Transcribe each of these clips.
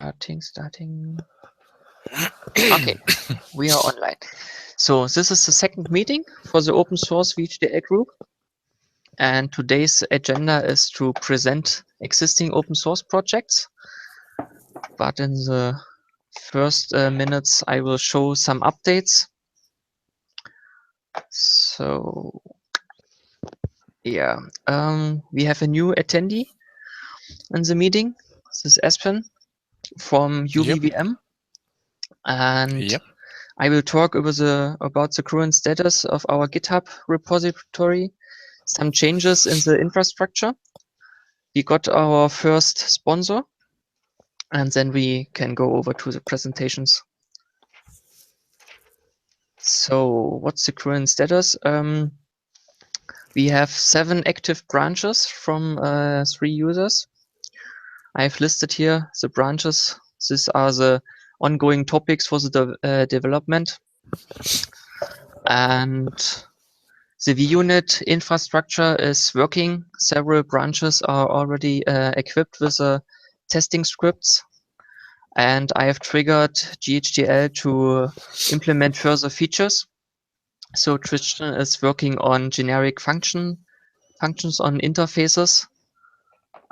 Starting. Okay, we are online. So this is the second meeting for the open source VHDL group. And today's agenda is to present existing open source projects. But in the first minutes, I will show some updates. So yeah, we have a new attendee in the meeting. This is Espen from UVVM. And I will talk about the current status of our GitHub repository, some changes in the infrastructure. We got our first sponsor, and then we can go over to the presentations. So what's the current status? We have 7 active branches from 3 users. I've listed here the branches. These are the ongoing topics for the development. And the vUnit infrastructure is working. Several branches are already equipped with testing scripts. And I have triggered VHDL to implement further features. So Tristan is working on generic functions on interfaces.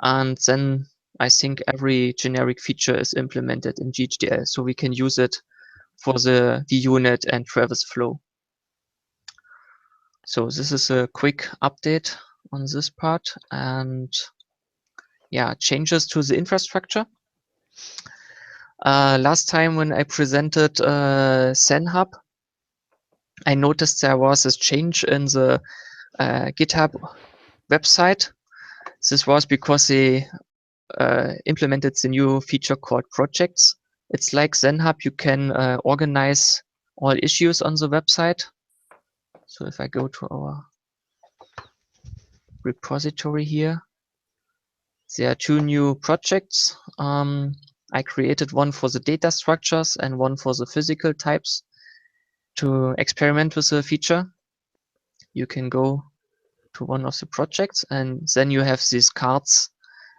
And then I think every generic feature is implemented in VHDL. So we can use it for the vUnit and Travis flow. So this is a quick update on this part. And yeah, changes to the infrastructure. Last time when I presented ZenHub, I noticed there was a change in the GitHub website. This was because they implemented the new feature called projects. It's like ZenHub, you can organize all issues on the website. So if I go to our repository here, there are 2 new projects. I created one for the data structures and one for the physical types to experiment with the feature. You can go to one of the projects and then you have these cards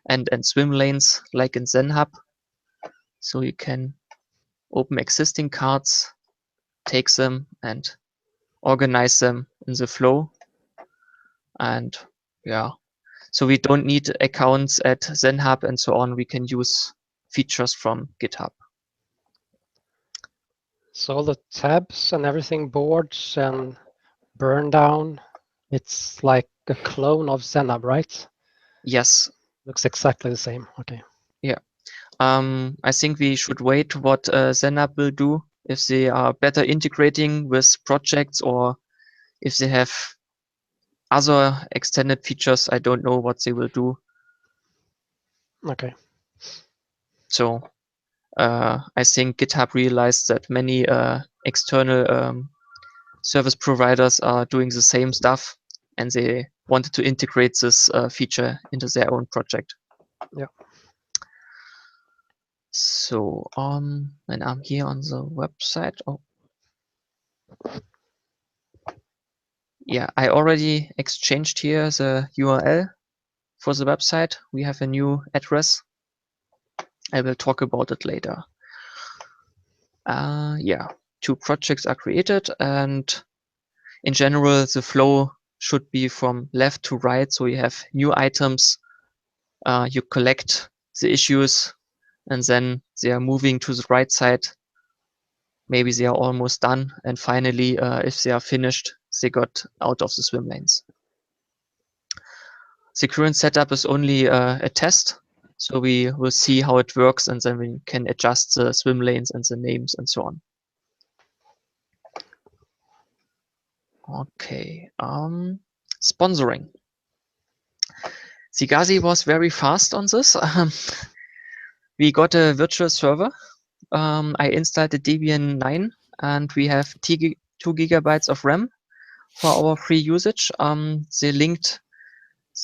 and swim lanes like in ZenHub. So you can open existing cards, take them and organize them in the flow. And yeah, so we don't need accounts at ZenHub and so on. We can use features from GitHub. So all the tabs and everything, boards and burn down, it's like a clone of ZenHub, right? Yes. Looks exactly the same. Okay. Yeah. I think we should wait what ZenHub will do, if they are better integrating with projects or if they have other extended features. I don't know what they will do. Okay. So I think GitHub realized that many external service providers are doing the same stuff, and they wanted to integrate this feature into their own project. Yeah. So when I'm here on the website, yeah, I already exchanged here the URL for the website. We have a new address. I will talk about it later. Yeah, 2 projects are created, and in general, the flow should be from left to right. So you have new items, you collect the issues, and then they are moving to the right side. Maybe they are almost done. And finally, if they are finished, they got out of the swim lanes. The current setup is only a test. So we will see how it works, and then we can adjust the swim lanes and the names and so on. Okay, sponsoring. Zigazi was very fast on this. We got a virtual server. I installed the Debian 9, and we have 2 gigabytes of RAM for our free usage. They linked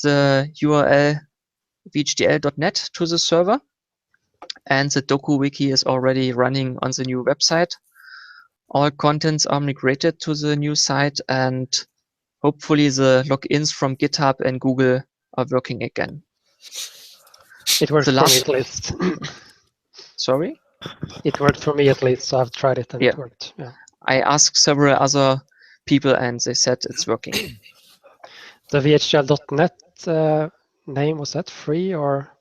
the URL vhdl.net to the server, and the Doku wiki is already running on the new website. All contents are migrated to the new site, and hopefully the logins from GitHub and Google are working again. It works for me at least. Sorry? It worked for me at least, so I've tried it and Yeah. it worked. Yeah. I asked several other people and they said it's working. The VHDL.net name, was that free or?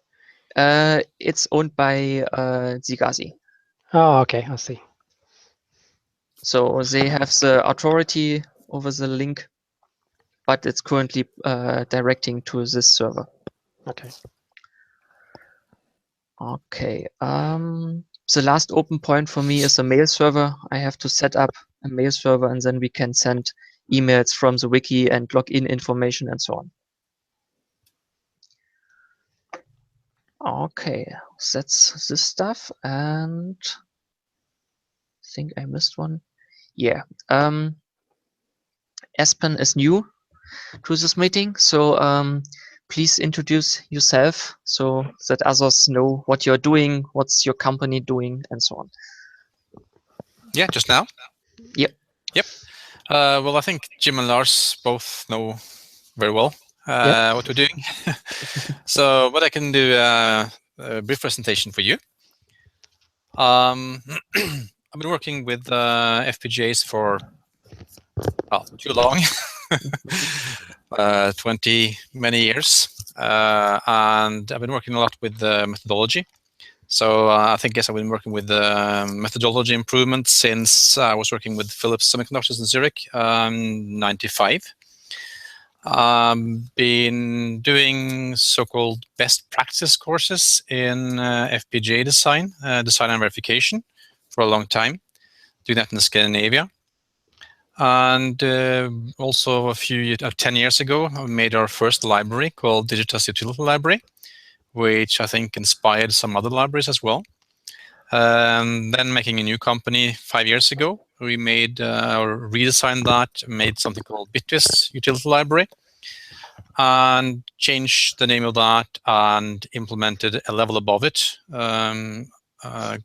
It's owned by Zigasi. Oh, okay, I see. So they have the authority over the link, but it's currently directing to this server. Okay. Okay. The last open point for me is a mail server. I have to set up a mail server and then we can send emails from the wiki and login information and so on. Okay, that's this stuff. And I think I missed one. Yeah. Aspen is new to this meeting, so please introduce yourself so that others know what you're doing, what's your company doing, and so on. Yeah, just now? Yep. Yep. Well, I think Jim and Lars both know very well what we're doing. So what I can do a brief presentation for you. I've been working with FPGAs for too long, 20 many years, and I've been working a lot with methodology. So I guess I've been working with methodology improvement since I was working with Philips Semiconductors in Zurich, 95. Been doing so-called best practice courses in FPGA design, design and verification for a long time, doing that in Scandinavia. And also 10 years ago, I made our first library called Digitas Utility Library, which I think inspired some other libraries as well. Then making a new company 5 years ago, we made or redesigned that, made something called Bitwist Utility Library, and changed the name of that and implemented a level above it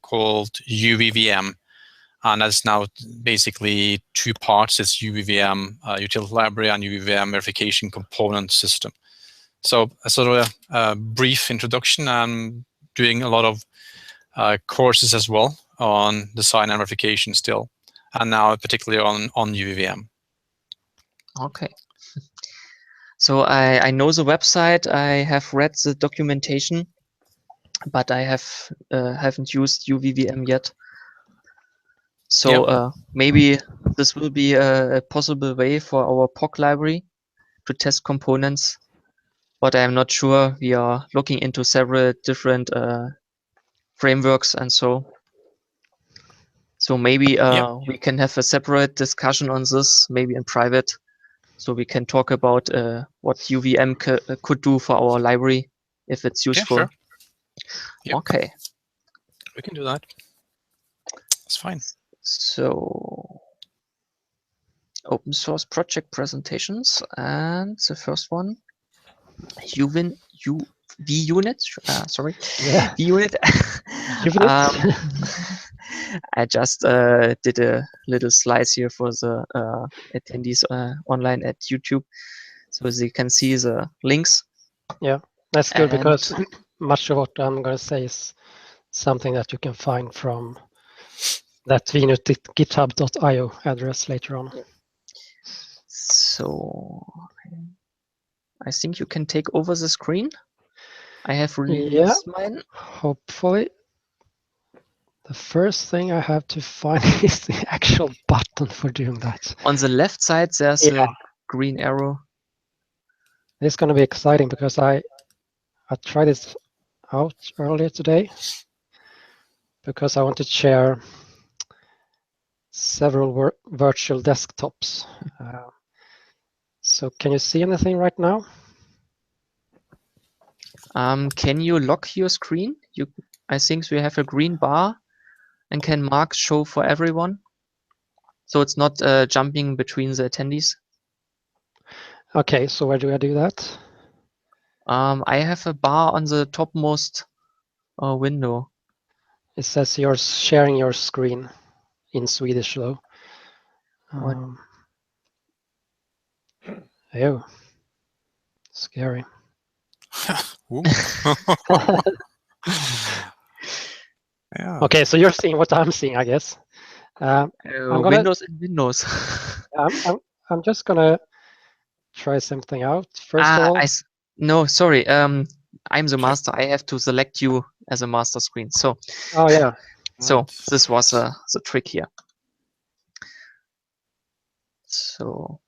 called UVVM. And that's now basically two parts. It's UVVM utility library and UVVM verification component system. So a sort of a brief introduction. I'm doing a lot of courses as well on design and verification still, and now particularly on UVVM. Okay. So I know the website. I have read the documentation, but I haven't used UVVM yet. So maybe this will be a possible way for our POC library to test components, but I am not sure. We are looking into several different frameworks and so maybe we can have a separate discussion on this, maybe in private, so we can talk about what UVM could do for our library if it's useful. Yeah, sure. Yep. Okay. We can do that. It's fine. So open source project presentations, and the first one, VUnit. Sorry, Yeah. VUnit. I just did a little slice here for the attendees online at YouTube, so they can see the links. Yeah, that's good because much of what I'm going to say is something that you can find from that VNut github.io address later on. So I think you can take over the screen. I have released mine. Hopefully. The first thing I have to find is the actual button for doing that. On the left side, there's a green arrow. It's going to be exciting because I tried this out earlier today because I want to share several virtual desktops. So can you see anything right now? Can you lock your screen? I think we have a green bar and can mark show for everyone. So it's not jumping between the attendees. Okay, so where do I do that? I have a bar on the topmost window. It says you're sharing your screen in Swedish though. Oh, scary. Yeah. Okay, so you're seeing what I'm seeing, I guess. Windows and Windows. I'm just gonna try something out. First of all, no, sorry. I'm the master. I have to select you as a master screen. So. Oh yeah. So this was the trick here. So.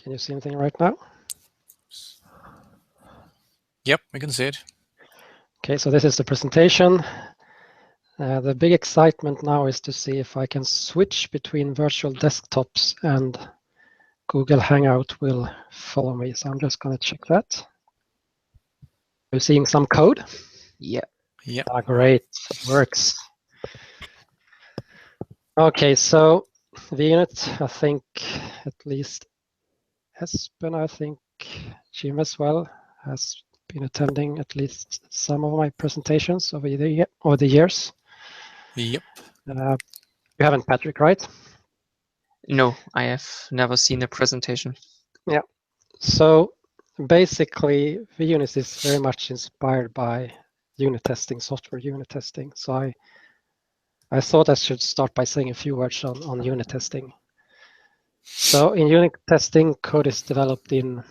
Can you see anything right now? Yep, we can see it. Okay, so this is the presentation. The big excitement now is to see if I can switch between virtual desktops and Google Hangout will follow me. So I'm just going to check that. You're seeing some code? Yeah. Yeah. Great, it works. Okay, so the unit, I think at least Espen, I think Jim as well, has been attending at least some of my presentations over the years. Yep. You haven't, Patrick, right? No, I have never seen a presentation. Yeah. So basically, VUnit is very much inspired by unit testing, software unit testing. So I thought I should start by saying a few words on unit testing. So in unit testing, code is developed in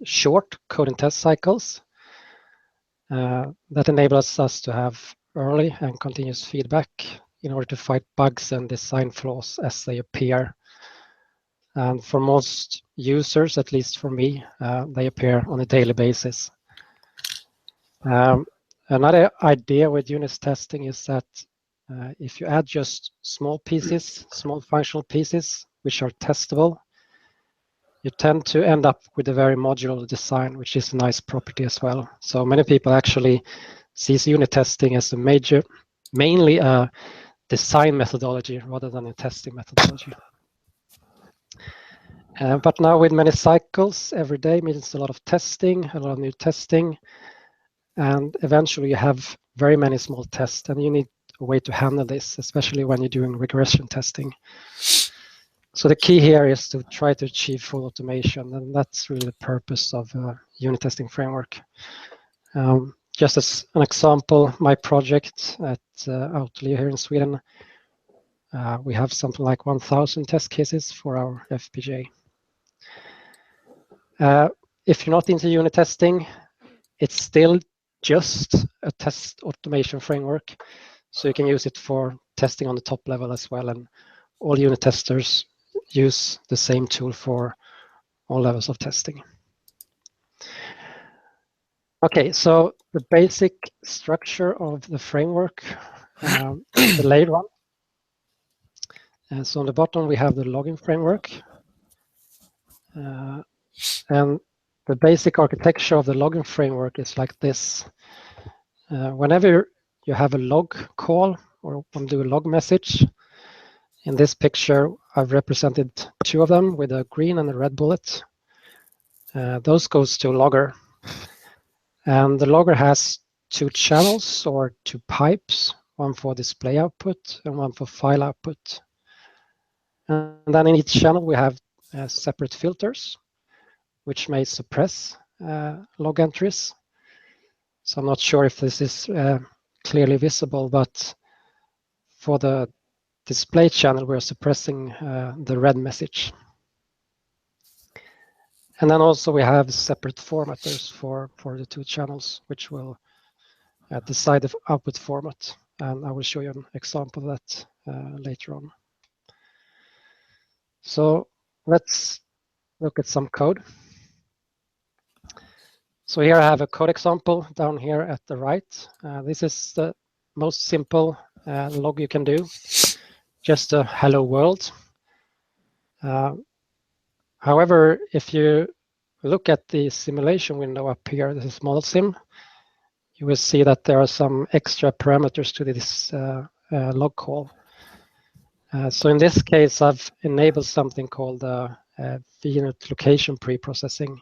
short code and test cycles that enables us to have early and continuous feedback in order to fight bugs and design flaws as they appear. And for most users, at least for me, they appear on a daily basis. Another idea with unit testing is that if you add just small pieces, small functional pieces, which are testable, you tend to end up with a very modular design, which is a nice property as well. So many people actually see unit testing as mainly a design methodology rather than a testing methodology. But now with many cycles, every day means a lot of testing, a lot of new testing, and eventually you have very many small tests, and you need a way to handle this, especially when you're doing regression testing. So the key here is to try to achieve full automation, and that's really the purpose of a unit testing framework. Just as an example, my project at Autoliv here in Sweden, we have something like 1,000 test cases for our FPGA. If you're not into unit testing, it's still just a test automation framework. So you can use it for testing on the top level as well. And all unit testers use the same tool for all levels of testing. Okay, so the basic structure of the framework is the layered one. So on the bottom, we have the logging framework. And the basic architecture of the logging framework is like this. Whenever you have a log call or want to do a log message, in this picture, I've represented two of them with a green and a red bullet. Those goes to logger. And the logger has two channels or two pipes, one for display output and one for file output. And then in each channel, we have separate filters, which may suppress log entries. So I'm not sure if this is clearly visible, but for the display channel, we're suppressing the red message. And then also we have separate formatters for the two channels, which will decide the output format. And I will show you an example of that later on. So let's look at some code. So here I have a code example down here at the right. This is the most simple log you can do, just a hello world. However, if you look at the simulation window up here, this is model sim, you will see that there are some extra parameters to this log call. So in this case, I've enabled something called VUnit location preprocessing,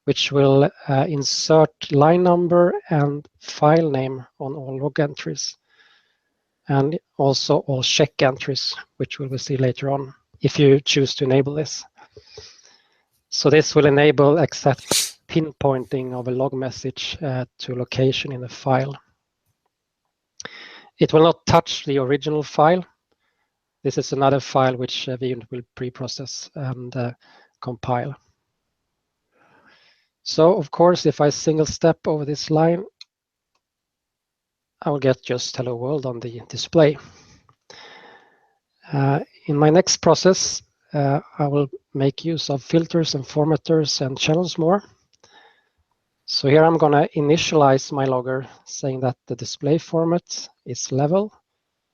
which will insert line number and file name on all log entries, and also all check entries, which we will see later on if you choose to enable this. So this will enable exact pinpointing of a log message to location in the file. It will not touch the original file. This is another file which VUnit will pre-process and compile. So of course, if I single step over this line, I will get just hello world on the display. In my next process, I will make use of filters and formatters and channels more. So here I'm going to initialize my logger saying that the display format is level,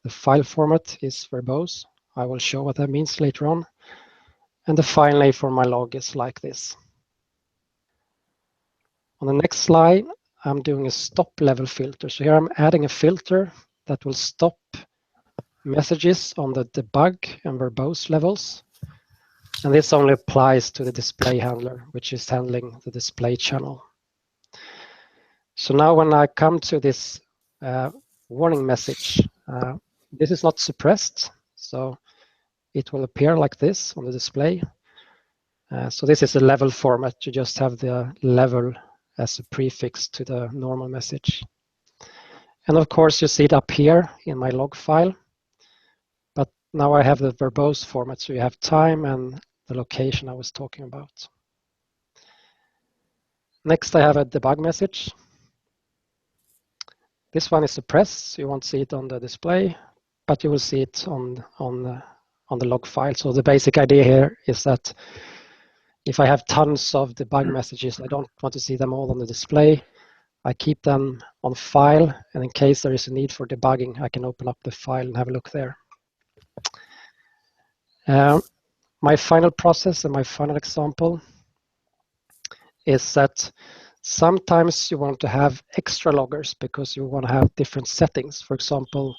the file format is verbose. I will show what that means later on. And the file name for my log is like this. On the next slide, I'm doing a stop level filter. So here I'm adding a filter that will stop messages on the debug and verbose levels. And this only applies to the display handler, which is handling the display channel. So now when I come to this warning message, this is not suppressed. So it will appear like this on the display. So this is a level format. You just have the level as a prefix to the normal message. And of course, you see it up here in my log file. But now I have the verbose format, so you have time and the location I was talking about. Next, I have a debug message. This one is suppressed, so you won't see it on the display, but you will see it on the log file. So the basic idea here is that if I have tons of debug messages, I don't want to see them all on the display. I keep them on file, and in case there is a need for debugging, I can open up the file and have a look there. My final process and my final example is that sometimes you want to have extra loggers because you want to have different settings. For example,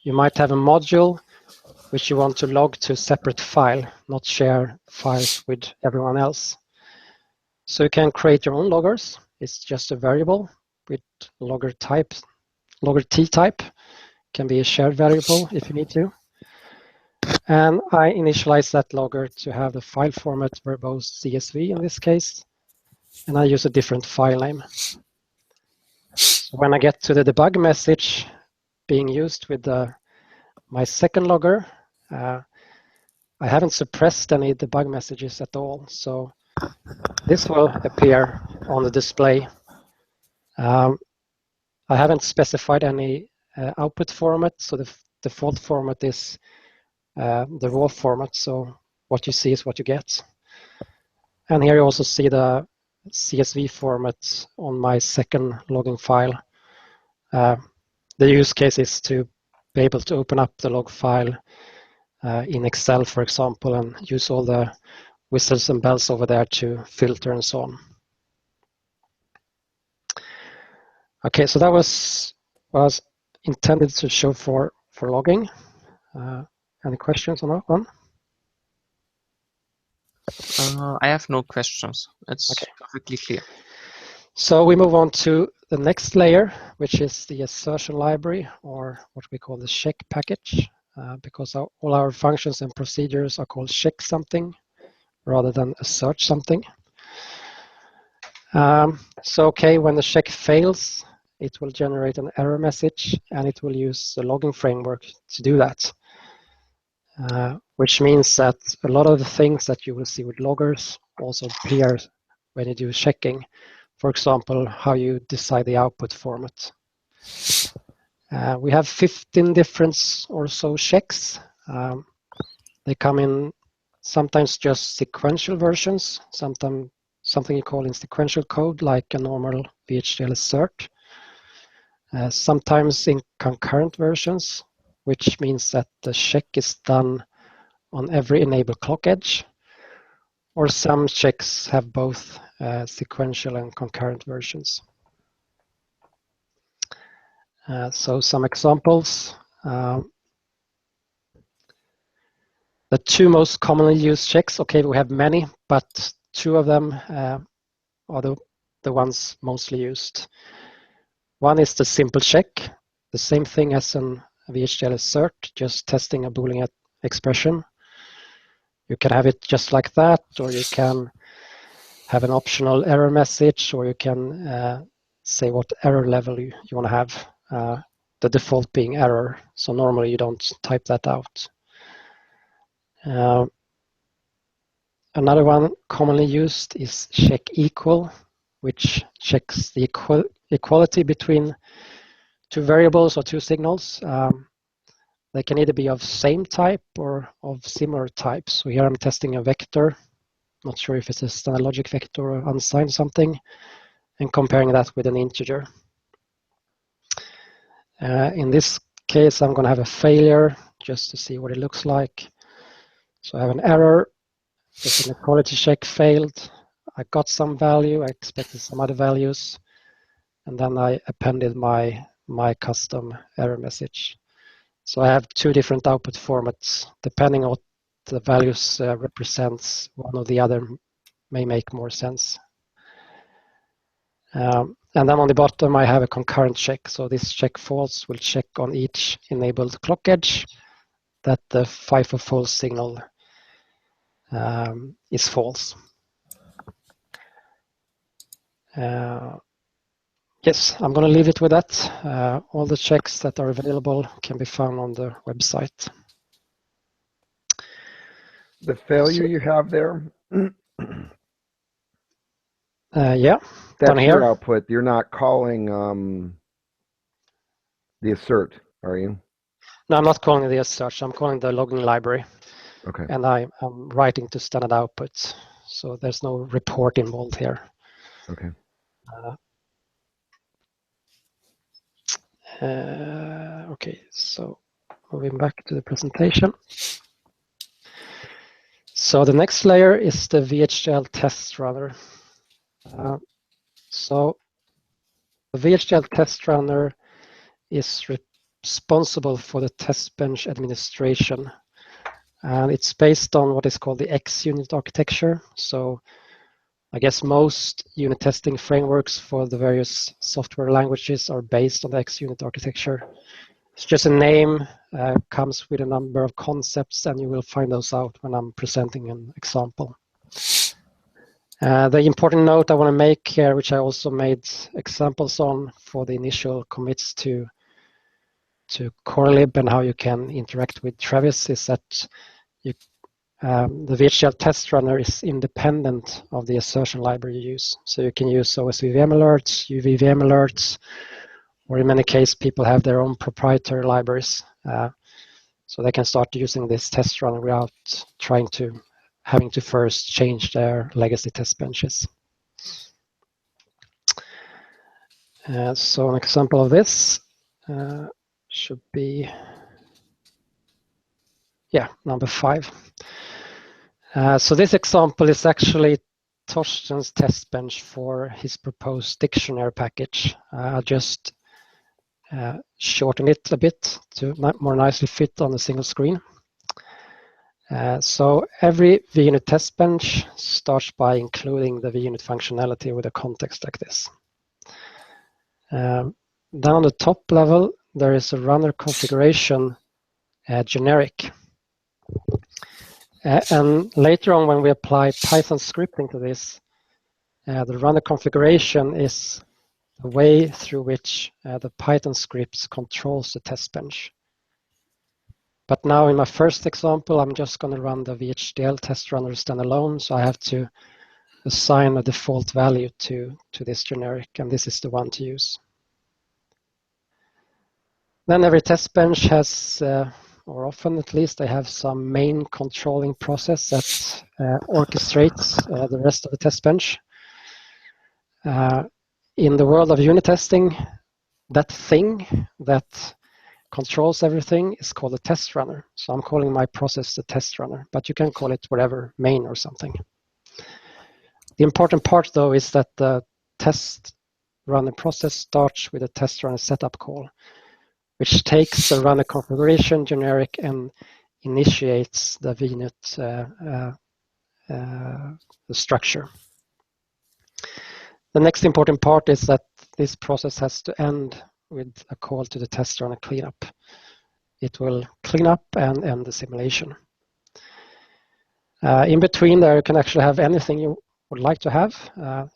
you might have a module which you want to log to a separate file, not share files with everyone else. So you can create your own loggers. It's just a variable with logger type. Logger T type can be a shared variable if you need to. And I initialize that logger to have the file format verbose CSV in this case. And I use a different file name. So when I get to the debug message being used with my second logger, I haven't suppressed any debug messages at all. So this will appear on the display. I haven't specified any output format, so the default format is the raw format. So what you see is what you get. And here you also see the CSV format on my second logging file. The use case is to be able to open up the log file in Excel, for example, and use all the whistles and bells over there to filter and so on. Okay, so that was intended to show for logging. Any questions on that one? I have no questions. It's Okay. perfectly clear. So we move on to the next layer, which is the assertion library, or what we call the check package, because all our functions and procedures are called check something rather than assert something. So okay, when the check fails, it will generate an error message, and it will use the logging framework to do that. Which means that a lot of the things that you will see with loggers also appear when you do checking. For example, how you decide the output format. We have 15 different or so checks. They come in sometimes just sequential versions, sometimes something you call in sequential code, like a normal VHDL assert. Sometimes in concurrent versions, which means that the check is done on every enabled clock edge, or some checks have both sequential and concurrent versions. So some examples. The two most commonly used checks, okay, we have many, but two of them are the ones mostly used. One is the simple check, the same thing as an VHDL assert, just testing a Boolean expression. You can have it just like that, or you can have an optional error message, or you can say what error level you want to have, the default being error. So normally you don't type that out. Another one commonly used is check equal, which checks the equality between two variables or two signals. They can either be of same type or of similar types. So here I'm testing a vector. Not sure if it's a standard logic vector or unsigned something, and comparing that with an integer. In this case, I'm going to have a failure just to see what it looks like. So I have an error. If an equality check failed, I got some value, I expected some other values, and then I appended my custom error message. So I have two different output formats. Depending on what the values represents, one or the other may make more sense. And then on the bottom, I have a concurrent check. So this check false will check on each enabled clock edge that the FIFO false signal is false. Yes, I'm going to leave it with that. All the checks that are available can be found on the website. The failure you have there, yeah, that's down your here. output. You're not calling the assert, are you? No, I'm not calling the search. I'm calling the logging library. Okay. And I'm writing to standard output. So there's no report involved here. Okay. Okay, so moving back to the presentation. So the next layer is the VHDL test runner. So the VHDL test runner is responsible for the test bench administration. And it's based on what is called the X-unit architecture. So I guess most unit testing frameworks for the various software languages are based on the X-unit architecture. It's just a name, comes with a number of concepts, and you will find those out when I'm presenting an example. The important note I want to make here, which I also made examples on for the initial commits to CoreLib and how you can interact with Travis, is that the VHDL test runner is independent of the assertion library you use. So you can use OSVVM alerts, UVVM alerts, or in many cases, people have their own proprietary libraries. So they can start using this test runner without having to first change their legacy test benches. So an example of this should be, number 5. So this example is actually Torsten's test bench for his proposed dictionary package. I'll just shorten it a bit to more nicely fit on a single screen. So every VUnit test bench starts by including the VUnit functionality with a context like this. Down on the top level, there is a runner configuration generic. And later on, when we apply Python scripting to this, the runner configuration is the way through which the Python scripts controls the test bench. But now in my first example, I'm just going to run the VHDL test runner standalone, so I have to assign a default value to this generic, and this is the one to use. Then every test bench has, or often at least, they have some main controlling process that orchestrates the rest of the test bench. In the world of unit testing, that thing that controls everything is called a test runner. So I'm calling my process the test runner, but you can call it whatever, main or something. The important part, though, is that the test runner process starts with a test runner setup call, which takes the runner configuration generic and initiates the VUnit the structure. The next important part is that this process has to end with a call to the test runner cleanup. It will clean up and end the simulation. In between there, you can actually have anything you would like to have,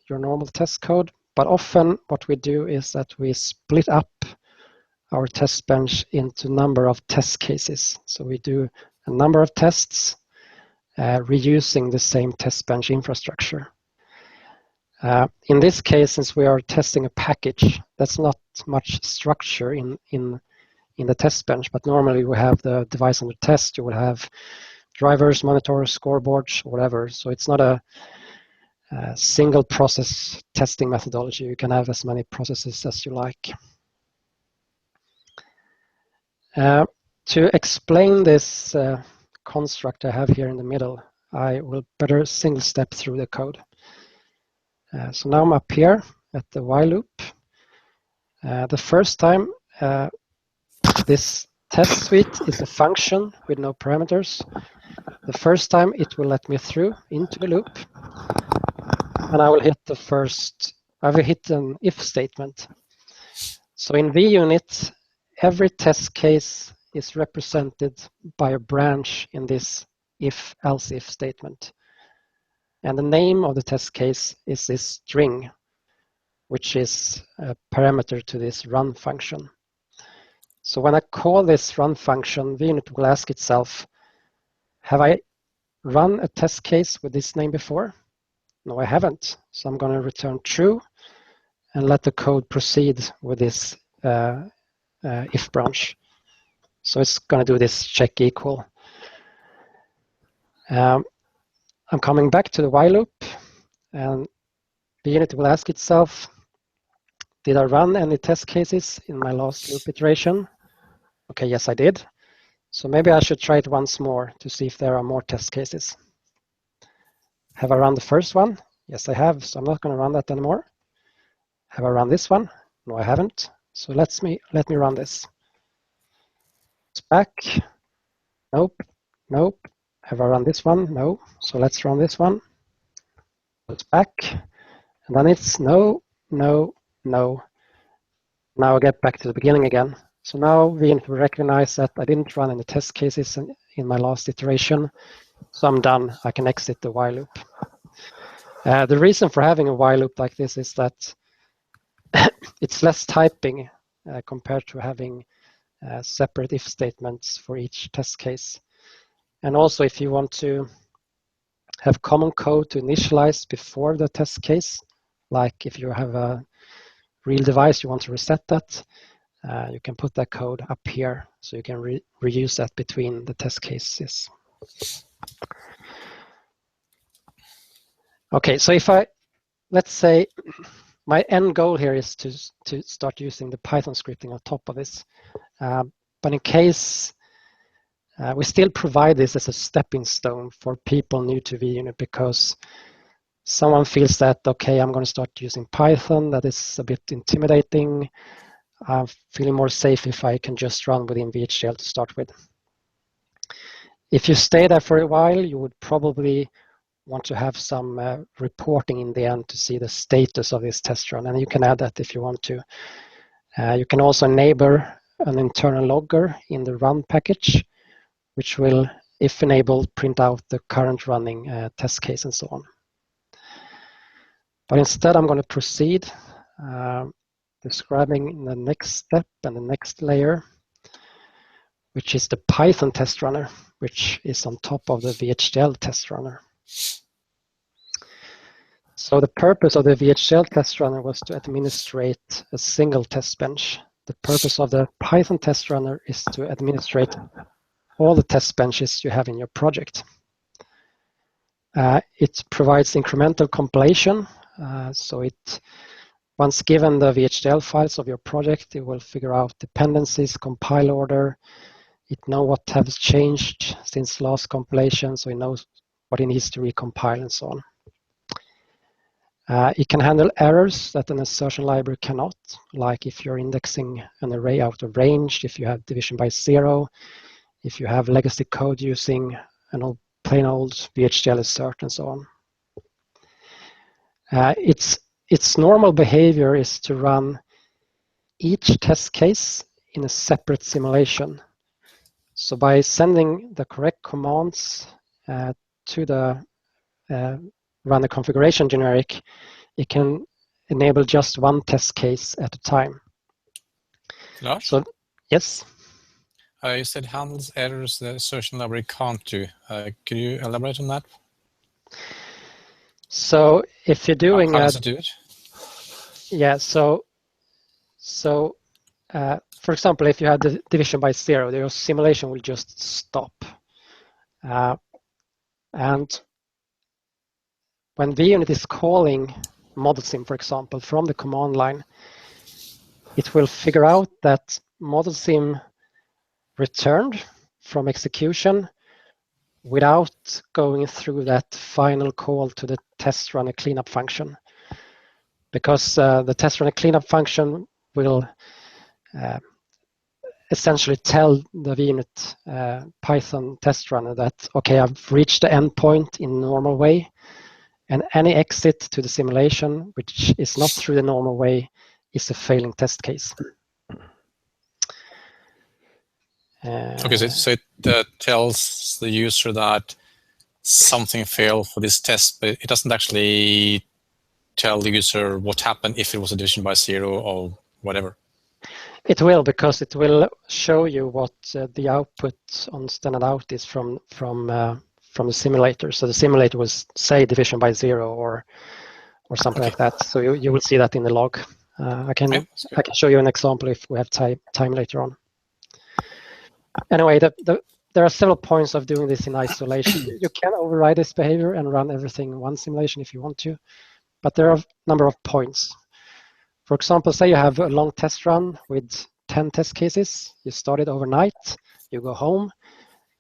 your normal test code. But often what we do is that we split up our test bench into number of test cases. So we do a number of tests reusing the same test bench infrastructure. In this case, since we are testing a package, that's not much structure in the test bench, but normally we have the device under test, you will have drivers, monitors, scoreboards, whatever. So it's not a single process testing methodology. You can have as many processes as you like. To explain this construct I have here in the middle, I will better single step through the code. So now I'm up here at the while loop. The first time this test suite is a function with no parameters. The first time it will let me through into the loop, and I will hit the first, I will hit an if statement. So in VUnit, every test case is represented by a branch in this if-else if statement. And the name of the test case is this string, which is a parameter to this run function. So when I call this run function, VUnit will ask itself, have I run a test case with this name before? No, I haven't. So I'm going to return true and let the code proceed with this if branch. So it's going to do this check equal. I'm coming back to the while loop, and VUnit will ask itself, did I run any test cases in my last loop iteration? Okay, yes, I did. So maybe I should try it once more to see if there are more test cases. Have I run the first one? Yes, I have, so I'm not going to run that anymore. Have I run this one? No, I haven't. So let me run this. It's back. Nope, nope. Have I run this one? No. So let's run this one. It's back. And then it's no, no, no. Now I get back to the beginning again. So now we recognize that I didn't run any test cases in my last iteration. So I'm done. I can exit the while loop. The reason for having a while loop like this is that it's less typing compared to having separate if statements for each test case. And also, if you want to have common code to initialize before the test case, like if you have a real device, you want to reset that, you can put that code up here, so you can reuse that between the test cases. Okay, so if let's say my end goal here is to start using the Python scripting on top of this. But in case we still provide this as a stepping stone for people new to VUnit, because someone feels that, okay, I'm going to start using Python. That is a bit intimidating. I'm feeling more safe if I can just run within VHDL to start with. If you stay there for a while, you would probably want to have some reporting in the end to see the status of this test run, and you can add that if you want to. You can also enable an internal logger in the run package, which will, if enabled, print out the current running test case and so on. But instead, I'm going to proceed describing the next step and the next layer, which is the Python test runner, which is on top of the VHDL test runner. So the purpose of the VHDL test runner was to administrate a single test bench. The purpose of the Python test runner is to administrate all the test benches you have in your project. It provides incremental compilation. So it, once given the VHDL files of your project, it will figure out dependencies, compile order. It knows what has changed since last compilation, so it knows what it needs to recompile and so on. It can handle errors that an assertion library cannot, like if you're indexing an array out of range, if you have division by 0, if you have legacy code using an plain old VHDL assert and so on. Its normal behavior is to run each test case in a separate simulation. So by sending the correct commands to the run a configuration generic, it can enable just one test case at a time. Lars? So, yes? You said handles errors the assertion library can't do. Could you elaborate on that? So if you're doing How does it do it? yeah, so for example, if you had the division by 0, your simulation will just stop. And when VUnit is calling ModelSim, for example, from the command line, it will figure out that ModelSim returned from execution without going through that final call to the test runner cleanup function. Because the test runner cleanup function will essentially tell the VUnit Python test runner that, okay, I've reached the endpoint in normal way, and any exit to the simulation, which is not through the normal way, is a failing test case. Okay, so it tells the user that something failed for this test, but it doesn't actually tell the user what happened if it was a division by 0 or whatever. It will, because it will show you what the output on standard out is from the simulator. So the simulator will say division by 0 or something like that. So you will see that in the log. I can show you an example if we have time later on. Anyway, there are several points of doing this in isolation. You can override this behavior and run everything in one simulation if you want to, but there are a number of points. For example, say you have a long test run with 10 test cases. You started overnight, you go home,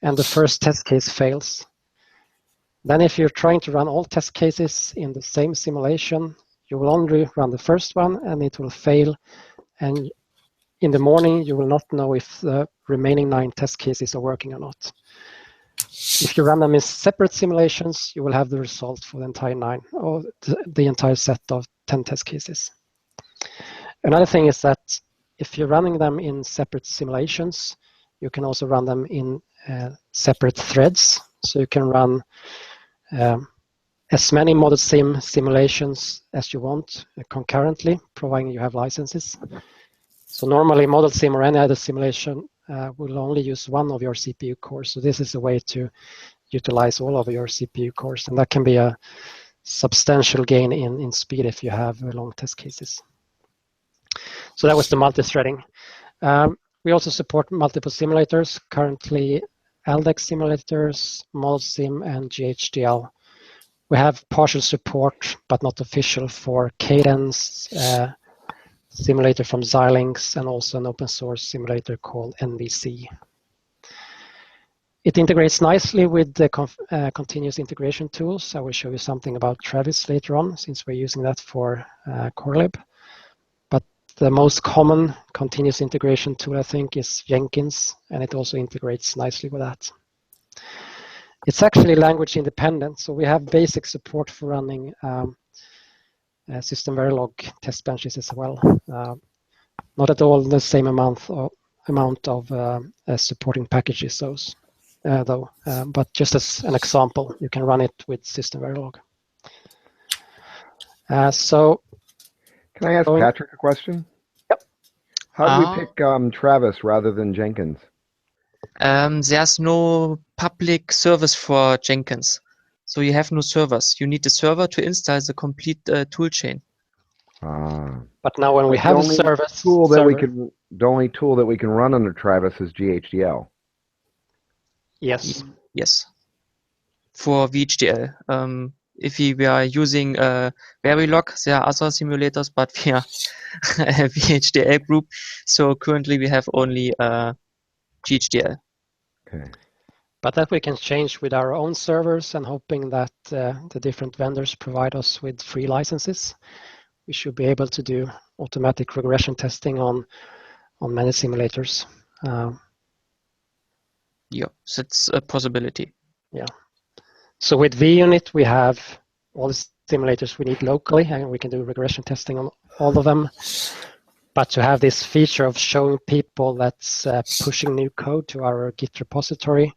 and the first test case fails. Then if you're trying to run all test cases in the same simulation, you will only run the first one and it will fail. And in the morning, you will not know if the remaining 9 test cases are working or not. If you run them in separate simulations, you will have the result for the entire 9 or the entire set of 10 test cases. Another thing is that if you're running them in separate simulations, you can also run them in separate threads. So you can run as many ModelSim simulations as you want concurrently, providing you have licenses. So normally ModelSim or any other simulation will only use one of your CPU cores. So this is a way to utilize all of your CPU cores, and that can be a substantial gain in speed if you have long test cases. So that was the multi-threading. We also support multiple simulators, currently LDEC simulators, ModelSim, and VHDL. We have partial support, but not official, for Cadence, simulator from Xilinx, and also an open source simulator called NVC. It integrates nicely with the continuous integration tools. I will show you something about Travis later on, since we're using that for CoreLib. But the most common continuous integration tool, I think, is Jenkins, and it also integrates nicely with that. It's actually language independent, so we have basic support for running System Verilog test benches as well. Not at all the same amount of supporting packages though, but just as an example, you can run it with System Verilog. So, can I ask Patrick a question? Yep. How do we pick Travis rather than Jenkins? There's no public service for Jenkins. So you have no servers. You need a server to install the complete tool chain. But now when we have a service, the only tool that we can run under Travis is GHDL. Yes. Yes. For VHDL. If we are using Verilog, there are other simulators, but we are a VHDL group. So currently we have only GHDL. Okay. But that we can change with our own servers, and hoping that the different vendors provide us with free licenses. We should be able to do automatic regression testing on many simulators. Yeah, that's a possibility. Yeah. So with VUnit, we have all the simulators we need locally, and we can do regression testing on all of them. But to have this feature of showing people that's pushing new code to our Git repository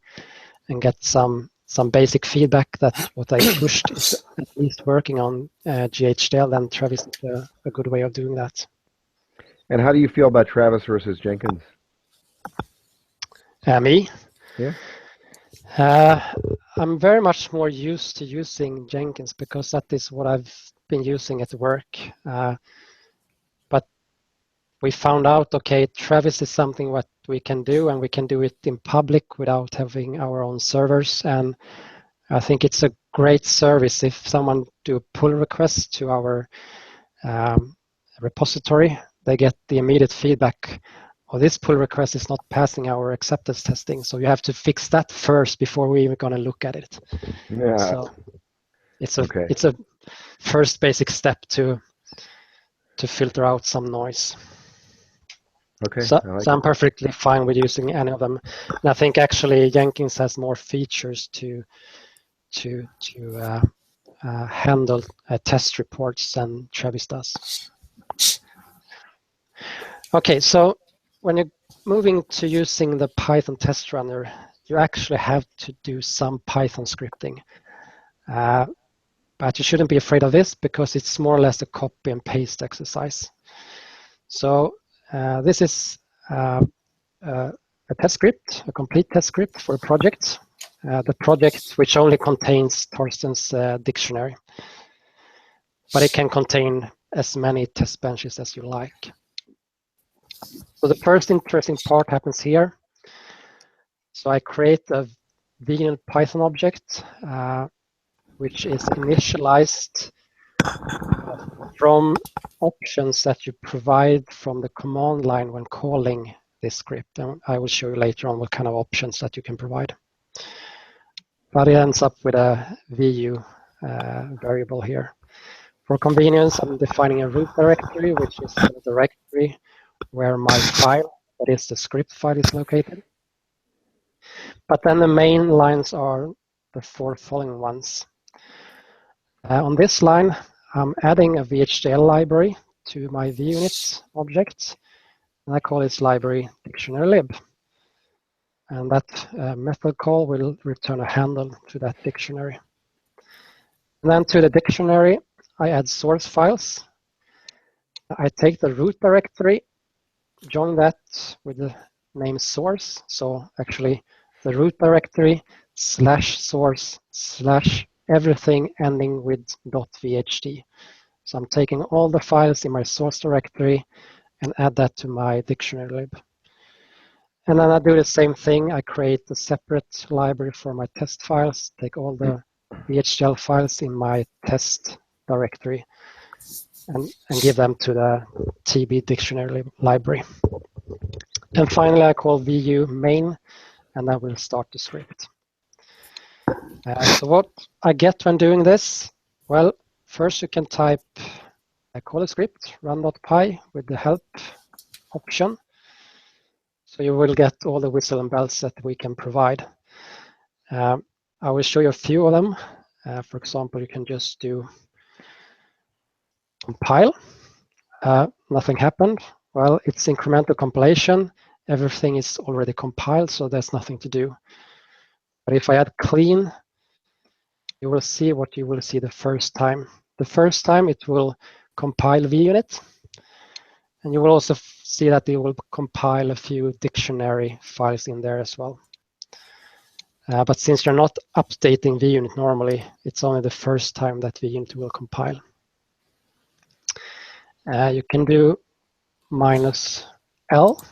and get some some basic feedback that what I pushed is at least working on GHDL, then Travis is a good way of doing that. And how do you feel about Travis versus Jenkins? Me? Yeah. I'm very much more used to using Jenkins because that is what I've been using at work. But we found out, okay, Travis is something what we can do, and we can do it in public without having our own servers. And I think it's a great service if someone do a pull request to our repository, they get the immediate feedback. Well, this pull request is not passing our acceptance testing, so you have to fix that first before we're even going to look at it. Yeah. So it's a first basic step to filter out some noise. Okay. So, I like so I'm it. perfectly fine with using any of them. And I think actually Jenkins has more features to handle test reports than Travis does. Okay, so when you're moving to using the Python test runner, you actually have to do some Python scripting. But you shouldn't be afraid of this because it's more or less a copy and paste exercise. So this is a test script, a complete test script for a project. The project which only contains Torsten's dictionary. But it can contain as many test benches as you like. So the first interesting part happens here. So I create a VUnit Python object, which is initialized from options that you provide from the command line when calling this script. And I will show you later on what kind of options that you can provide. But it ends up with a VU variable here. For convenience, I'm defining a root directory, which is the directory where my file, that is the script file, is located. But then the main lines are the four following ones. On this line, I'm adding a VHDL library to my VUnit object, and I call this library dictionary-lib. And that method call will return a handle to that dictionary. And then to the dictionary, I add source files. I take the root directory, join that with the name source. So actually the root directory /source/ everything ending with .vhd. So I'm taking all the files in my source directory and add that to my dictionary lib. And then I do the same thing. I create a separate library for my test files, take all the VHDL files in my test directory and give them to the TB dictionary library. And finally, I call VU main, and I will start the script. So what I get when doing this, well, first you can type a call a script, run.py with the help option. So you will get all the whistle and bells that we can provide. I will show you a few of them. For example, you can just do compile. Nothing happened. Well, it's incremental compilation. Everything is already compiled, so there's nothing to do. But if I add clean, you will see what you will see the first time. The first time it will compile VUnit, and you will also see that it will compile a few dictionary files in there as well. But since you're not updating VUnit normally, it's only the first time that VUnit will compile. You can do -L.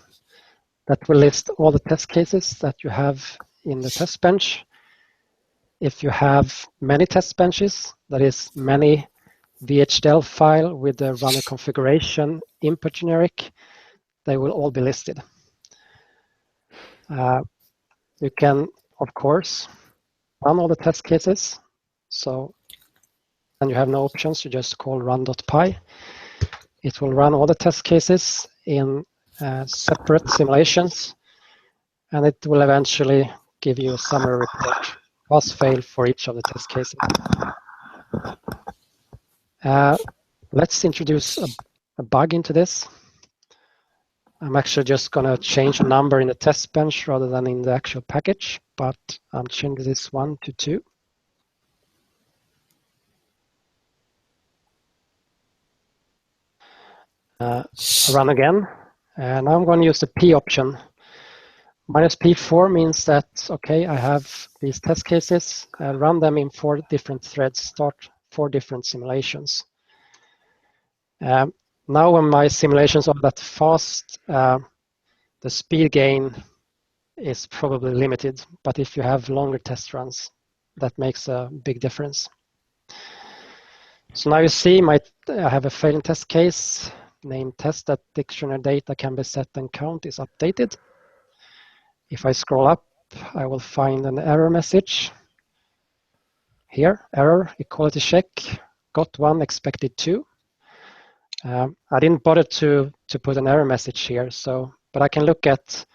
That will list all the test cases that you have in the test bench. If you have many test benches, that is many VHDL file with the runner configuration input generic, they will all be listed. You can, of course, run all the test cases. So then you have no options, you just call run.py. It will run all the test cases in separate simulations, and it will eventually give you a summary report, pass, fail for each of the test cases. Let's introduce a bug into this. I'm actually just going to change a number in the test bench rather than in the actual package, but I'm changing this 1 to 2. Run again, and now I'm going to use the P option. -P4 means that, okay, I have these test cases, run them in 4 different threads, start 4 different simulations. Now when my simulations are that fast, the speed gain is probably limited, but if you have longer test runs, that makes a big difference. So now you see I have a failing test case named test that dictionary data can be set and count is updated. If I scroll up, I will find an error message. Here, error, equality check, got 1, expected 2. I didn't bother to put an error message here, but I can look at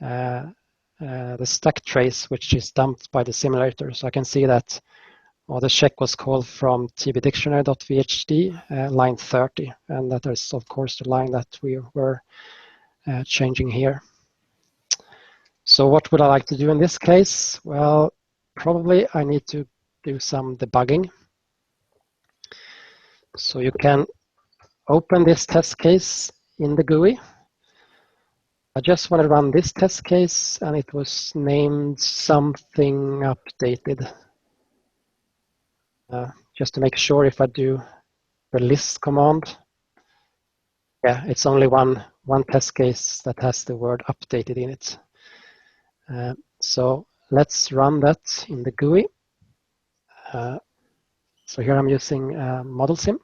the stack trace, which is dumped by the simulator. So I can see that the check was called from tbdictionary.vhd, line 30, and that is, of course, the line that we were changing here. So what would I like to do in this case? Well, probably I need to do some debugging. So you can open this test case in the GUI. I just want to run this test case, and it was named something updated. Just to make sure if I do the list command, yeah, it's only one test case that has the word updated in it. So let's run that in the GUI. So here I'm using ModelSim.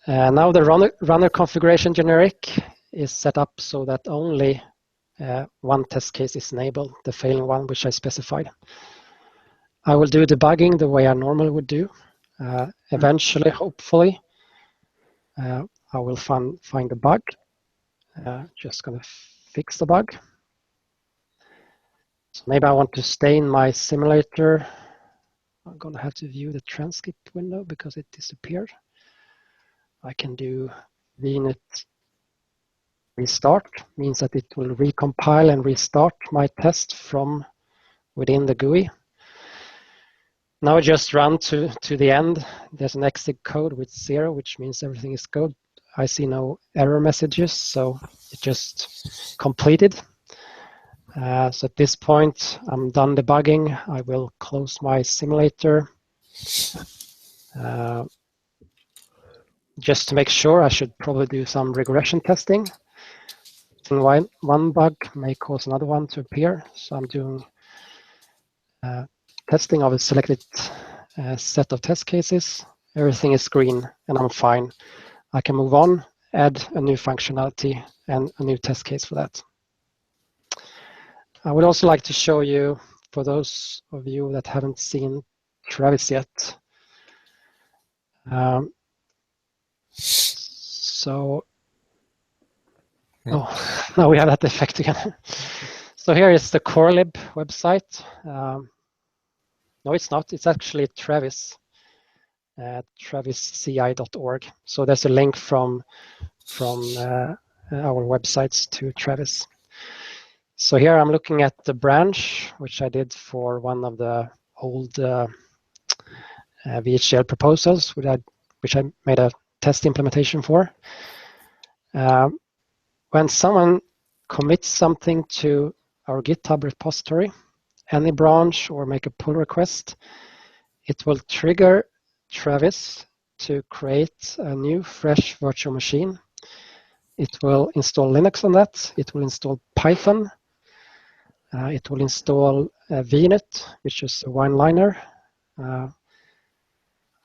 Now the runner configuration generic is set up so that only one test case is enabled, the failing one, which I specified. I will do debugging the way I normally would do. Eventually, hopefully, I will find the bug. Just going to fix the bug. So maybe I want to stay in my simulator. I'm going to have to view the transcript window because it disappeared. I can do vnet restart, means that it will recompile and restart my test from within the GUI. Now I just run to the end. There's an exit code with 0, which means everything is good. I see no error messages, so it just completed. So at this point, I'm done debugging. I will close my simulator. Just to make sure, I should probably do some regression testing. And one bug may cause another one to appear. So I'm doing testing of a selected set of test cases. Everything is green and I'm fine. I can move on, add a new functionality and a new test case for that. I would also like to show you, for those of you that haven't seen Travis yet. Oh, now we have that effect again. So here is the CoreLib website. No, it's not. It's actually Travis, travisci.org. So there's a link from our websites to Travis. So here I'm looking at the branch, which I did for one of the old VHDL proposals, which I made a test implementation for. When someone commits something to our GitHub repository, any branch or make a pull request, it will trigger Travis to create a new fresh virtual machine. It will install Linux on that. It will install Python. It will install VNet, which is a one-liner.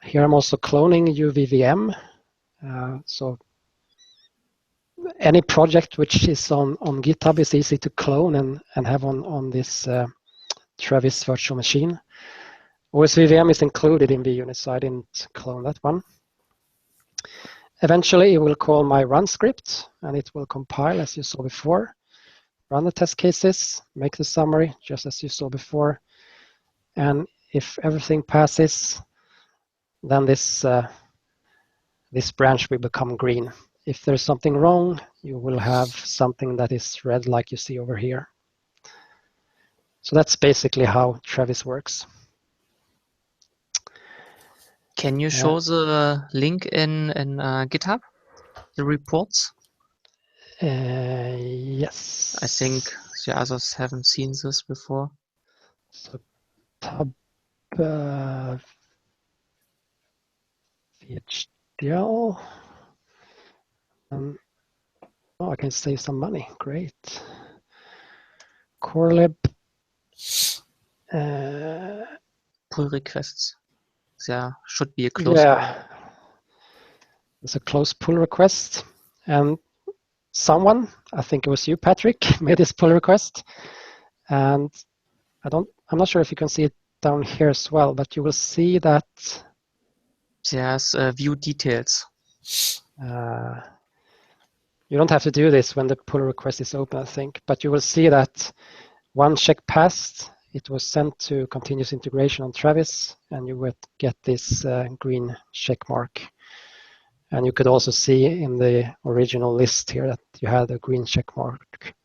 Here I'm also cloning UVVM. So any project which is on GitHub is easy to clone and have on this Travis virtual machine. OSVVM is included in VUnit, so I didn't clone that one. Eventually, it will call my run script, and it will compile, as you saw before, run the test cases, make the summary, just as you saw before. And if everything passes, then this branch will become green. if there's something wrong, you will have something that is red like you see over here. So that's basically how Travis works. Can you show the link in GitHub, the reports? Yes. I think the others haven't seen this before. So tab VHDL. Oh, I can save some money. Great. CoreLib. Pull requests. There should be a close Yeah. one. There's a close pull request. And someone, I think it was you, Patrick, made this pull request. And I'm not sure if you can see it down here as well, but you will see that There's view details. you don't have to do this when the pull request is open, I think, but you will see that one check passed. It was sent to continuous integration on Travis, and you would get this green check mark. And you could also see in the original list here that you had a green check mark.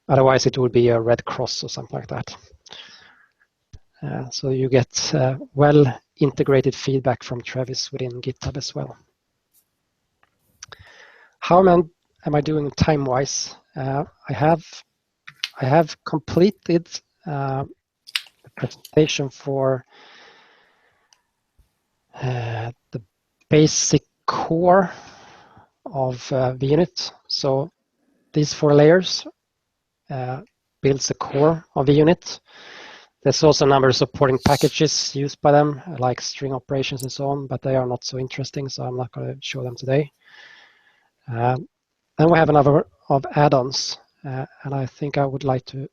Otherwise, it would be a red cross or something like that. So you get well integrated feedback from Travis within GitHub as well. How am I doing time-wise? I have completed the presentation for the basic core of VUnit. So these 4 layers builds the core of VUnit. There's also a number of supporting packages used by them, like string operations and so on, but they are not so interesting, so I'm not going to show them today. Then we have a number of add-ons, and I think I would like to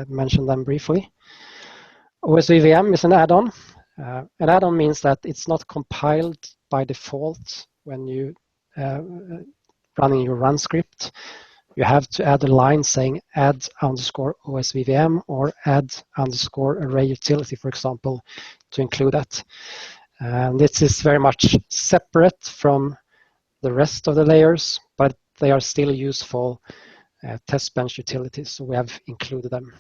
mention them briefly. OSVVM is an add-on. An add-on means that it's not compiled by default when you running your run script. You have to add a line saying add_OSVVM or add_array utility, for example, to include that. And this is very much separate from the rest of the layers, but they are still useful test bench utilities, so we have included them.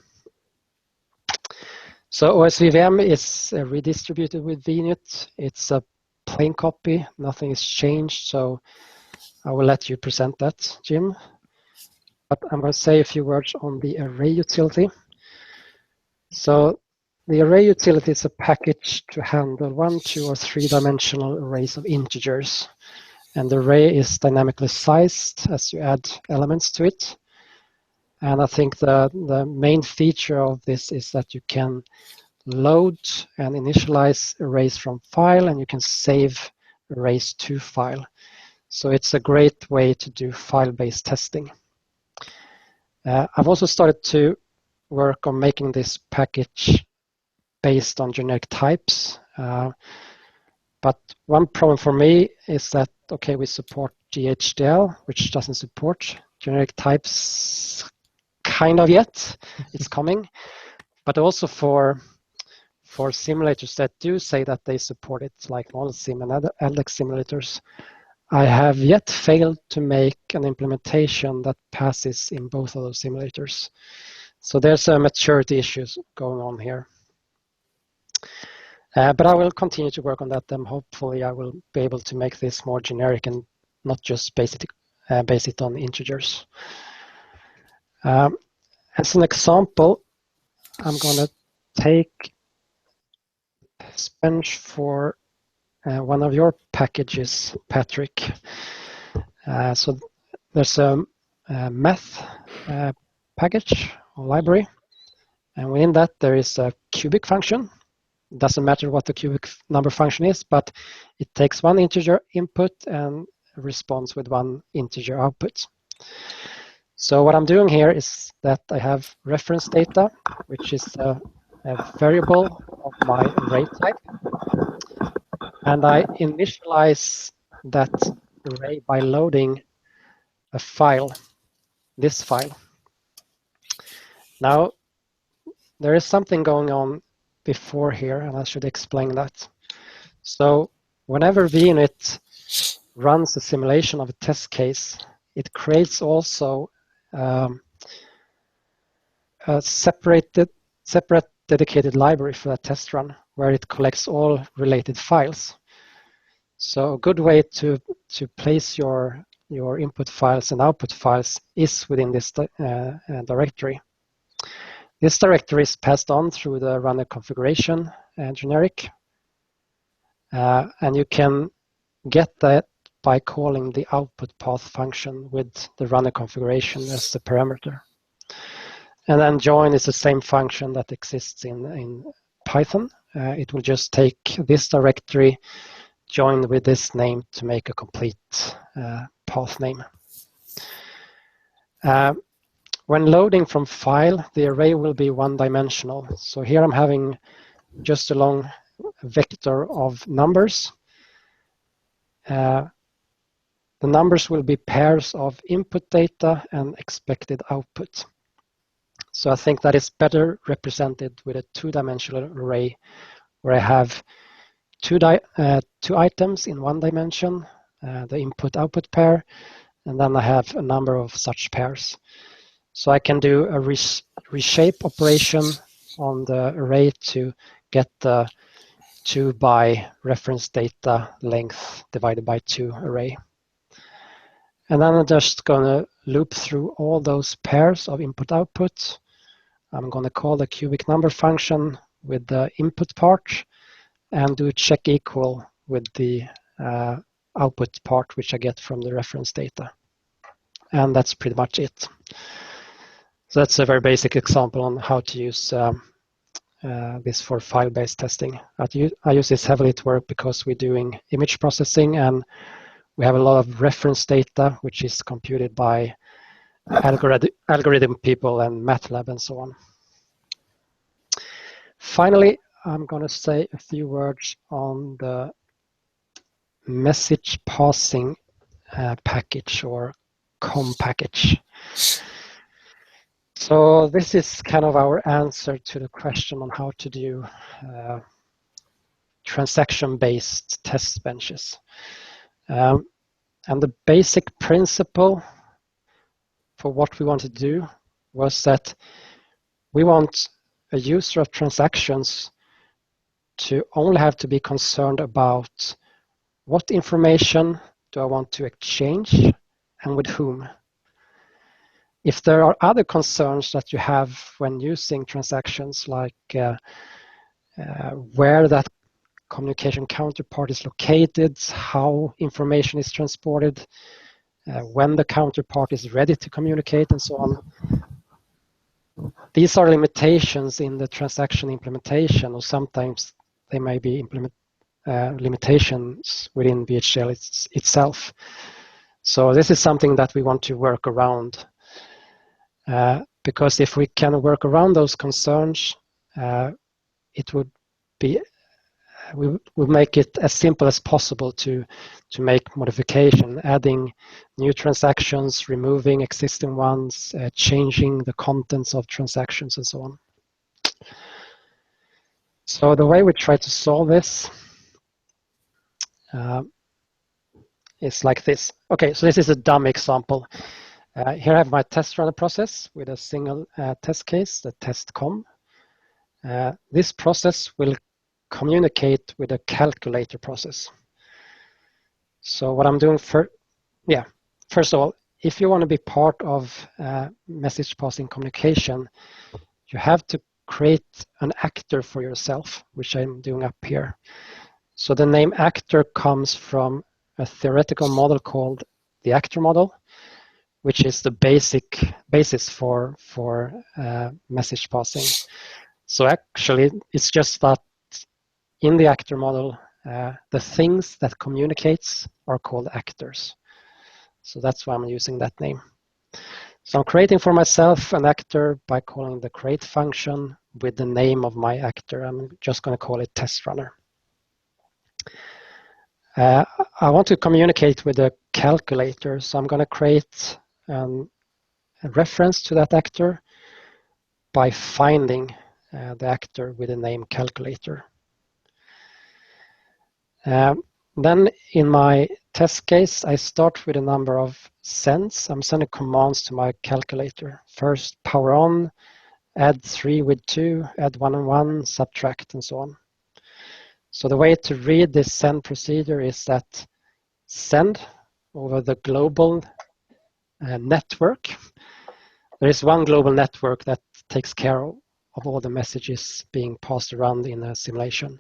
So OSVVM is redistributed with VUnit. It's a plain copy, nothing is changed, so I will let you present that, Jim. But I'm going to say a few words on the array utility. So the array utility is a package to handle 1, 2, or 3-dimensional arrays of integers. And the array is dynamically sized as you add elements to it. And I think the main feature of this is that you can load and initialize arrays from file, and you can save arrays to file. So it's a great way to do file-based testing. I've also started to work on making this package based on generic types. But one problem for me is that, okay, we support VHDL, which doesn't support generic types kind of yet. It's coming. But also for simulators that do say that they support it, like ModelSim and other LX simulators, I have yet failed to make an implementation that passes in both of those simulators. So there's a maturity issues going on here. But I will continue to work on that, and hopefully I will be able to make this more generic and not just base it on integers. As an example, I'm going to take bench for one of your packages, Patrick. So there's a math package or library, and within that there is a cubic function. It doesn't matter what the cubic number function is, but it takes one integer input and responds with one integer output. So what I'm doing here is that I have reference data, which is a variable of my array type. And I initialize that array by loading a file, this file. Now, there is something going on before here, and I should explain that. So whenever VUnit runs a simulation of a test case, it creates also a separate dedicated library for that test run, where it collects all related files. So a good way to place your input files and output files is within this directory. This directory is passed on through the runner configuration generic, and you can get that by calling the output path function with the runner configuration as the parameter. And then join is the same function that exists in Python. It will just take this directory, join with this name to make a complete path name. When loading from file, the array will be one-dimensional. So here I'm having just a long vector of numbers. The numbers will be pairs of input data and expected output. So I think that is better represented with a two-dimensional array, where I have two items in one dimension, the input-output pair, and then I have a number of such pairs. So I can do a reshape operation on the array to get the 2 by reference data length divided by 2 array. And then I'm just going to loop through all those pairs of input-output. I'm going to call the cubic number function with the input part and do check equal with the output part, which I get from the reference data. And that's pretty much it. So that's a very basic example on how to use this for file-based testing. I use this heavily at work because we're doing image processing, and we have a lot of reference data, which is computed by algorithm people and MATLAB and so on. Finally, I'm going to say a few words on the message passing package, or COM package. So this is kind of our answer to the question on how to do transaction-based test benches. And the basic principle for what we want to do was that we want a user of transactions to only have to be concerned about what information do I want to exchange and with whom. If there are other concerns that you have when using transactions, like where that communication counterpart is located, how information is transported, when the counterpart is ready to communicate, and so on. These are limitations in the transaction implementation, or sometimes they may be limitations within VHDL itself. So this is something that we want to work around. Because if we can work around those concerns, it would be we would make it as simple as possible to make modification, adding new transactions, removing existing ones, changing the contents of transactions, and so on. So the way we try to solve this is like this. Okay, so this is a dumb example. Here I have my test runner process with a single test case, the test COM. This process will communicate with a calculator process. So what I'm doing first of all, if you want to be part of message passing communication, you have to create an actor for yourself, which I'm doing up here. So the name actor comes from a theoretical model called the actor model, which is the basis for message passing. So actually, it's just that in the actor model, the things that communicates are called actors. So that's why I'm using that name. So I'm creating for myself an actor by calling the create function with the name of my actor. I'm just going to call it test runner. I want to communicate with the calculator, so I'm going to create a reference to that actor by finding the actor with the name calculator. Then in my test case, I start with a number of sends. I'm sending commands to my calculator. First, power on, add 3 with 2, add 1 and 1, subtract, and so on. So the way to read this send procedure is that send over the global network. There is one global network that takes care of all the messages being passed around in a simulation.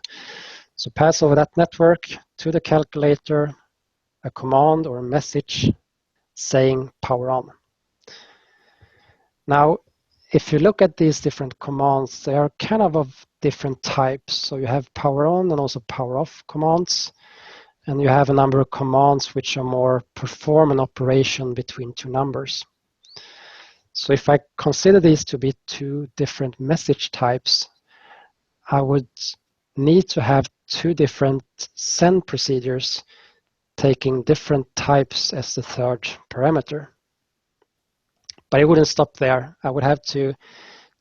So pass over that network to the calculator a command or a message saying power on. Now, if you look at these different commands, they are kind of different types. So you have power on and also power off commands. And you have a number of commands which are more perform an operation between two numbers. So if I consider these to be two different message types, I would need to have two different send procedures taking different types as the third parameter. But it wouldn't stop there. I would have to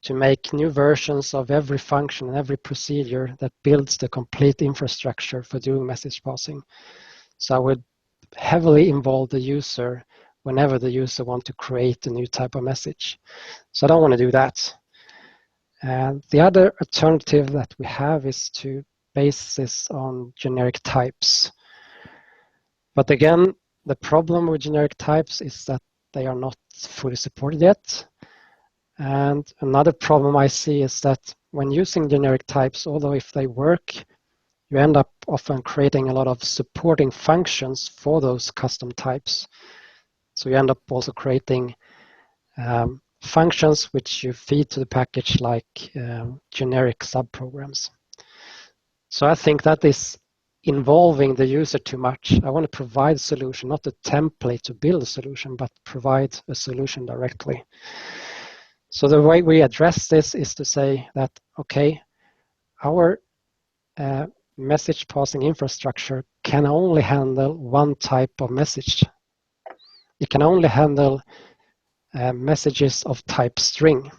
make new versions of every function and every procedure that builds the complete infrastructure for doing message passing. So I would heavily involve the user whenever the user wants to create a new type of message. So I don't want to do that. And the other alternative that we have is to base this on generic types. But again, the problem with generic types is that they are not fully supported yet. And another problem I see is that when using generic types, although if they work, you end up often creating a lot of supporting functions for those custom types. So you end up also creating functions which you feed to the package like generic subprograms. So I think that is involving the user too much. I want to provide a solution, not a template to build a solution, but provide a solution directly. So the way we address this is to say that, okay, our message passing infrastructure can only handle one type of message. It can only handle messages of type string.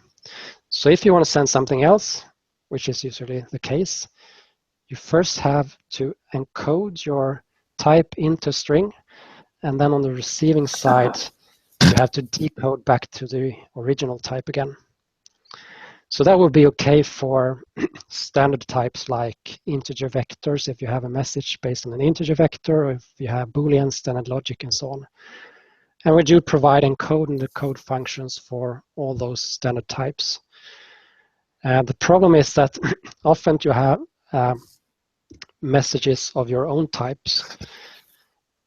So if you want to send something else, which is usually the case, you first have to encode your type into string, and then on the receiving side, you have to decode back to the original type again. So that would be okay for standard types like integer vectors if you have a message based on an integer vector, or if you have Boolean, standard logic, and so on. And we do provide encode and decode functions for all those standard types. The problem is that often you have messages of your own types,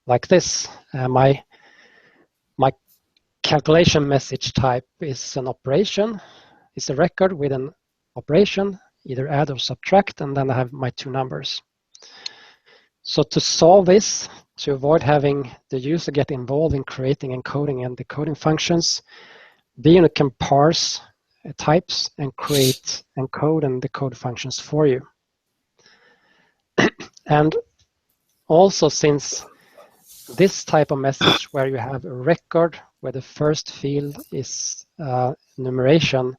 like this. My calculation message type is an operation. It's a record with an operation, either add or subtract, and then I have my two numbers. So to solve this, to avoid having the user get involved in creating encoding and decoding functions, VUnit can parse types and create encode and decode functions for you. And also, since this type of message where you have a record where the first field is numeration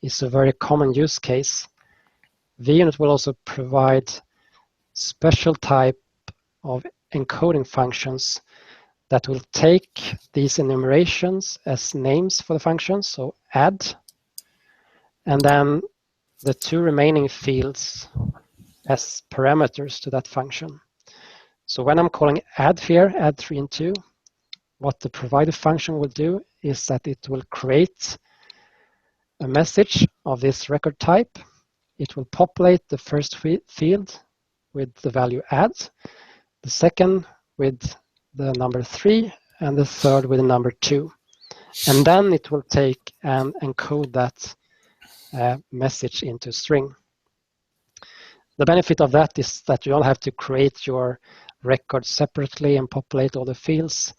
is a very common use case, VUnit will also provide special type of encoding functions that will take these enumerations as names for the function, so add, and then the two remaining fields as parameters to that function. So when I'm calling add here, add 3 and 2, what the provided function will do is that it will create a message of this record type. It will populate the first field with the value add, the second with the number 3, and the third with the number 2. And then it will take and encode that message into string. The benefit of that is that you don't have to create your record separately and populate all the fields.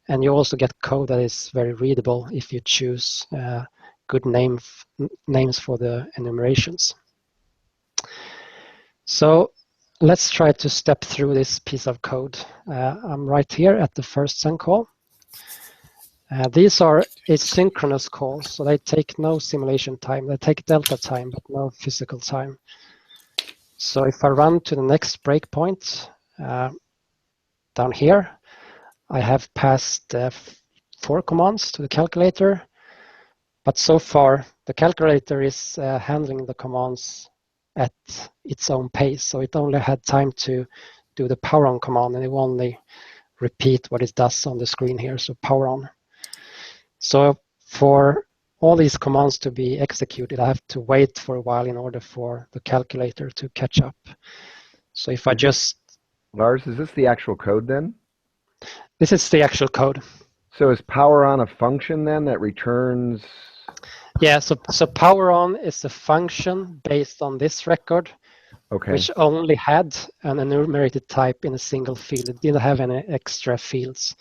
And you also get code that is very readable if you choose good names for the enumerations. So let's try to step through this piece of code. I'm right here at the first send call. These are asynchronous calls, so they take no simulation time. They take delta time, but no physical time. So if I run to the next breakpoint down here, I have passed 4 commands to the calculator, but so far the calculator is handling the commands at its own pace, so it only had time to do the power on command, and it will only repeat what it does on the screen here, so power on. So for all these commands to be executed, I have to wait for a while in order for the calculator to catch up. So if I just... Lars, is this the actual code then? This is the actual code. So is power on a function then that returns? Yeah, so power on is a function based on this record, Okay. which only had an enumerated type in a single field. It didn't have any extra fields.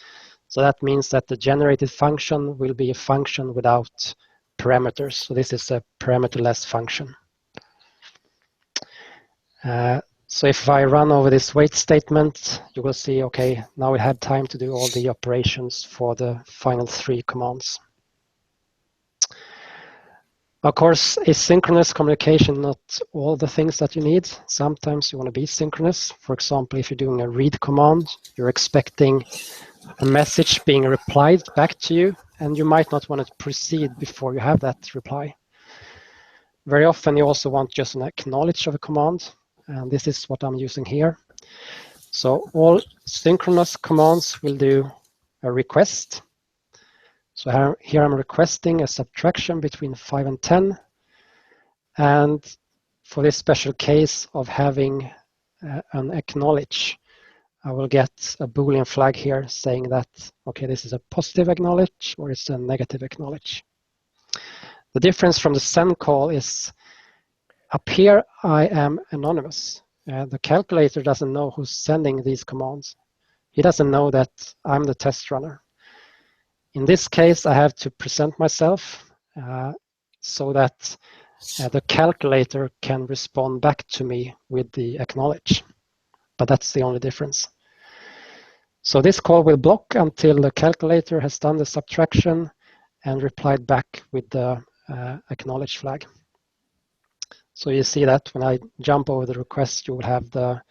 So that means that the generated function will be a function without parameters. So this is a parameterless function. So if I run over this wait statement, you will see, okay, now we have time to do all the operations for the final 3 commands. Of course, asynchronous communication, not all the things that you need. Sometimes you want to be synchronous. For example, if you're doing a read command, you're expecting a message being replied back to you, and you might not want to proceed before you have that reply. Very often you also want just an acknowledge of a command, and this is what I'm using here. So all synchronous commands will do a request. So here I'm requesting a subtraction between 5 and 10. And for this special case of having an acknowledge, I will get a Boolean flag here saying that, okay, this is a positive acknowledge or it's a negative acknowledge. The difference from the send call is up here I am anonymous. The calculator doesn't know who's sending these commands. He doesn't know that I'm the test runner. In this case, I have to present myself so that the calculator can respond back to me with the acknowledge. But that's the only difference. So this call will block until the calculator has done the subtraction and replied back with the acknowledge flag. So you see that when I jump over the request, you will have the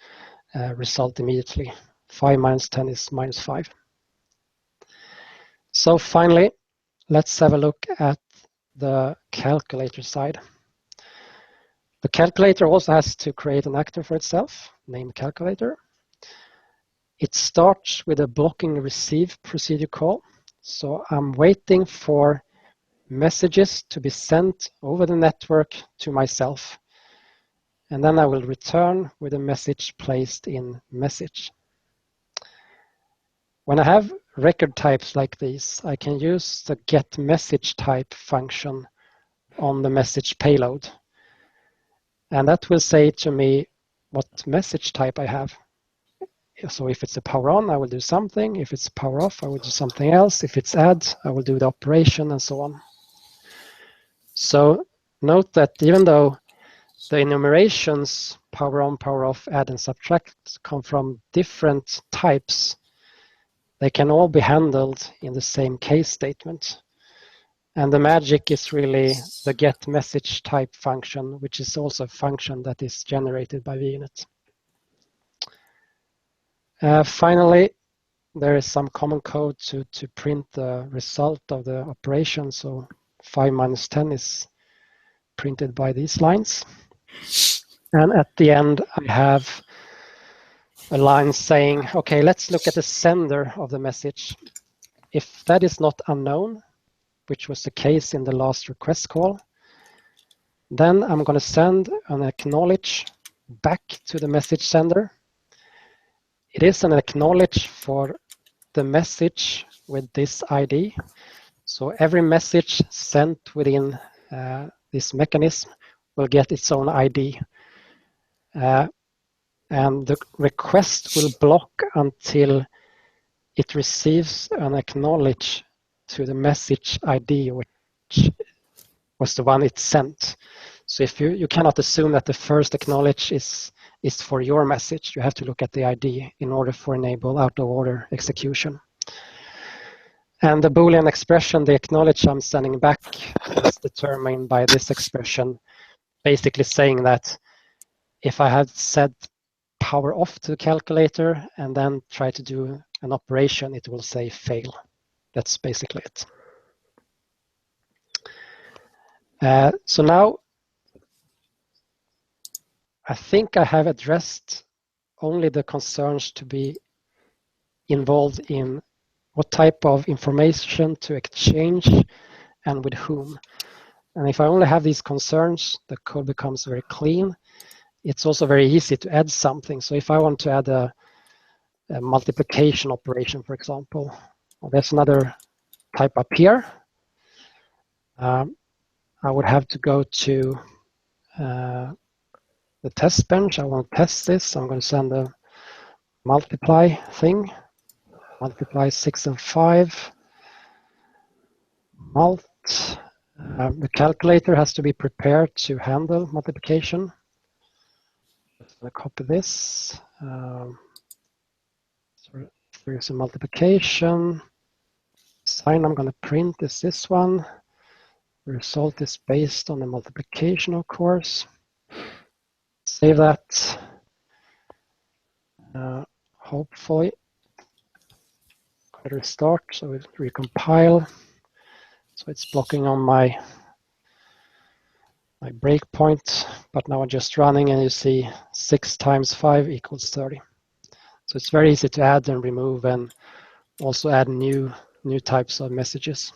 result immediately. 5 minus 10 is minus 5. So finally, let's have a look at the calculator side. The calculator also has to create an actor for itself, named calculator. It starts with a blocking receive procedure call. So I'm waiting for messages to be sent over the network to myself. And then I will return with a message placed in message. When I have record types like these, I can use the getMessageType function on the message payload. And that will say to me what message type I have. So if it's a power on, I will do something. If it's power off, I will do something else. If it's add, I will do the operation and so on. So note that even though the enumerations, power on, power off, add, and subtract come from different types, they can all be handled in the same case statement. And the magic is really the getMessageType function, which is also a function that is generated by VUnit. Finally, there is some common code to print the result of the operation. So 5 minus 10 is printed by these lines. And at the end, I have a line saying, okay, let's look at the sender of the message. If that is not unknown, which was the case in the last request call, then I'm going to send an acknowledge back to the message sender. It is an acknowledge for the message with this ID. So every message sent within this mechanism will get its own ID. And the request will block until it receives an acknowledge to the message ID, which was the one it sent. So if you cannot assume that the first acknowledge is for your message. You have to look at the ID in order for enable out of order execution. And the Boolean expression, the acknowledge I'm sending back, is determined by this expression, basically saying that if I had said power off to the calculator and then try to do an operation, it will say fail. That's basically it. So now I think I have addressed only the concerns to be involved in what type of information to exchange and with whom. And if I only have these concerns, the code becomes very clean. It's also very easy to add something. So if I want to add a multiplication operation, for example, well, there's another type up here. I would have to go to the test bench. I want to test this. I'm going to send a multiply thing. Multiply 6 and 5. Mult. The calculator has to be prepared to handle multiplication. I'm going to copy this. So there's a multiplication. Sign I'm going to print is this one. The result is based on the multiplication, of course. Save that. Hopefully, restart, so it recompile. So it's blocking on my breakpoint, but now I'm just running, and you see 6 times 5 equals 30. So it's very easy to add and remove, and also add new types of messages.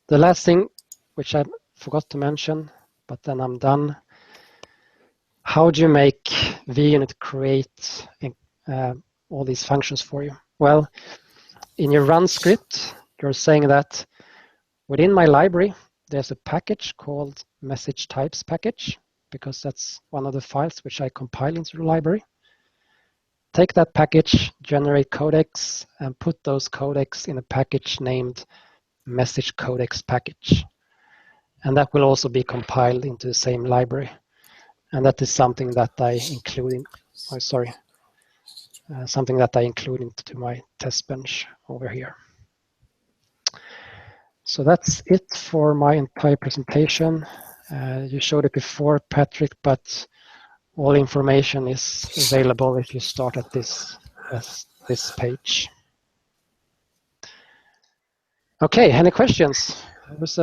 The last thing, which I forgot to mention, but then I'm done. How do you make VUnit create all these functions for you? Well, in your run script, you're saying that within my library, there's a package called message types package, because that's one of the files which I compile into the library. Take that package, generate codecs, and put those codecs in a package named message codecs package. And that will also be compiled into the same library. And that is something that I include in, something that I include into my test bench over here. So that's it for my entire presentation. You showed it before, Patrick, but all information is available if you start at this page. Okay, any questions? It was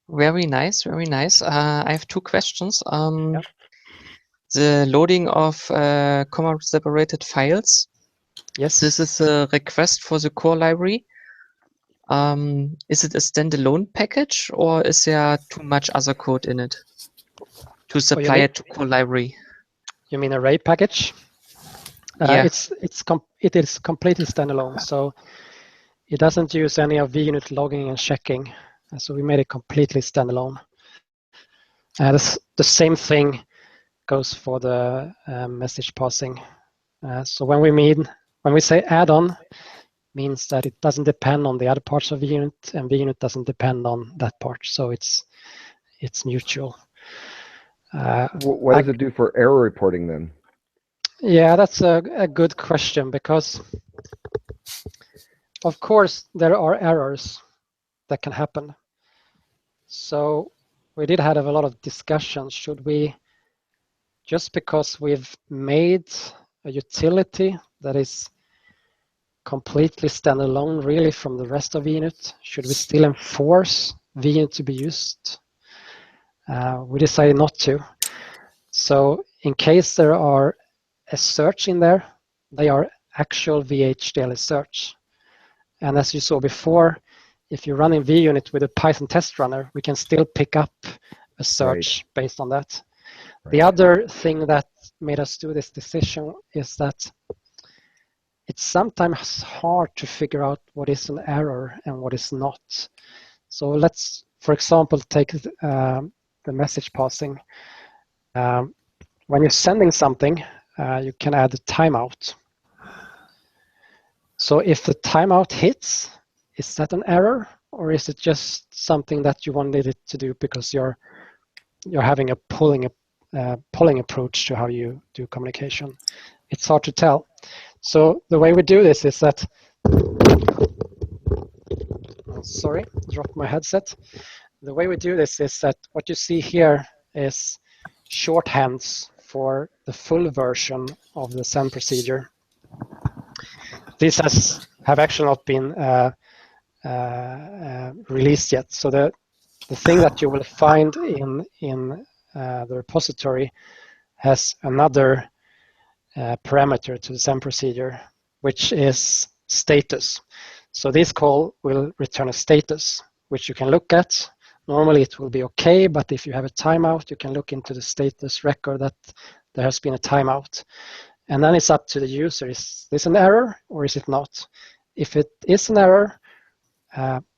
Very nice, very nice. I have 2 questions. Yeah. The loading of comma-separated files. Yes. This is a request for the core library. Is it a standalone package, or is there too much other code in it to supply it to core library? You mean array package? Yeah. It is completely standalone, so it doesn't use any of VUnit logging and checking. So we made it completely standalone. The same thing goes for the message passing. So when we say add-on, means that it doesn't depend on the other parts of VUnit, and VUnit doesn't depend on that part. So it's mutual. What does it do for error reporting then? Yeah, that's a good question, because of course there are errors that can happen. So we did have a lot of discussions. Should we, just because we've made a utility that is completely standalone really from the rest of VUnit, should we still enforce VUnit to be used? We decided not to. So in case there are a search in there, they are actual VHDL search. And as you saw before, if you're running VUnit with a Python test runner, we can still pick up a search based on that. Right. The other thing that made us do this decision is that it's sometimes hard to figure out what is an error and what is not. So let's, for example, take the message passing. When you're sending something, you can add a timeout. So if the timeout hits, is that an error, or is it just something that you wanted it to do because you're having a polling approach to how you do communication? It's hard to tell. So the way we do this is that, sorry, dropped my headset. The way we do this is that what you see here is shorthands for the full version of the send procedure. these have actually not been released yet. So the thing that you will find in the repository has another parameter to the send procedure, which is status. So this call will return a status, which you can look at. Normally it will be okay, but if you have a timeout, you can look into the status record that there has been a timeout. And then it's up to the user, is this an error or is it not? If it is an error,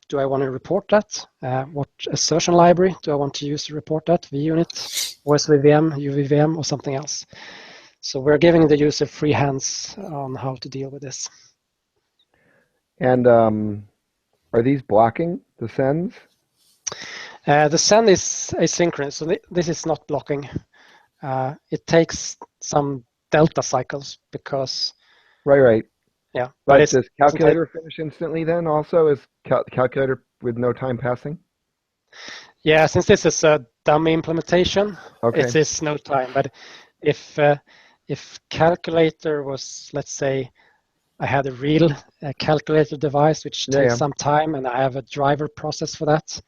do I want to report that? What assertion library do I want to use to report that? VUnit, OSVVM, UVVM, or something else? So we're giving the user free hands on how to deal with this. And are these blocking the sends? The send is asynchronous, so this is not blocking. It takes some delta cycles because... Right. Yeah. But does calculator finish instantly then also? Is calculator with no time passing? Yeah, since this is a dummy implementation, okay. It is no time. But if calculator was, let's say, I had a real calculator device which takes some time, and I have a driver process for that.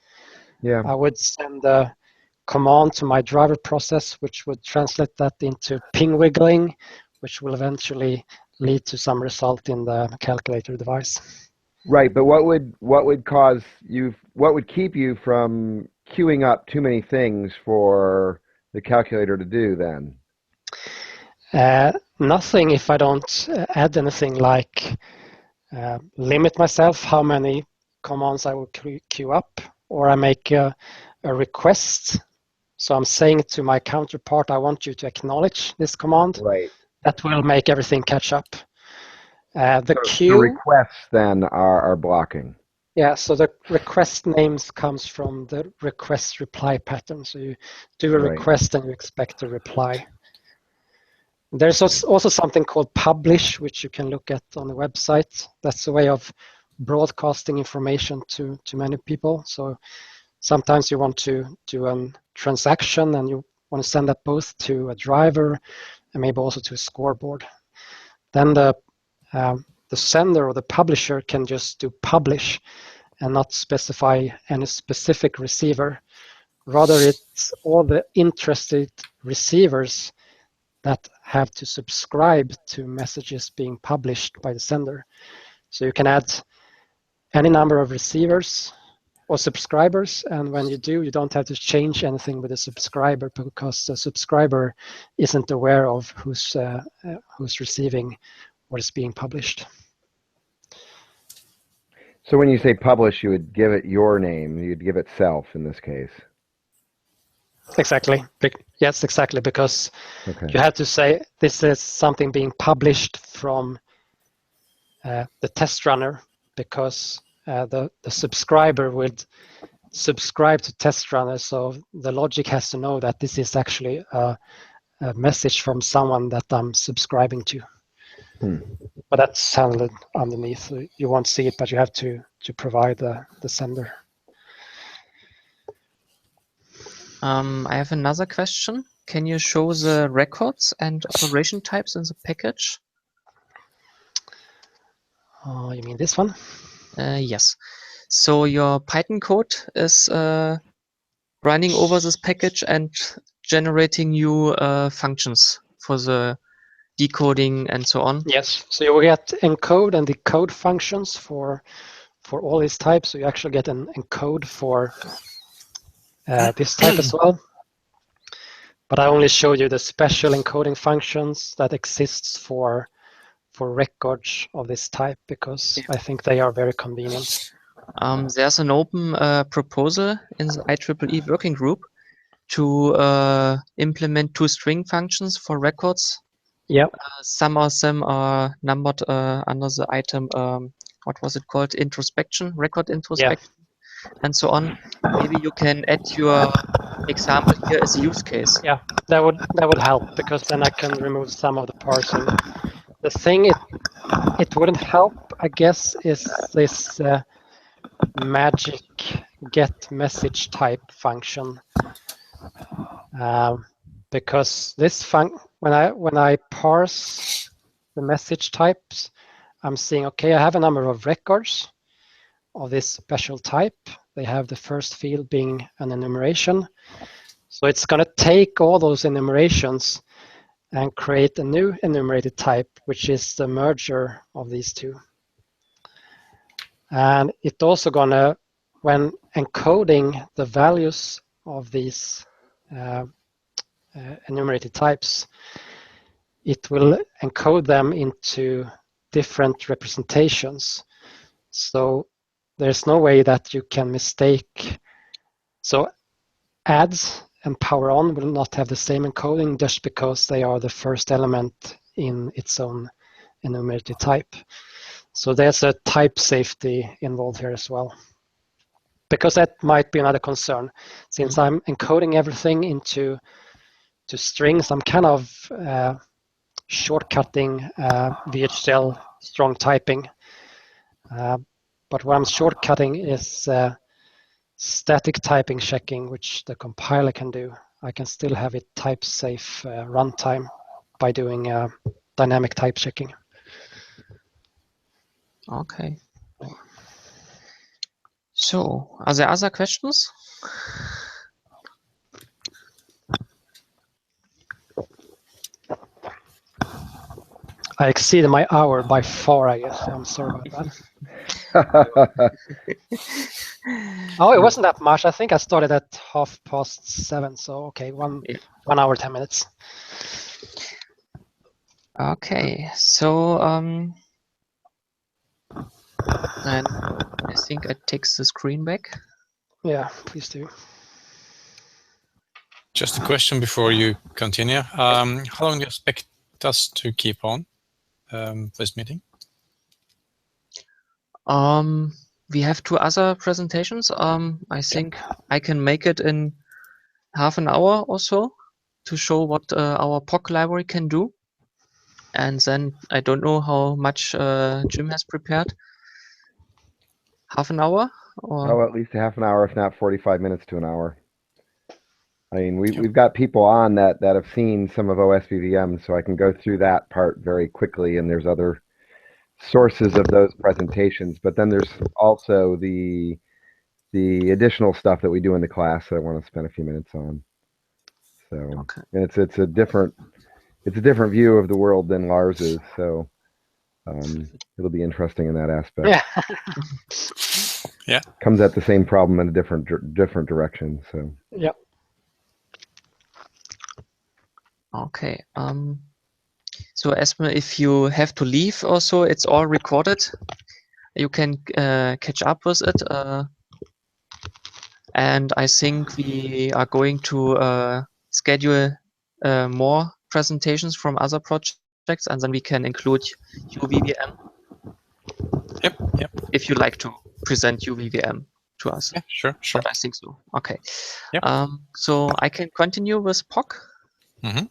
Yeah. I would send a command to my driver process, which would translate that into ping wiggling, which will eventually lead to some result in the calculator device. Right, but what would cause you? What would keep you from queuing up too many things for the calculator to do then? Nothing if I don't add anything like limit myself how many commands I will queue up, or I make a request. So I'm saying to my counterpart, I want you to acknowledge this command. Right. That will make everything catch up. The queue. The requests then are blocking. Yeah, so the request names comes from the request reply pattern. So you do a request and you expect a reply. There's also something called publish, which you can look at on the website. That's a way of broadcasting information to many people. So sometimes you want to do a transaction and you want to send that both to a driver and maybe also to a scoreboard. Then the sender or the publisher can just do publish and not specify any specific receiver. Rather, it's all the interested receivers that have to subscribe to messages being published by the sender. So you can add any number of receivers or subscribers, and when you do, you don't have to change anything with the subscriber because the subscriber isn't aware of who's receiving what is being published. So when you say publish, you would give it your name. You'd give it self in this case. Exactly. Yes, exactly. Because you have to say this is something being published from the test runner, because the subscriber would subscribe to test runner. So the logic has to know that this is actually a message from someone that I'm subscribing to. But that's handled underneath. So you won't see it, but you have to provide the sender. I have another question. Can you show the records and operation types in the package? You mean this one? Yes. So your Python code is running over this package and generating new functions for the decoding and so on. Yes. So you will get encode and decode functions for all these types. So you actually get an encode for this type as well. But I only showed you the special encoding functions that exists for records of this type because I think they are very convenient. There's an open proposal in the IEEE working group to implement two string functions for records. Yep. Some of them are numbered under the item, what was it called? Introspection, record introspection, and so on. Maybe you can add your example here as a use case. Yeah, that would help because then I can remove some of the parsing. The thing it wouldn't help, I guess, is this magic get message type function, because this when I parse the message types, I'm seeing, okay, I have a number of records of this special type. They have the first field being an enumeration. So it's going to take all those enumerations and create a new enumerated type, which is the merger of these two. And it's also going to, when encoding the values of these enumerated types, it will encode them into different representations. So there's no way that you can mistake. So adds and power on will not have the same encoding just because they are the first element in its own enumerated type. So there's a type safety involved here as well. Because that might be another concern. Since I'm encoding everything into strings, I'm kind of shortcutting VHDL strong typing. But what I'm shortcutting is static typing checking, which the compiler can do. I can still have it type safe runtime by doing dynamic type checking. Okay. So, are there other questions? I exceeded my hour by 4, I guess. I'm sorry about that. Oh, it wasn't that much. I think I started at 7:30. So okay, 1 hour 10 minutes. Okay, so then I think I take the screen back. Yeah, please do. Just a question before you continue. How long do you expect us to keep on this meeting? We have 2 other presentations. I think I can make it in half an hour or so to show what our POC library can do. And then I don't know how much Jim has prepared. Half an hour? Or? Oh, at least a half an hour, if not 45 minutes to an hour. I mean, we've got people on that have seen some of OSVVM, so I can go through that part very quickly, and there's other sources of those presentations. But then there's also the additional stuff that we do in the class that I want to spend a few minutes on. So okay. And it's a different view of the world than Lars's. So it'll be interesting in that aspect. Yeah. Yeah. Comes at the same problem in a different direction. So. Yep. Okay. So Esme, if you have to leave also, it's all recorded. You can catch up with it. And I think we are going to schedule more presentations from other projects, and then we can include UVVM. Yep. If you like to present UVVM to us. Yeah, sure. But I think so. Okay. Yep. So I can continue with POC. Mm-hmm.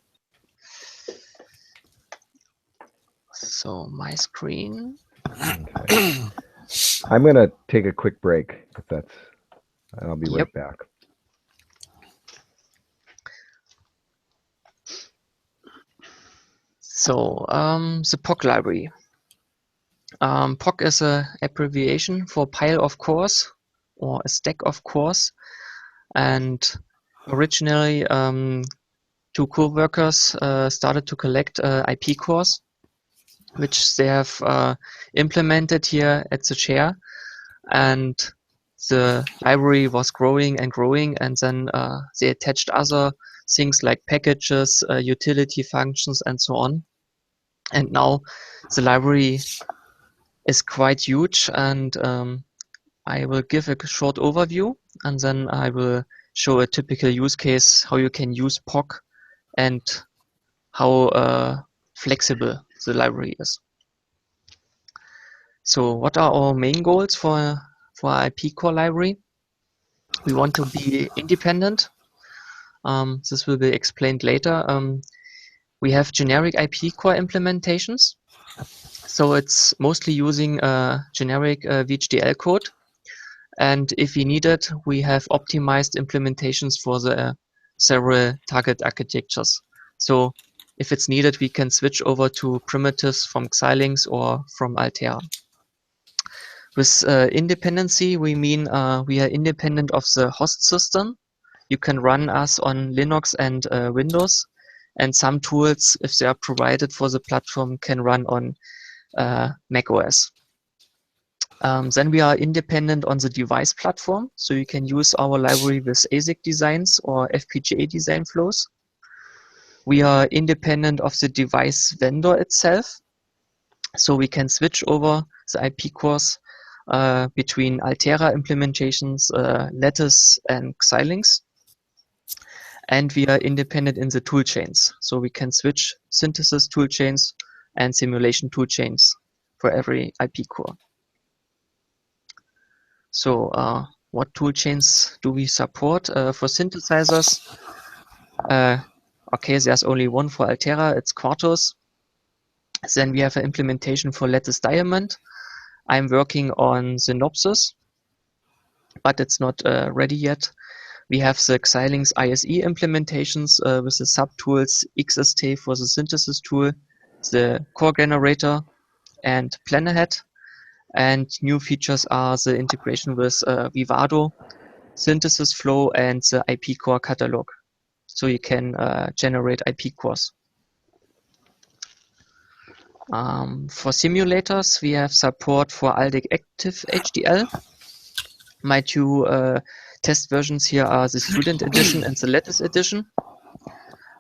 So my screen. Okay. I'm going to take a quick break, and I'll be right back. So the POC library. POC is an abbreviation for pile of cores or a stack of cores. And originally, 2 co-workers started to collect IP cores, which they have implemented here at the chair. And the library was growing and growing, and then they attached other things like packages, utility functions, and so on. And now the library is quite huge, and I will give a short overview, and then I will show a typical use case, how you can use POC and how flexible the library is. So what are our main goals for our IP core library? We want to be independent. This will be explained later. We have generic IP core implementations. So it's mostly using generic VHDL code. And if we need it, we have optimized implementations for the several target architectures. So if it's needed, we can switch over to primitives from Xilinx or from Altera. With independency, we mean we are independent of the host system. You can run us on Linux and Windows, and some tools, if they are provided for the platform, can run on Mac OS. Then we are independent on the device platform, so you can use our library with ASIC designs or FPGA design flows. We are independent of the device vendor itself, so we can switch over the IP cores between Altera implementations, Lattice, and Xilinx. And we are independent in the tool chains, so we can switch synthesis tool chains and simulation tool chains for every IP core. So what tool chains do we support for synthesizers? Okay, there's only one for Altera, it's Quartus. Then we have an implementation for Lattice Diamond. I'm working on Synopsys, but it's not ready yet. We have the Xilinx ISE implementations with the subtools XST for the synthesis tool, the core generator, and Plannerhead. And new features are the integration with Vivado, synthesis flow, and the IP core catalog. So you can generate IP cores. For simulators, we have support for Aldec Active HDL. My two test versions here are the Student Edition and the Lattice Edition.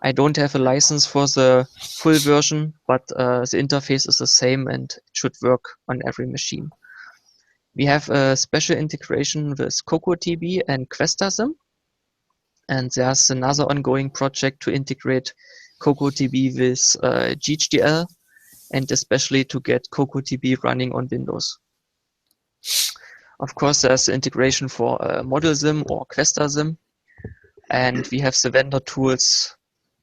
I don't have a license for the full version, but the interface is the same and it should work on every machine. We have a special integration with CocoaDB and QuestaSim. And there's another ongoing project to integrate CocoaDB with VHDL, and especially to get CocoaDB running on Windows. Of course, there's the integration for ModelSim or QuestaSim, and we have the vendor tools,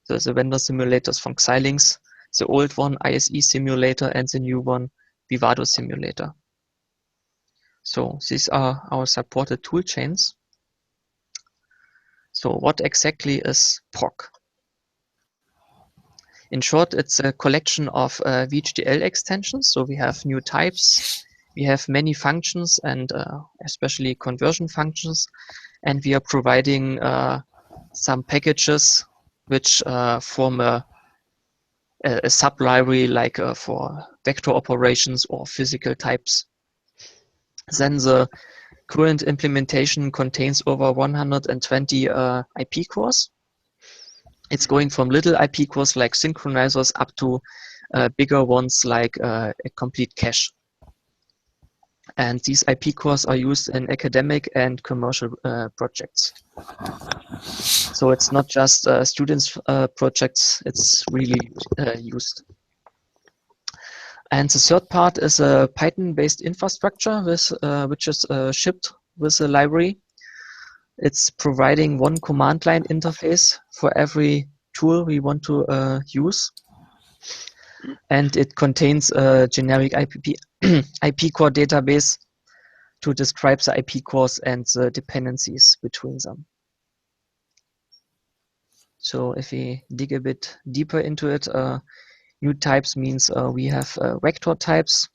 the vendor simulators from Xilinx, the old one, ISE simulator, and the new one, Vivado simulator. So these are our supported tool chains. So what exactly is POC? In short, it's a collection of VHDL extensions. So we have new types, we have many functions and especially conversion functions, and we are providing some packages which form a sub-library like for vector operations or physical types. Then the current implementation contains over 120 IP cores. It's going from little IP cores like synchronizers up to bigger ones like a complete cache. And these IP cores are used in academic and commercial projects. So it's not just students' projects, it's really used. And the third part is a Python-based infrastructure with, which is shipped with the library. It's providing one command line interface for every tool we want to use. And it contains a generic IP core database to describe the IP cores and the dependencies between them. So if we dig a bit deeper into it, new types means we have vector types.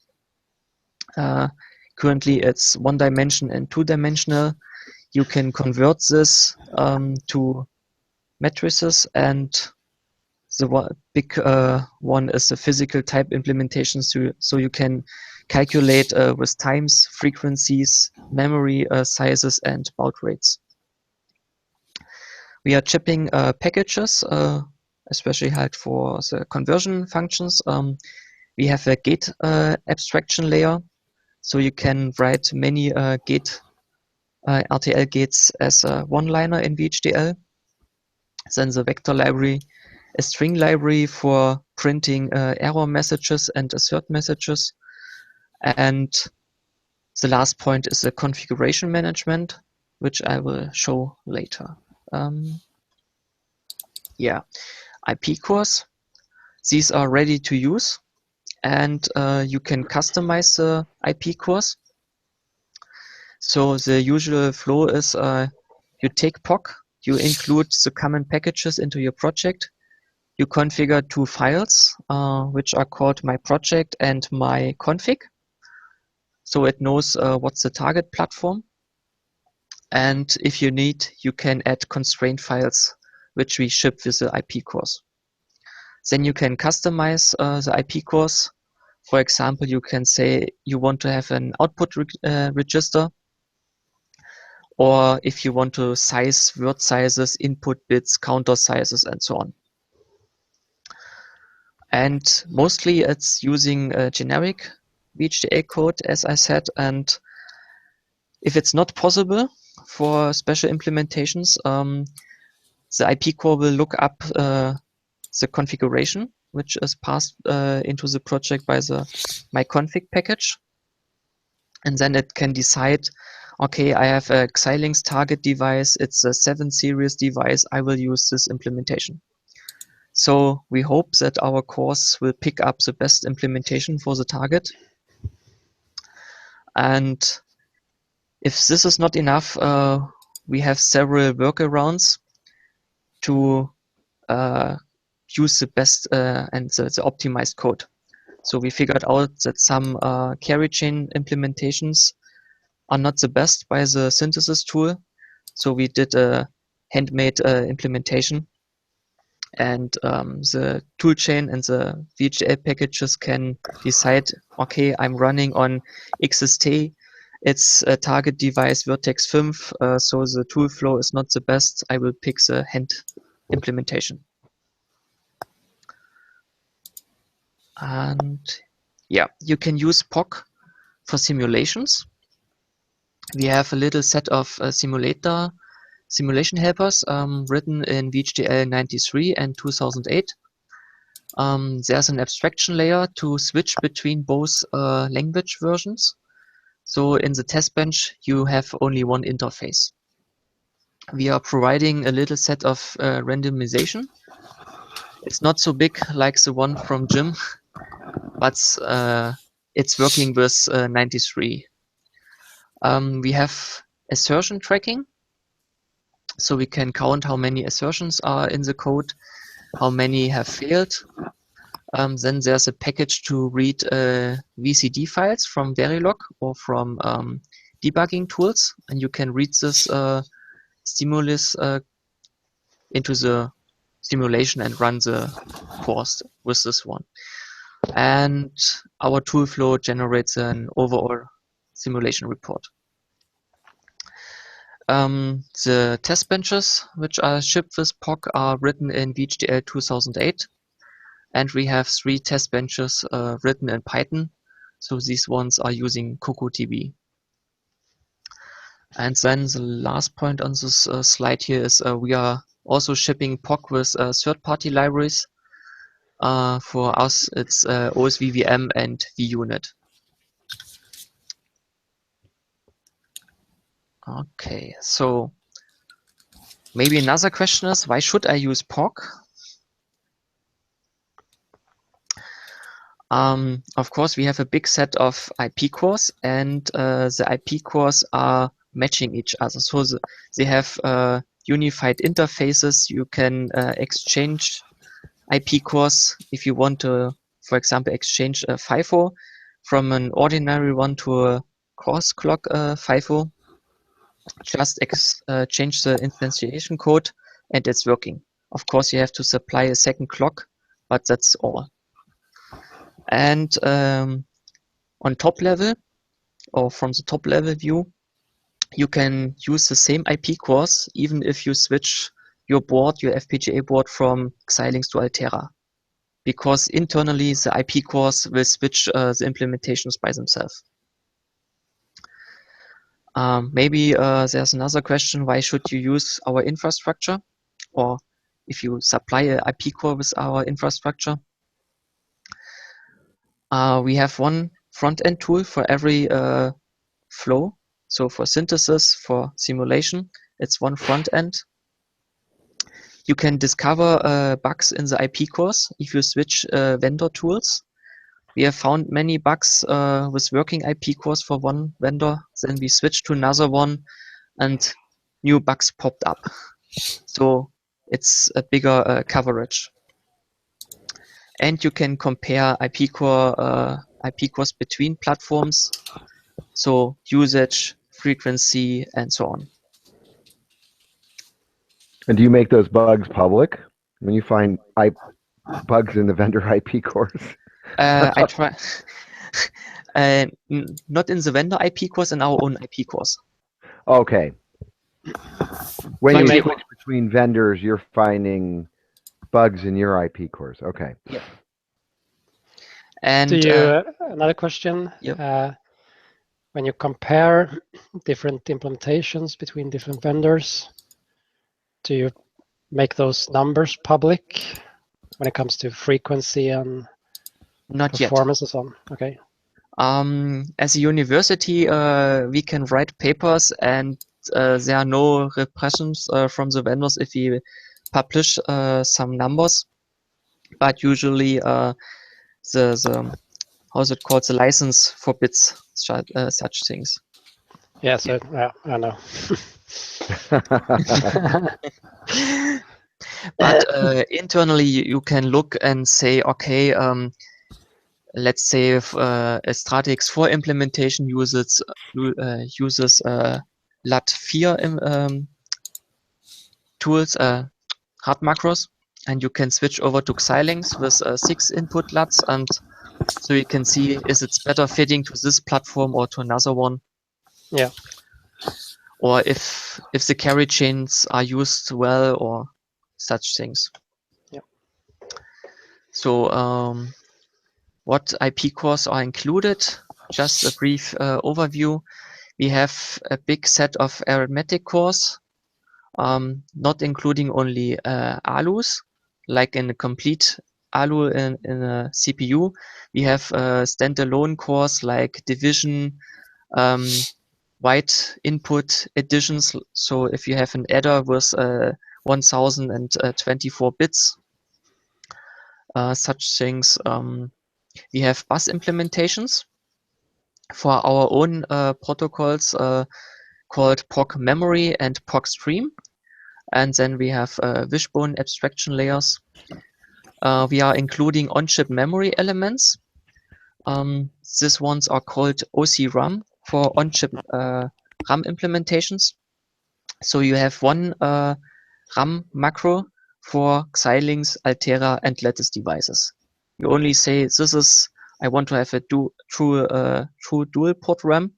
Currently it's one dimension and two dimensional. You can convert this to matrices, and the big one is the physical type implementation. So you can calculate with times, frequencies, memory sizes, and baud rates. We are shipping packages, especially for the conversion functions. We have a gate abstraction layer, so you can write many gate RTL gates as a one-liner in VHDL. Then the vector library, a string library for printing error messages and assert messages. And the last point is the configuration management, which I will show later. Yeah, IP cores. These are ready to use, and you can customize the IP cores. So the usual flow is you take POC, you include the common packages into your project, you configure two files, which are called my project and my config. So it knows what's the target platform. And if you need, you can add constraint files, which we ship with the IP cores. Then you can customize the IP cores. For example, you can say you want to have an output register, or if you want to size word sizes, input bits, counter sizes, and so on. And mostly it's using generic VHDL code, as I said. And if it's not possible for special implementations, the IP core will look up the configuration, which is passed into the project by the myconfig package. And then it can decide, okay, I have a Xilinx target device. It's a 7 series device. I will use this implementation. So we hope that our cores will pick up the best implementation for the target. And if this is not enough, we have several workarounds to use the best and the optimized code. So we figured out that some carry chain implementations are not the best by the synthesis tool. So we did a handmade implementation, and the toolchain and the VHDL packages can decide, okay, I'm running on XST, it's a target device Vertex 5, so the tool flow is not the best. I will pick the hand implementation. And yeah, you can use POC for simulations. We have a little set of simulation helpers written in VHDL 93 and 2008. There's an abstraction layer to switch between both language versions. So in the test bench, you have only one interface. We are providing a little set of randomization. It's not so big like the one from Jim, but it's working with 93. We have assertion tracking, so we can count how many assertions are in the code, how many have failed. Then there's a package to read VCD files from Verilog or from debugging tools, and you can read this stimulus into the simulation and run the course with this one. And our tool flow generates an overall simulation report. The test benches, which are shipped with POC, are written in VHDL 2008. And we have 3 test benches written in Python. So these ones are using CocoaDB. And then the last point on this slide here is we are also shipping POC with third-party libraries. For us, it's OSVVM and VUnit. Okay, so maybe another question is, why should I use POC? Of course, we have a big set of IP cores, and the IP cores are matching each other. So they have unified interfaces. You can exchange IP cores if you want to, for example, exchange a FIFO from an ordinary one to a cross clock FIFO. Just change the instantiation code and it's working. Of course, you have to supply a second clock, but that's all. And on top level, or from the top level view, you can use the same IP cores even if you switch your board, your FPGA board, from Xilinx to Altera, because internally the IP cores will switch the implementations by themselves. Maybe there's another question, why should you use our infrastructure? Or if you supply an IP core with our infrastructure. We have one front-end tool for every flow. So for synthesis, for simulation, it's one front-end. You can discover bugs in the IP cores if you switch vendor tools. We have found many bugs with working IP cores for one vendor. Then we switched to another one and new bugs popped up. So it's a bigger coverage. and you can compare IP cores between platforms, so usage, frequency, and so on. And do you make those bugs public when you find bugs in the vendor IP cores? I try. Not in the vendor IP cores, in our own IP cores. Okay. When But you maybe- switch between vendors, you're finding bugs in your IP cores. Okay. Yep. And Do you, another question? Yep. When you compare different implementations between different vendors, do you make those numbers public when it comes to frequency and not yet. performance and so on? Okay. As a university, we can write papers, and there are no repressions from the vendors if we publish some numbers. But usually, the how's it called? The license forbids such things. Yeah. So I know. But internally, you can look and say, okay, let's say if a Stratix 4 implementation uses LAT4 tools, hard macros, and you can switch over to Xilinx with 6 input LATs, and so you can see is it's better fitting to this platform or to another one. Yeah. Or if the carry chains are used well or such things. Yep. So what IP cores are included? Just a brief overview. We have a big set of arithmetic cores, not including only ALUs, like in a complete ALU in a CPU. We have standalone cores like division, wide input additions. So if you have an adder with 1024 bits, such things. We have bus implementations for our own protocols called POC memory and POC stream. And then we have wishbone abstraction layers. We are including on-chip memory elements. These ones are called OC-RAM for on-chip RAM implementations. So you have one RAM macro for Xilinx, Altera, and Lattice devices. You only say this is I want to have a true dual port RAM.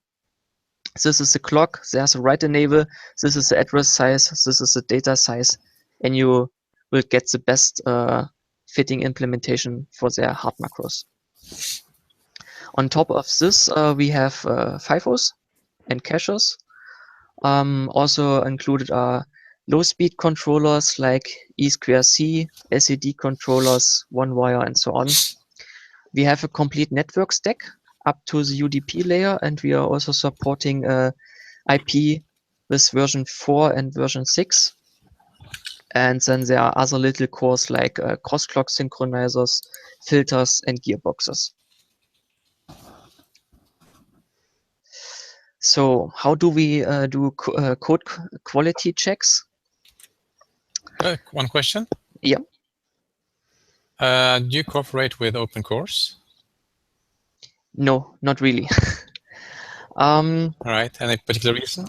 This is the clock. There's a write enable. This is the address size. This is the data size, and you will get the best fitting implementation for their hard macros. On top of this, we have FIFOs and caches. Also included are low-speed controllers like E2C, SED controllers, one-wire, and so on. We have a complete network stack up to the UDP layer, and we are also supporting IP with version 4 and version 6. And then there are other little cores like cross-clock synchronizers, filters, and gearboxes. So how do we do code quality checks? One question. Yeah. Do you cooperate with open cores? No, not really. All right. Any particular reason?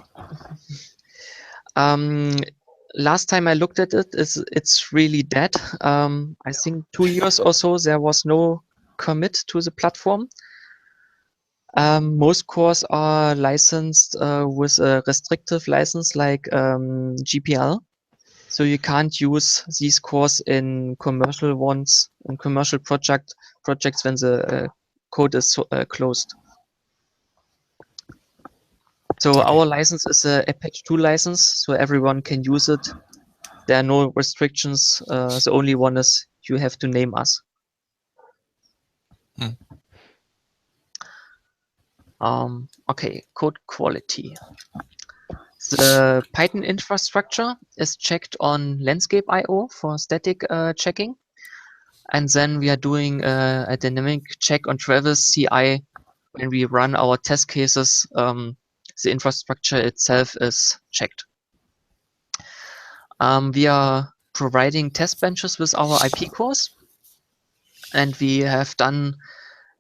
Last time I looked at it, it's really dead. I think 2 years or so, there was no commit to the platform. Most cores are licensed with a restrictive license like GPL. So you can't use these cores in commercial ones, in commercial projects when the code is closed. So our license is a Apache 2 license, so everyone can use it. There are no restrictions. The only one is you have to name us. Okay, code quality. The Python infrastructure is checked on landscape IO for static checking. And then we are doing a dynamic check on Travis CI when we run our test cases. The infrastructure itself is checked. We are providing test benches with our IP cores. and we have done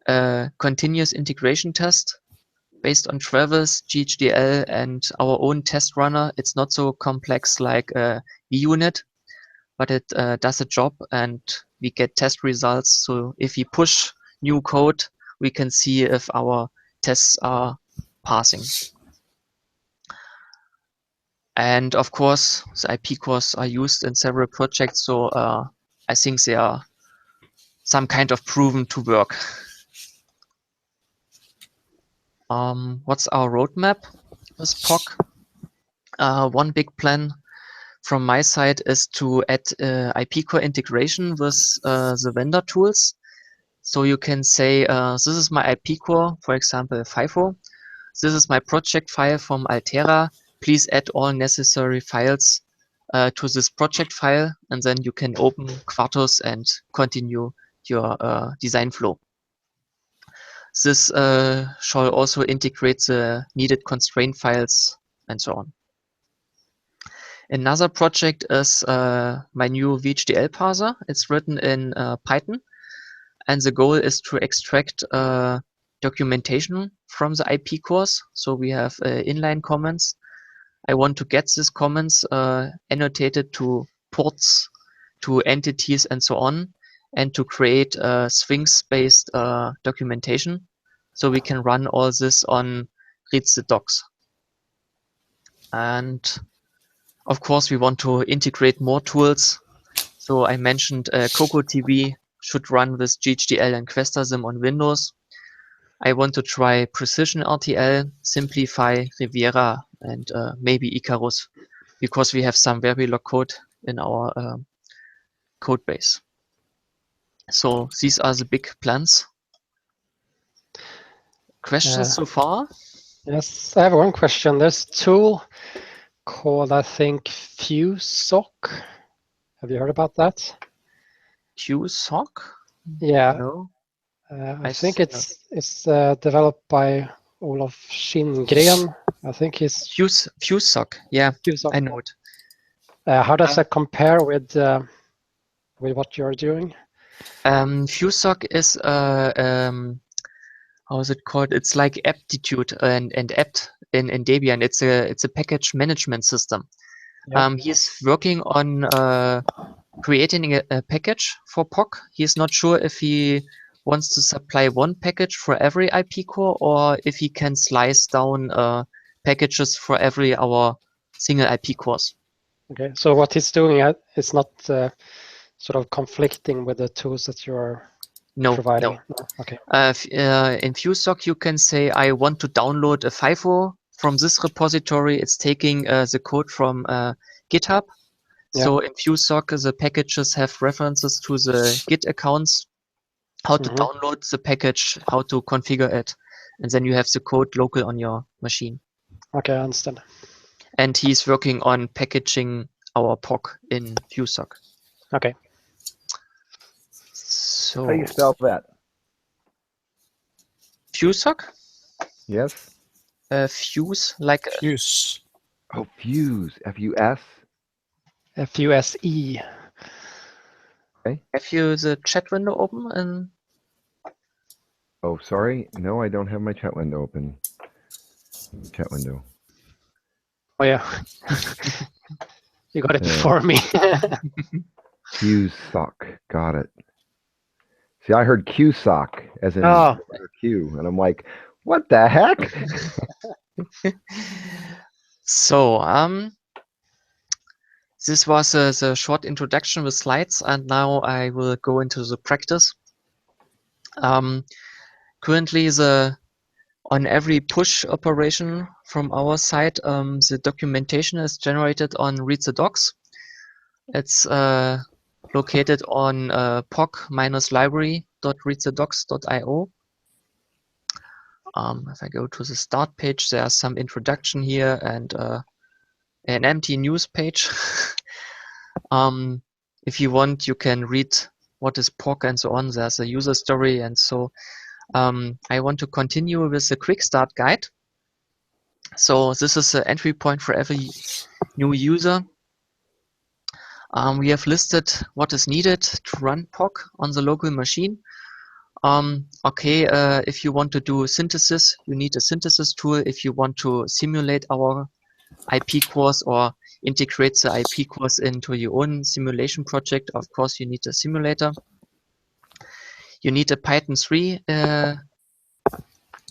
a continuous integration test based on Travis, VHDL, and our own test runner. It's not so complex like a VUnit, but it does a job, and we get test results. So if we push new code, we can see if our tests are passing. And of course, the IP cores are used in several projects, so I think they are some kind of proven to work. What's our roadmap with POC? One big plan from my side is to add IP core integration with the vendor tools. So you can say, this is my IP core, for example, FIFO. This is my project file from Altera. Please add all necessary files to this project file, and then you can open Quartus and continue your design flow. This shall also integrate the needed constraint files and so on. Another project is my new VHDL parser. It's written in Python, and the goal is to extract documentation from the IP cores. So we have inline comments. I want to get these comments annotated to ports, to entities, and so on, and to create Sphinx-based documentation, so we can run all this on read the docs. And of course, we want to integrate more tools. So I mentioned CocoaTV should run with VHDL and QuestaSim on Windows. I want to try Precision RTL, Simplify, Riviera, and maybe Icarus, because we have some Verilog code in our code base. So these are the big plans. Questions so far? Yes, I have one question. There's a tool called, I think, FuseSock. Have you heard about that? QSoc? Yeah. No. I think it's developed by Olof Kindgren. I think he's FuseSoc. Yeah, FuseSock. I know it. How does that compare with what you're doing? FuseSoc is how is it called? It's like aptitude and apt in Debian. It's a package management system. Yeah. He's working on creating a package for POC. He's not sure if he wants to supply one package for every IP core, or if he can slice down packages for every our single IP cores. Okay, so what he's doing is not sort of conflicting with the tools that you're providing. No. Okay. In FuseSoc, you can say, I want to download a FIFO from this repository. It's taking the code from GitHub. Yeah. So in FuseSoc, the packages have references to the Git accounts, how to download the package, how to configure it, and then you have the code local on your machine. Okay, I understand. And he's working on packaging our POC in FuseSoc. Okay. So How do you spell that? FuseSoc? Yes? Fuse, like Fuse. Oh, Fuse. F-U-S? F-U-S-E. have you the chat window open? And Oh, sorry. No, I don't have my chat window open. Chat window. Oh, yeah. You got it before me. FuseSoc. Got it. See, I heard QSoc as in Q, and I'm like, what the heck? So, this was the short introduction with slides, and now I will go into the practice. Currently, on every push operation from our side, the documentation is generated on read the docs. It's located on poc-library.readthedocs.io. If I go to the start page, there's some introduction here and an empty news page. If you want, you can read what is POC and so on. There's a user story, and so I want to continue with the quick start guide. So this is the entry point for every new user. We have listed what is needed to run POC on the local machine. If you want to do synthesis, you need a synthesis tool. If you want to simulate our IP cores or integrate the IP cores into your own simulation project, of course you need a simulator. You need a Python 3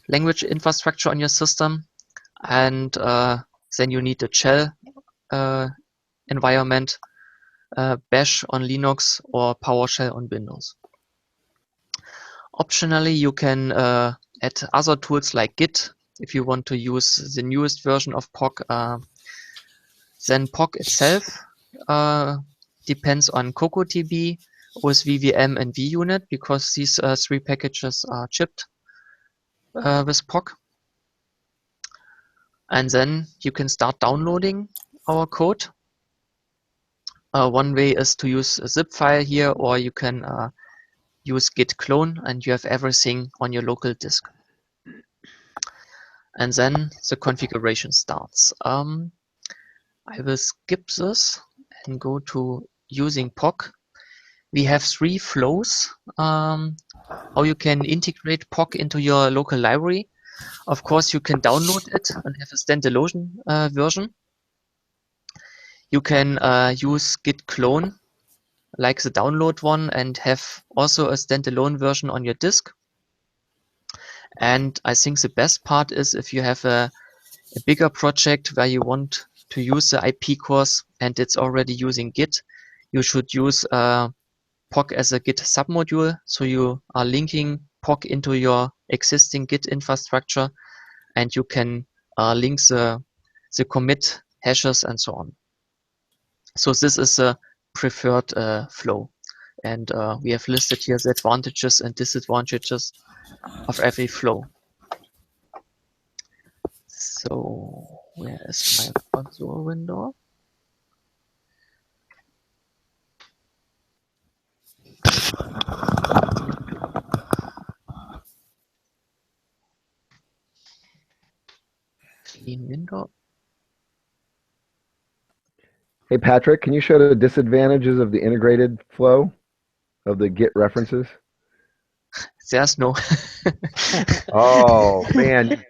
language infrastructure on your system, and then you need a shell environment, Bash on Linux or PowerShell on Windows. Optionally, you can add other tools like Git if you want to use the newest version of POC. Then POC itself depends on CocoaDB, OSVVM, and VUnit, because these 3 packages are shipped with POC. And then you can start downloading our code. One way is to use a zip file here, or you can use git clone, and you have everything on your local disk. And then the configuration starts. I will skip this and go to using POC. We have 3 flows how you can integrate POC into your local library. Of course, you can download it and have a standalone version. You can use git clone like the download one and have also a standalone version on your disk. And I think the best part is if you have a bigger project where you want to use the IP cores and it's already using Git, you should use POC as a Git submodule. So you are linking POC into your existing Git infrastructure, and you can link the commit hashes and so on. So this is a preferred flow. And we have listed here the advantages and disadvantages of every flow. So where is my console window? Clean window. Hey, Patrick, can you show the disadvantages of the integrated flow of the Git references? There's no. Oh, man.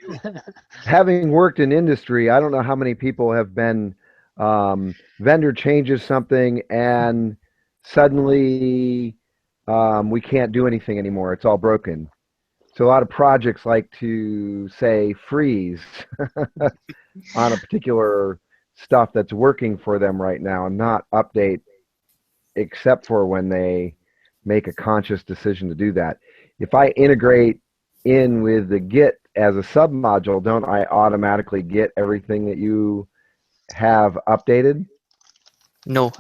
Having worked in industry, I don't know how many people have been vendor changes something and suddenly we can't do anything anymore. It's all broken. So a lot of projects like to say freeze on a particular stuff that's working for them right now and not update except for when they make a conscious decision to do that. If I integrate in with the Git as a submodule, don't I automatically get everything that you have updated? No.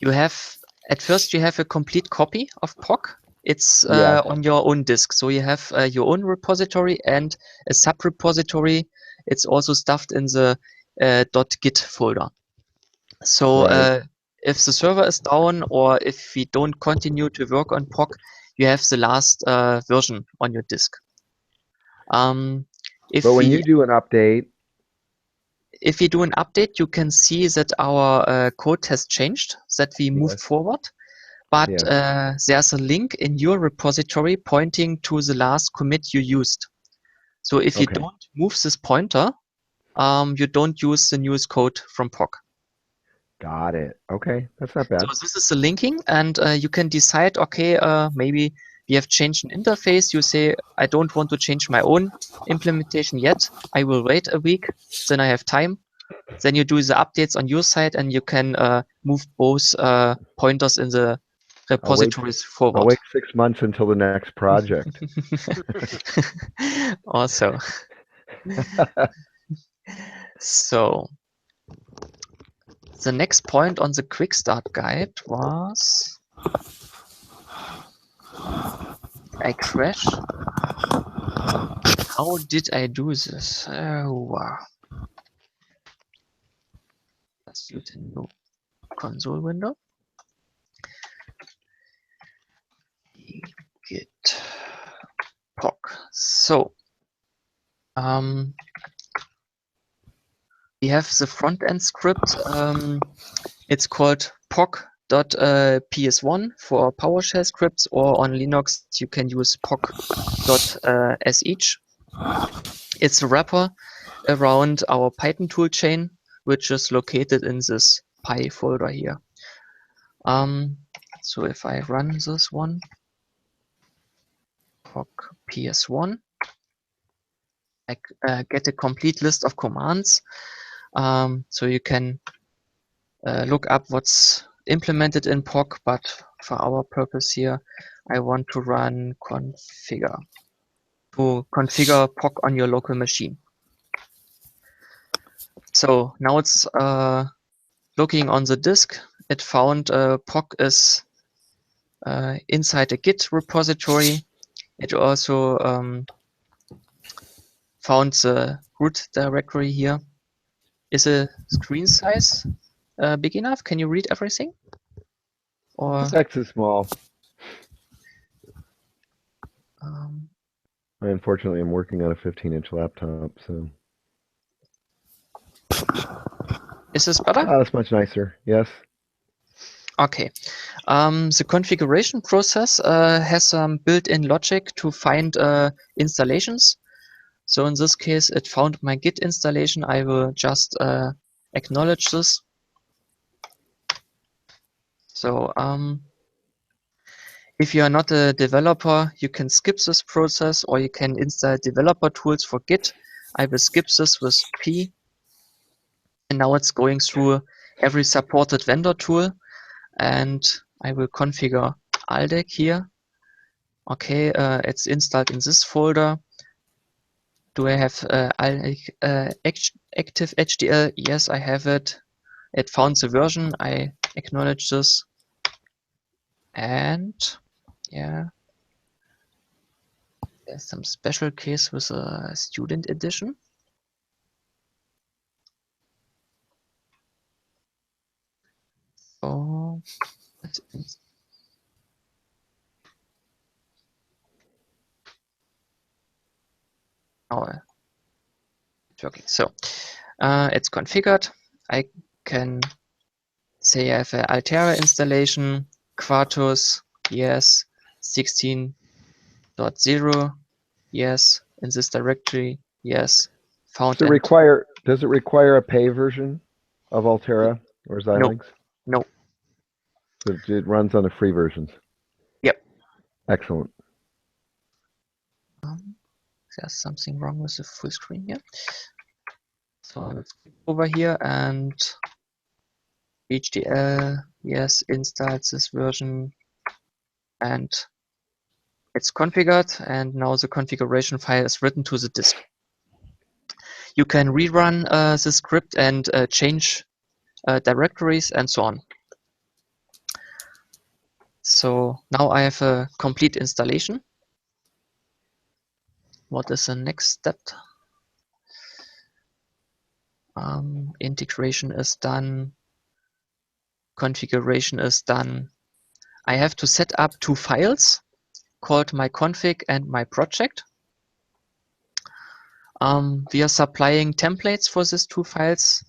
You have, at first you have a complete copy of POC. It's Yeah. on your own disk. So you have your own repository and a sub-repository. It's also stuffed in the .git folder. So Right. if the server is down or if we don't continue to work on POC, you have the last version on your disk. But when you do an update, if we do an update, you can see that our code has changed, that we moved forward. But there's a link in your repository pointing to the last commit you used. So if you don't move this pointer, you don't use the newest code from POC. Got it. Okay, that's not bad. So this is the linking, and you can decide, okay, maybe we have changed an interface. You say, I don't want to change my own implementation yet. I will wait a week, then I have time. Then you do the updates on your side, and you can move both pointers in the repositories forward. I'll wait 6 months until the next project. Also. So the next point on the quick start guide was I crashed. How did I do this? Wow. Let's use the new console window. Git POC. So we have the front end script It's called POC.ps1 for PowerShell scripts, or on Linux you can use POC.sh. It's a wrapper around our Python toolchain, which is located in this py folder here. So if I run this one, POC ps1, I get a complete list of commands. So you can look up what's implemented in POC, but for our purpose here, I want to run configure to configure POC on your local machine. So now it's looking on the disk. It found POC is inside a Git repository. It also found the root directory here. Is a screen size big enough? Can you read everything? Or Text is small. Unfortunately, I'm working on a 15-inch laptop, so. Is this better? Oh, that's much nicer. Yes. Okay. The configuration process has some built-in logic to find installations. So in this case, it found my Git installation. I will just acknowledge this. So if you are not a developer, you can skip this process, or you can install developer tools for Git. I will skip this with P. And now it's going through every supported vendor tool. And I will configure Aldec here. Okay, it's installed in this folder. Do I have active HDL? Yes, I have it. It found the version. I acknowledge this. And yeah, there's some special case with a student edition. So it's working. So it's configured. I can say I have an Altera installation, Quartus, yes, 16.0, yes, in this directory, yes, found. Does it require a pay version of Altera or Xilinx? No. So it runs on the free versions. Yep. Excellent. There's something wrong with the full screen here. So let's click over here and VHDL, yes, installs this version, and it's configured, and now the configuration file is written to the disk. You can rerun the script and change directories and so on. So now I have a complete installation. What is the next step? Integration is done. Configuration is done. I have to set up two files called my config and my project. We are supplying templates for these two files.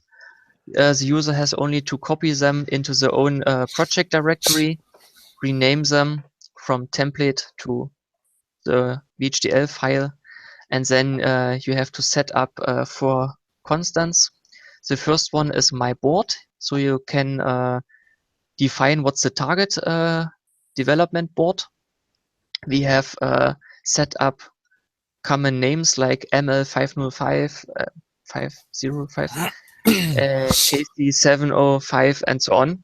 The user has only to copy them into their own project directory, rename them from template to the VHDL file, and then you have to set up 4 constants. The first one is my board, so you can define what's the target development board. We have set up common names like ML505, 505, KC705, and so on.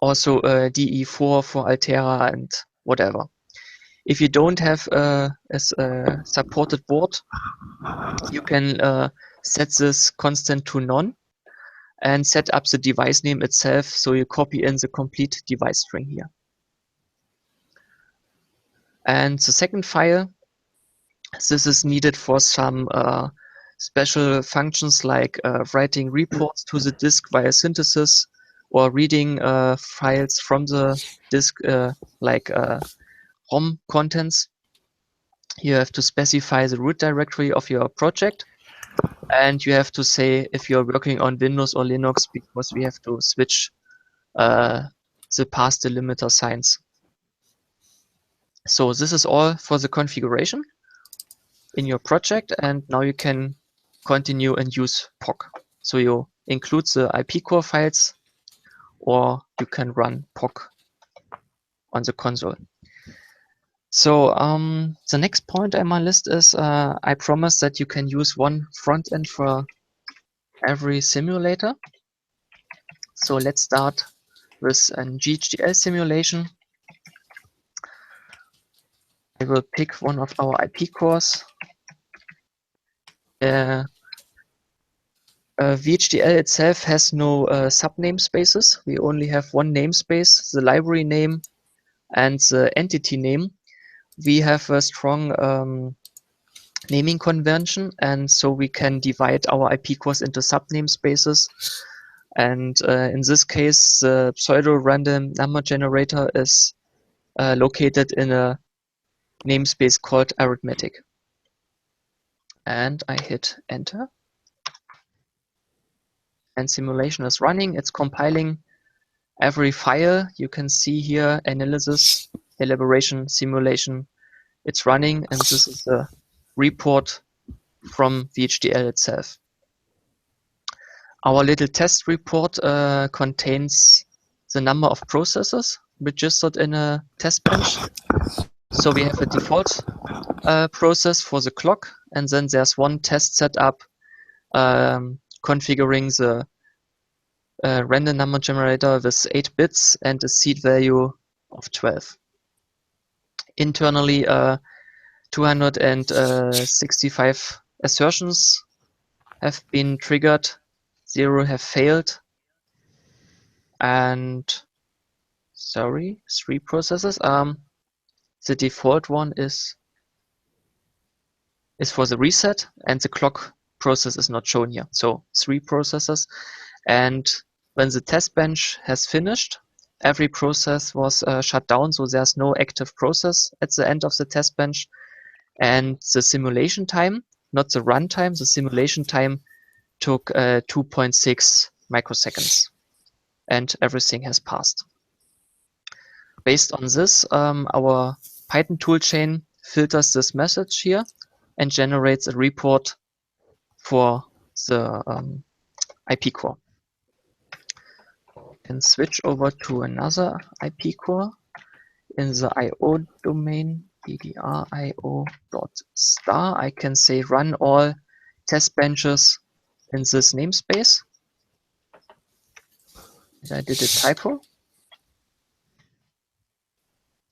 Also DE4 for Altera and whatever. If you don't have a supported board, you can set this constant to none and set up the device name itself, so you copy in the complete device string here. And the second file, this is needed for some special functions like writing reports to the disk via synthesis, or reading files from the disk like ROM contents. You have to specify the root directory of your project. and you have to say if you're working on Windows or Linux, because we have to switch the path delimiter signs. So this is all for the configuration in your project, and now you can continue and use POC. So you include the IP core files, or you can run POC on the console. So the next point on my list is I promised that you can use one front end for every simulator. So let's start with a VHDL simulation. I will pick one of our IP cores. VHDL itself has no subnamespaces. We only have one namespace, the library name and the entity name. We have a strong naming convention, and so we can divide our IP cores into subnamespaces. And in this case, the pseudo-random number generator is located in a namespace called arithmetic. And I hit enter. And simulation is running. It's compiling every file. You can see here analysis, elaboration, simulation. It's running, and this is the report from VHDL itself. Our little test report contains the number of processes registered in a test bench. So we have a default process for the clock, and then there's one test setup configuring the random number generator with 8 bits and a seed value of 12. Internally, 265 assertions have been triggered, 0 have failed, and 3 processes. The default one is for the reset, and the clock process is not shown here. So 3 processes, and when the test bench has finished, every process was shut down, so there's no active process at the end of the test bench. And the simulation time, not the runtime, the simulation time took 2.6 microseconds, and everything has passed. Based on this, our Python toolchain filters this message here and generates a report for the IP core. We can switch over to another IP core in the IO domain, ddrio.star. I can say run all test benches in this namespace. And I did a typo.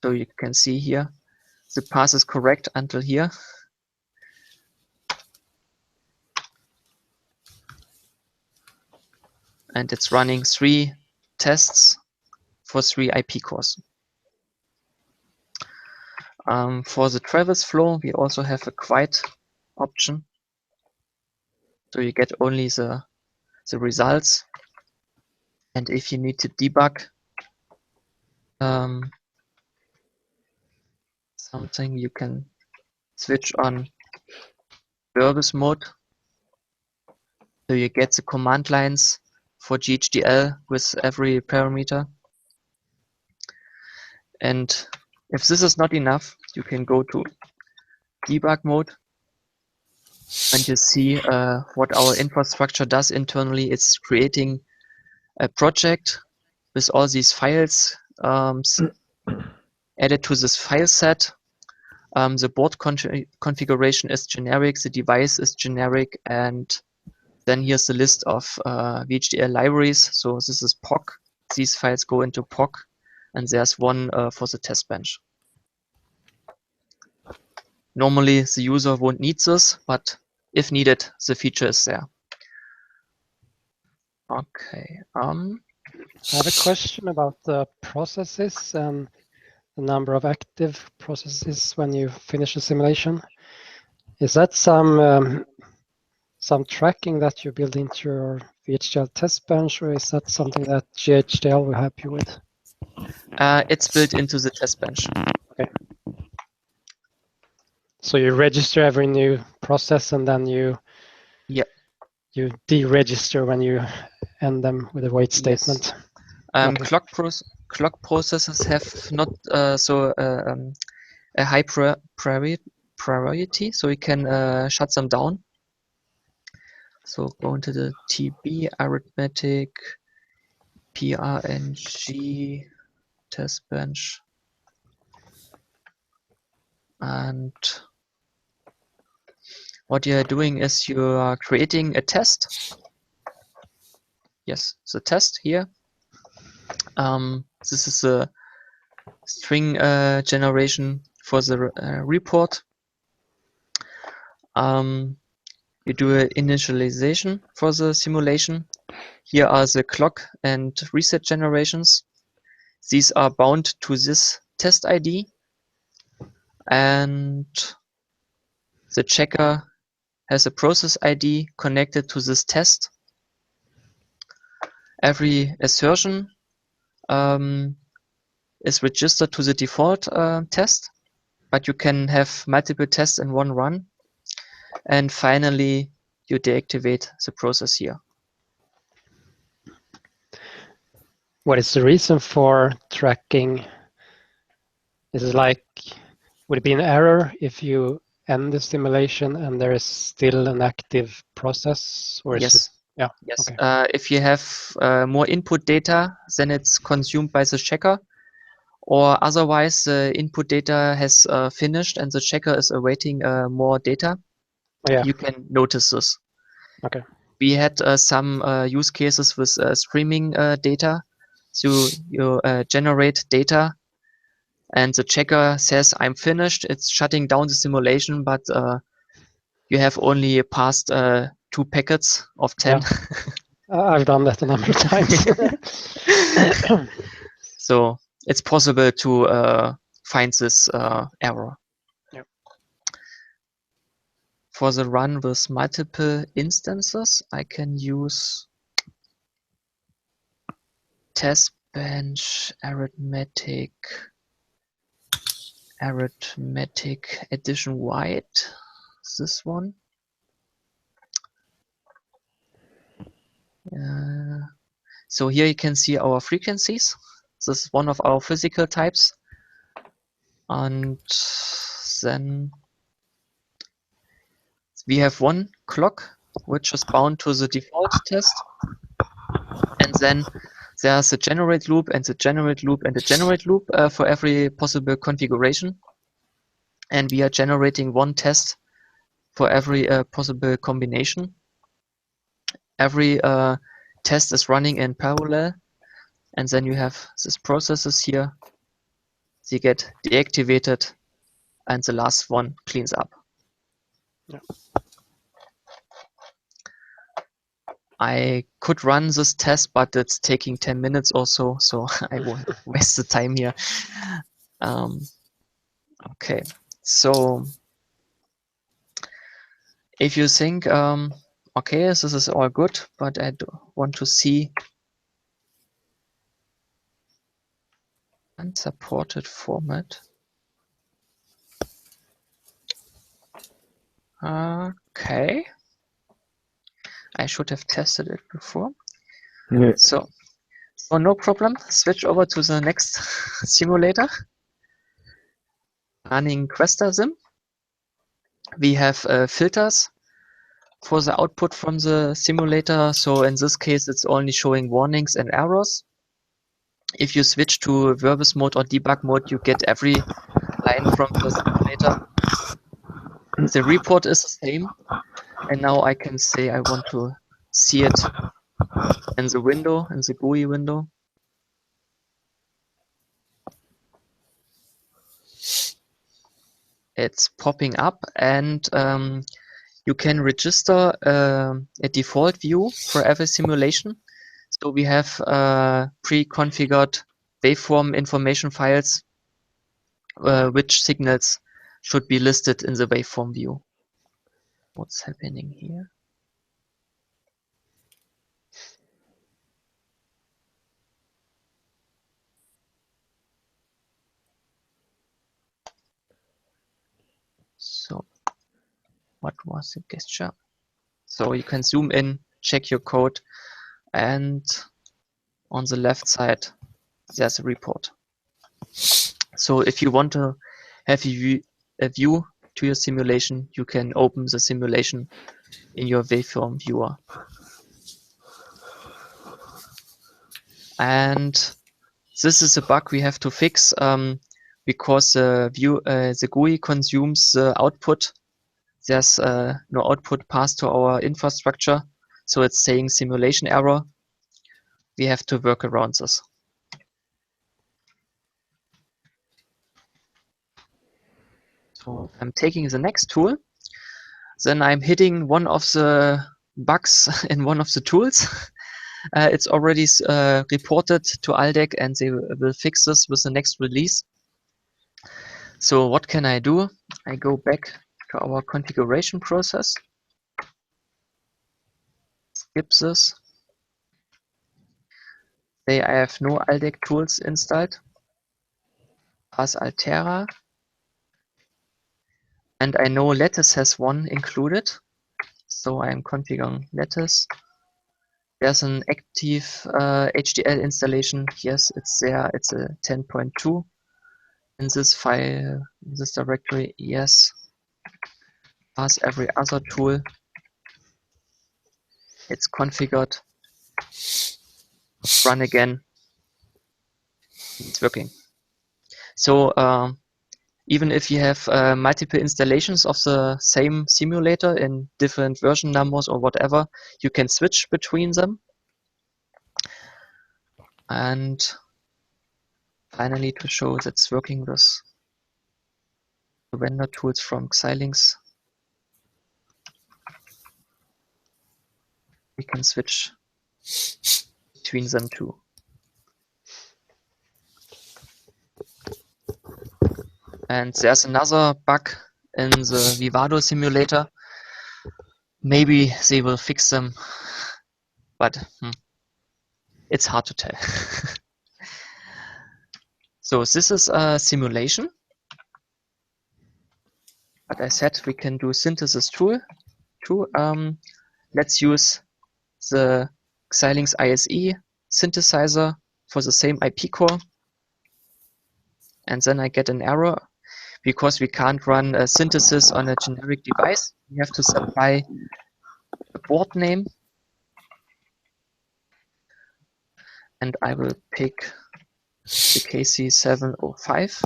So you can see here, the path is correct until here. And it's running 3 tests for 3 IP cores. For the traverse flow, we also have a quiet option. So you get only the results. And if you need to debug something, you can switch on verbose mode. So you get the command lines for VHDL with every parameter. And if this is not enough, you can go to debug mode, and you see what our infrastructure does internally. It's creating a project with all these files added to this file set. The board configuration is generic, the device is generic, and then here's the list of VHDL libraries. So this is POC. These files go into POC, and there's one for the test bench. Normally, the user won't need this, but if needed, the feature is there. Okay. I have a question about the processes and the number of active processes when you finish a simulation. Is that some tracking that you build into your VHDL test bench, or is that something that VHDL will help you with? It's built into the test bench. Okay. So you register every new process, and then you you deregister when you end them with a wait Yes. statement. Okay. Clock processes have not a high priority, so you can shut them down. So go into the TB arithmetic, PRNG test bench, and what you are doing is you are creating a test. Yes, the test here. This is a string generation for the report. You do an initialization for the simulation. Here are the clock and reset generations. These are bound to this test ID, and the checker has a process ID connected to this test. Every assertion is registered to the default test, but you can have multiple tests in one run. And finally, you deactivate the process here. What is the reason for tracking? Is it like, would it be an error if you end the simulation and there is still an active process? Or is Yes. it, yeah. Yes. Okay. If you have more input data, then it's consumed by the checker. Or otherwise, the input data has finished and the checker is awaiting more data. Yeah. You can notice this. Okay. We had some use cases with streaming data. So you generate data and the checker says, I'm finished. It's shutting down the simulation, but you have only passed 2 packets of 10. Yeah. I've done that a number of times. So it's possible to find this error. Yep. For the run with multiple instances, I can use test bench arithmetic edition white. This one. So here you can see our frequencies. This is one of our physical types. And then we have one clock, which is bound to the default test. And then there's a generate loop and the generate loop and the generate loop for every possible configuration. And we are generating one test for every possible combination. Every test is running in parallel. And then you have these processes here. They get deactivated and the last one cleans up. Yeah. I could run this test, but it's taking 10 minutes or so I won't waste the time here. Okay, so if you think, okay, this is all good, but I want to see unsupported format. Okay. I should have tested it before. Yeah. So no problem. Switch over to the next simulator. Running QuestaSim. We have filters for the output from the simulator. So in this case, it's only showing warnings and errors. If you switch to verbose mode or debug mode, you get every line from the simulator. The report is the same. And now I can say I want to see it in the window, in the GUI window. It's popping up, and you can register a default view for every simulation. So we have pre-configured waveform information files, which signals should be listed in the waveform view. What's happening here? So what was the gesture? So you can zoom in check your code, and on the left side, there's a report. So if you want to have a view to your simulation, you can open the simulation in your waveform viewer. And this is a bug we have to fix because the GUI consumes the output. There's no output passed to our infrastructure, so it's saying simulation error. We have to work around this. So I'm taking the next tool. Then I'm hitting one of the bugs in one of the tools. It's already reported to Aldec, and they will fix this with the next release. So what can I do? I go back to our configuration process. Skip this. Say I have no Aldec tools installed. Pass Altera. And I know Lattice has one included. So I'm configuring Lattice. There's an active HDL installation. Yes, it's there. It's a 10.2 in this file, in this directory. Yes. Pass every other tool. It's configured. Run again. It's working. So even if you have multiple installations of the same simulator in different version numbers or whatever, you can switch between them. And finally, to show that's working with the vendor tools from Xilinx, we can switch between them too. And there's another bug in the Vivado simulator. Maybe they will fix them, but it's hard to tell. So this is a simulation. But I said we can do synthesis tool too. Let's use the Xilinx ISE synthesizer for the same IP core. And then I get an error because we can't run a synthesis on a generic device. We have to supply a board name. And I will pick the KC705.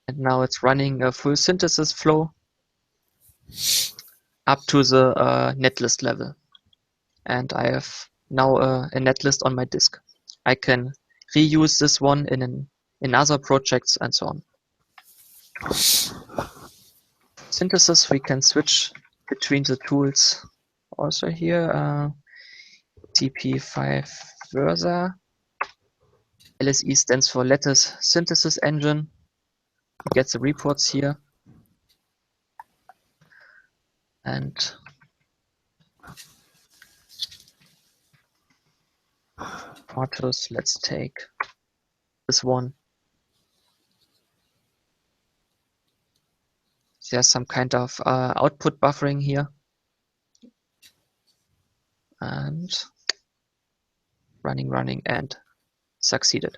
And now it's running a full synthesis flow up to the netlist level. And I have now a netlist on my disk. I can reuse this one in other projects and so on. Synthesis, we can switch between the tools also here. TP5 Versa. LSE stands for Lattice Synthesis Engine. You get the reports here. And Portus, let's take this one. There's some kind of output buffering here. And running, and succeeded.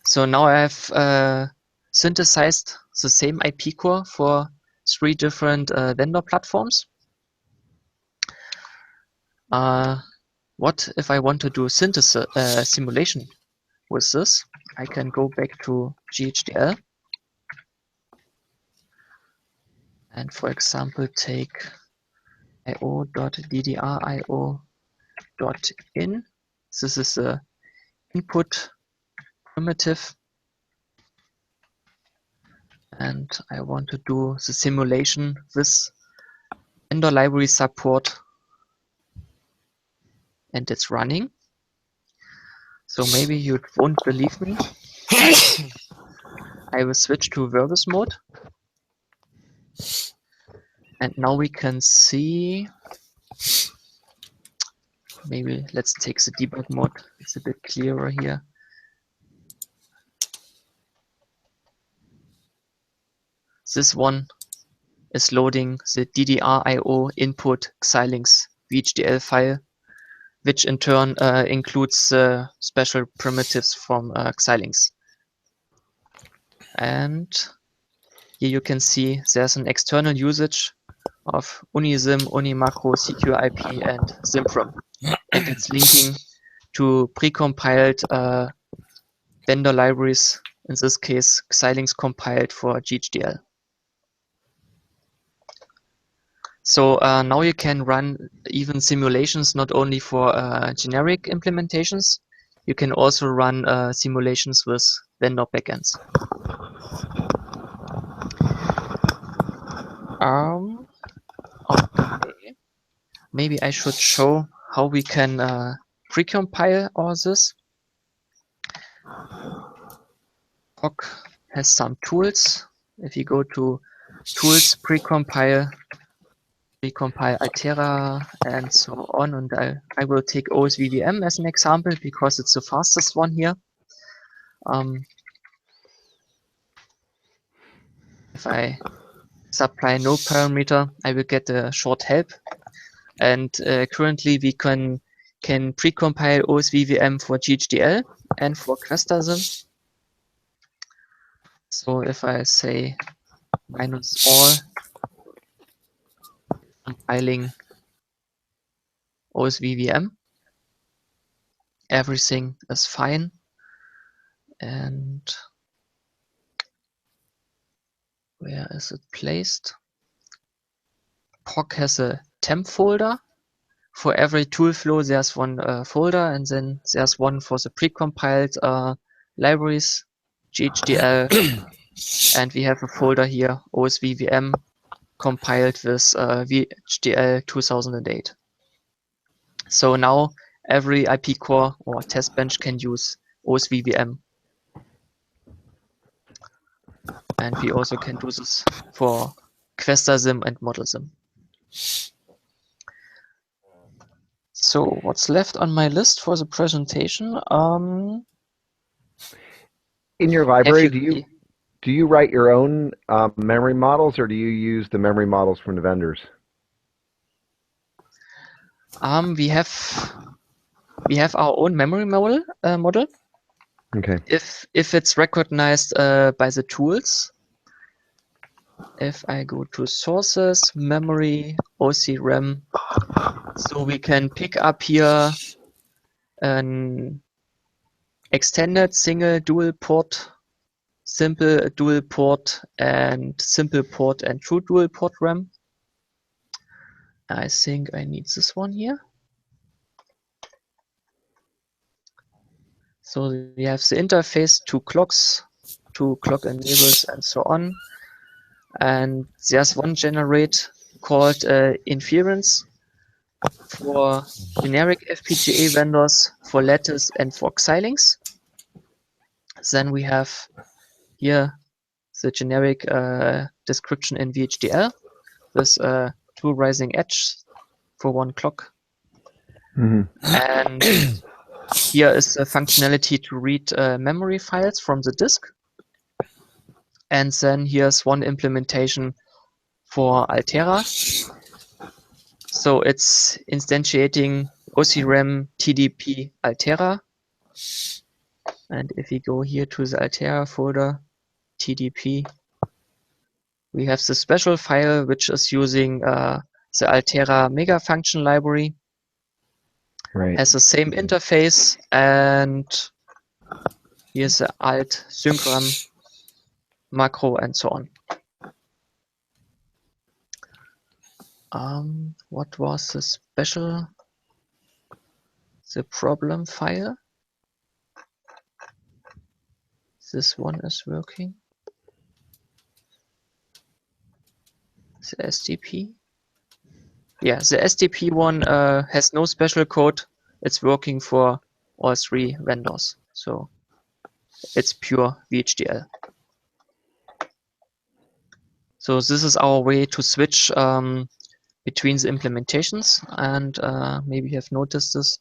So now I have synthesized the same IP core for 3 different vendor platforms. What if I want to do synthesis simulation with this? I can go back to VHDL and, for example, take io.ddr.io.in. This is the input primitive, and I want to do the simulation with vendor library support, and it's running. So maybe you won't believe me. I will switch to verbose mode. And now we can see, maybe let's take the debug mode. It's a bit clearer here. This one is loading the DDR/IO input Xilinx VHDL file, which in turn includes special primitives from Xilinx. And here you can see there's an external usage of Unisim, Unimacro, CQIP, and Simfrom. And it's linking to precompiled vendor libraries, in this case Xilinx compiled for VHDL. So now you can run even simulations not only for generic implementations, you can also run simulations with vendor backends. Okay. Maybe I should show how we can precompile all this. POC has some tools. If you go to tools, precompile Altera, and so on, and I will take OSVVM as an example because it's the fastest one here. If I supply no parameter, I will get a short help. And currently we can precompile OSVVM for VHDL and for QuestaSim. So if I say -all compiling OSVVM, everything is fine. And where is it placed? POC has a temp folder. For every tool flow, there's one folder, and then there's one for the precompiled libraries, VHDL, and we have a folder here, OSVVM, compiled with VHDL 2008. So now every IP core or test bench can use OSVVM. And we also can do this for QuestaSim and ModelSim. So what's left on my list for the presentation? In your library, do you write your own memory models, or do you use the memory models from the vendors? We have our own memory model. Okay. If it's recognized by the tools. If I go to sources, memory, OCRAM, so we can pick up here an extended single dual port, simple dual port, and simple port and true dual port RAM. I think I need this one here. So we have the interface, two clocks, two clock enables, and so on. And there's one generate called inference for generic FPGA vendors, for Lattice and for Xilinx. Then we have here the generic description in VHDL with two rising edges for one clock. Mm-hmm. And here is the functionality to read memory files from the disk. And then here's one implementation for Altera. So it's instantiating OCRAM TDP Altera. And if we go here to the Altera folder, TDP, we have the special file which is using the Altera mega function library. Right. Has the same interface, and here's the alt syngram macro and so on. What was the special? The problem file. This one is working. The SDP. Yeah, the SDP one has no special code. It's working for all three vendors. So it's pure VHDL. So this is our way to switch between the implementations, and maybe you have noticed this.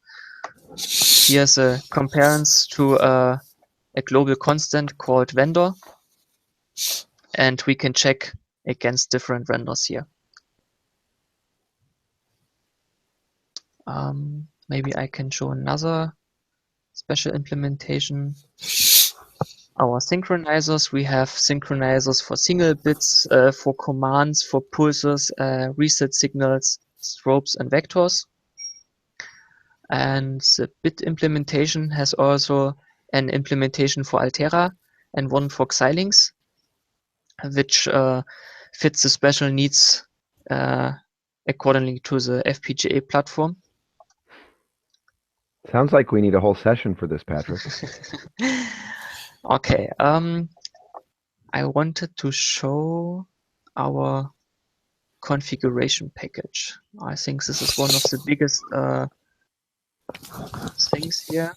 Here's a comparison to a global constant called vendor, and we can check against different vendors here. Maybe I can show another special implementation. Our synchronizers, we have synchronizers for single bits, for commands, for pulses, reset signals, strobes, and vectors. And the bit implementation has also an implementation for Altera and one for Xilinx, which fits the special needs accordingly to the FPGA platform. Sounds like we need a whole session for this, Patrick. Okay, I wanted to show our configuration package. I think this is one of the biggest things here.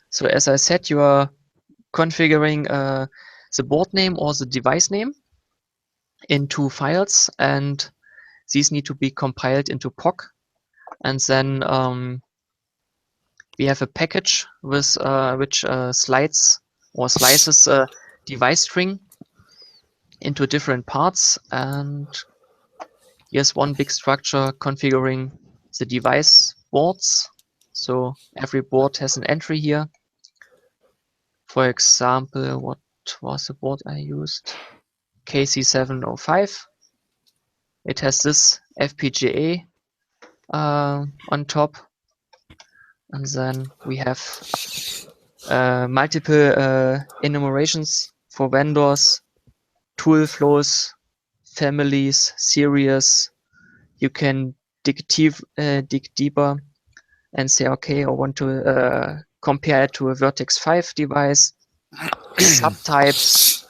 So as I said, you are configuring the board name or the device name in 2 files, and these need to be compiled into POC. And then we have a package with which slices device string into different parts. And here's one big structure configuring the device boards. So every board has an entry here. For example, what was the board I used? KC705. It has this FPGA on top. And then we have multiple enumerations for vendors, tool flows, families, series. You can dig deeper and say, okay, I want to compare it to a Vertex 5 device, subtypes,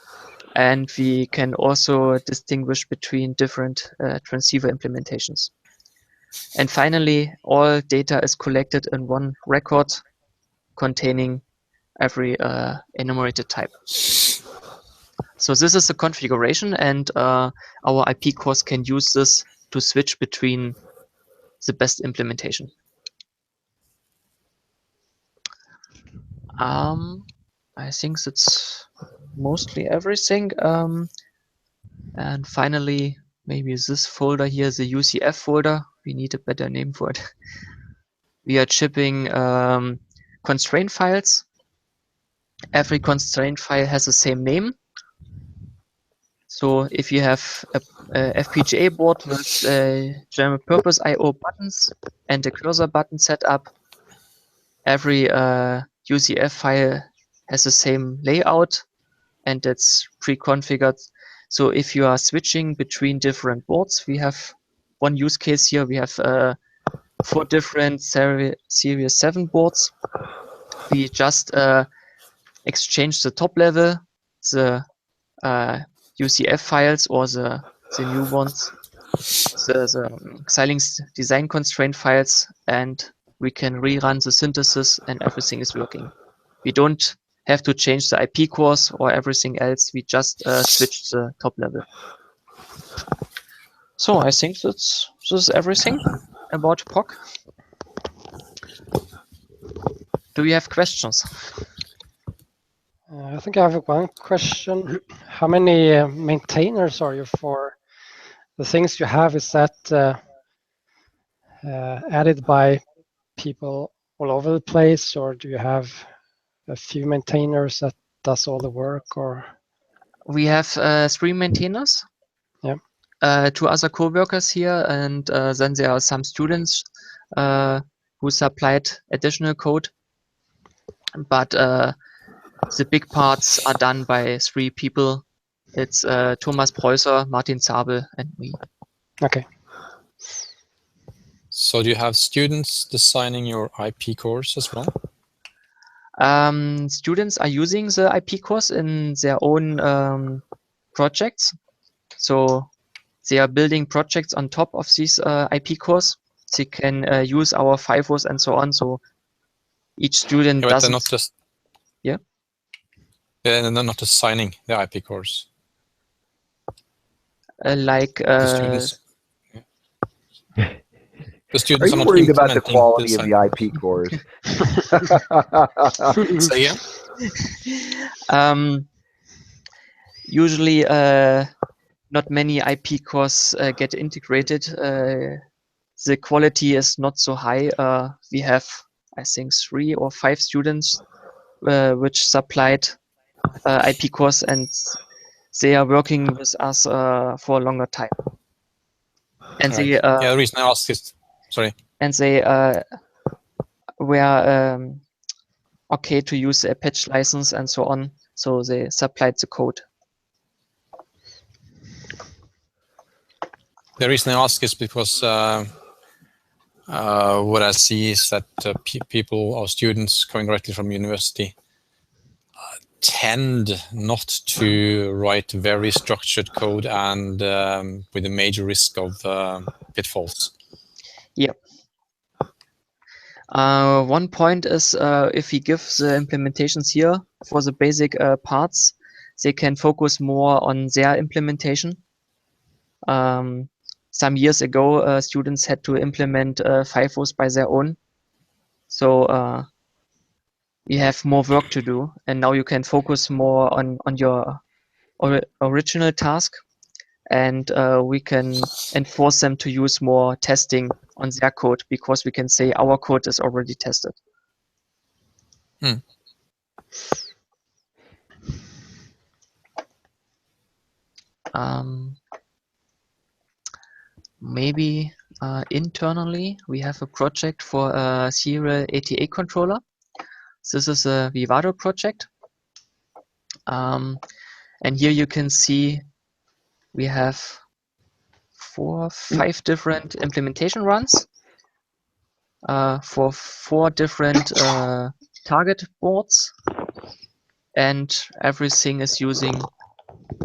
and we can also distinguish between different transceiver implementations. And finally, all data is collected in one record containing every enumerated type. So this is the configuration, and our IP cores can use this to switch between the best implementation. I think that's mostly everything. And finally, maybe this folder here, the UCF folder. We need a better name for it. We are shipping constraint files. Every constraint file has the same name. So if you have a FPGA board with general purpose I/O buttons and a cursor button set up, every UCF file has the same layout and it's pre-configured. So if you are switching between different boards, we have one use case here. We have 4 different Series 7 boards. We just exchange the top level, the UCF files or the new ones, the Xilinx design constraint files, and we can rerun the synthesis and everything is working. We don't have to change the IP cores or everything else. We just switch the top level. So I think this is everything about POC. Do you have questions? I think I have one question. How many maintainers are you for the things you have? Is that added by people all over the place, or do you have a few maintainers that does all the work? Or we have 3 maintainers. Yeah. 2 other co-workers here, and then there are some students who supplied additional code. But the big parts are done by 3 people. It's Thomas Preußer, Martin Zabel, and me. Okay. So do you have students designing your IP cores as well? Students are using the IP cores in their own projects. So they are building projects on top of these IP cores. They can use our FIFOs and so on. So each student Yeah, but doesn't. they're not just. Yeah. They're not designing the IP cores. Like The students. The Are students you not worried about the implementing quality of design. the IP cores? Say again? usually not many IP cores get integrated. The quality is not so high. We have, I think, 3 or 5 students which supplied IP cores, and they are working with us for a longer time. And Right. they, Yeah, the reason I asked is, sorry. and they were okay to use a patch license and so on. So they supplied the code. The reason I ask is because what I see is that people or students coming directly from university tend not to write very structured code and with a major risk of pitfalls. Yep. One point is if we give the implementations here for the basic parts, they can focus more on their implementation. Some years ago, students had to implement FIFOs by their own. So you have more work to do, and now you can focus more on your original task, and we can enforce them to use more testing on their code, because we can say our code is already tested. Maybe internally we have a project for a serial ATA controller. This is a Vivado project. And here you can see we have 4 or 5 different implementation runs for 4 different target boards, and everything is using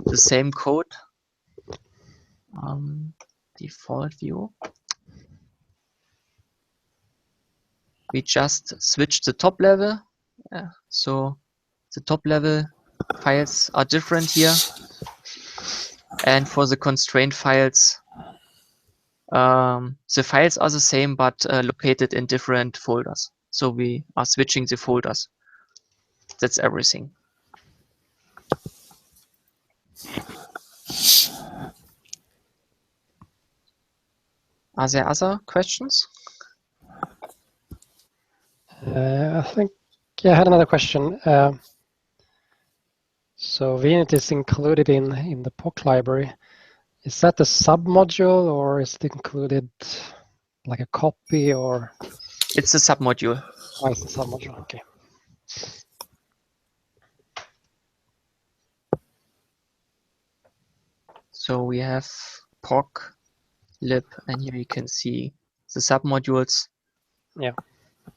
the same code. Default view. We just switched the top level. So the top level files are different here. And for the constraint files, the files are the same, but located in different folders. So we are switching the folders. That's everything. Are there other questions? I think I had another question. So VNet is included in the POC library. Is that a submodule, or is it included like a copy, or? It's a submodule. Oh, it's a submodule. Okay. So we have POC, lib, and here you can see the submodules. Yeah.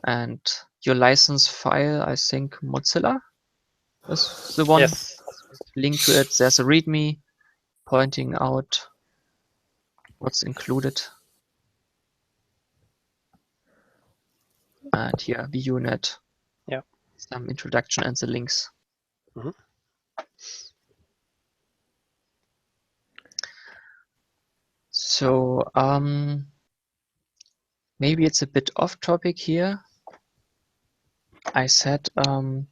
And your license file, I think Mozilla is the one. Yes. Link to it. There's a README pointing out what's included. And here, VUnit. Yeah. Some introduction and the links. Mm-hmm. So maybe it's a bit off topic here. I said I'm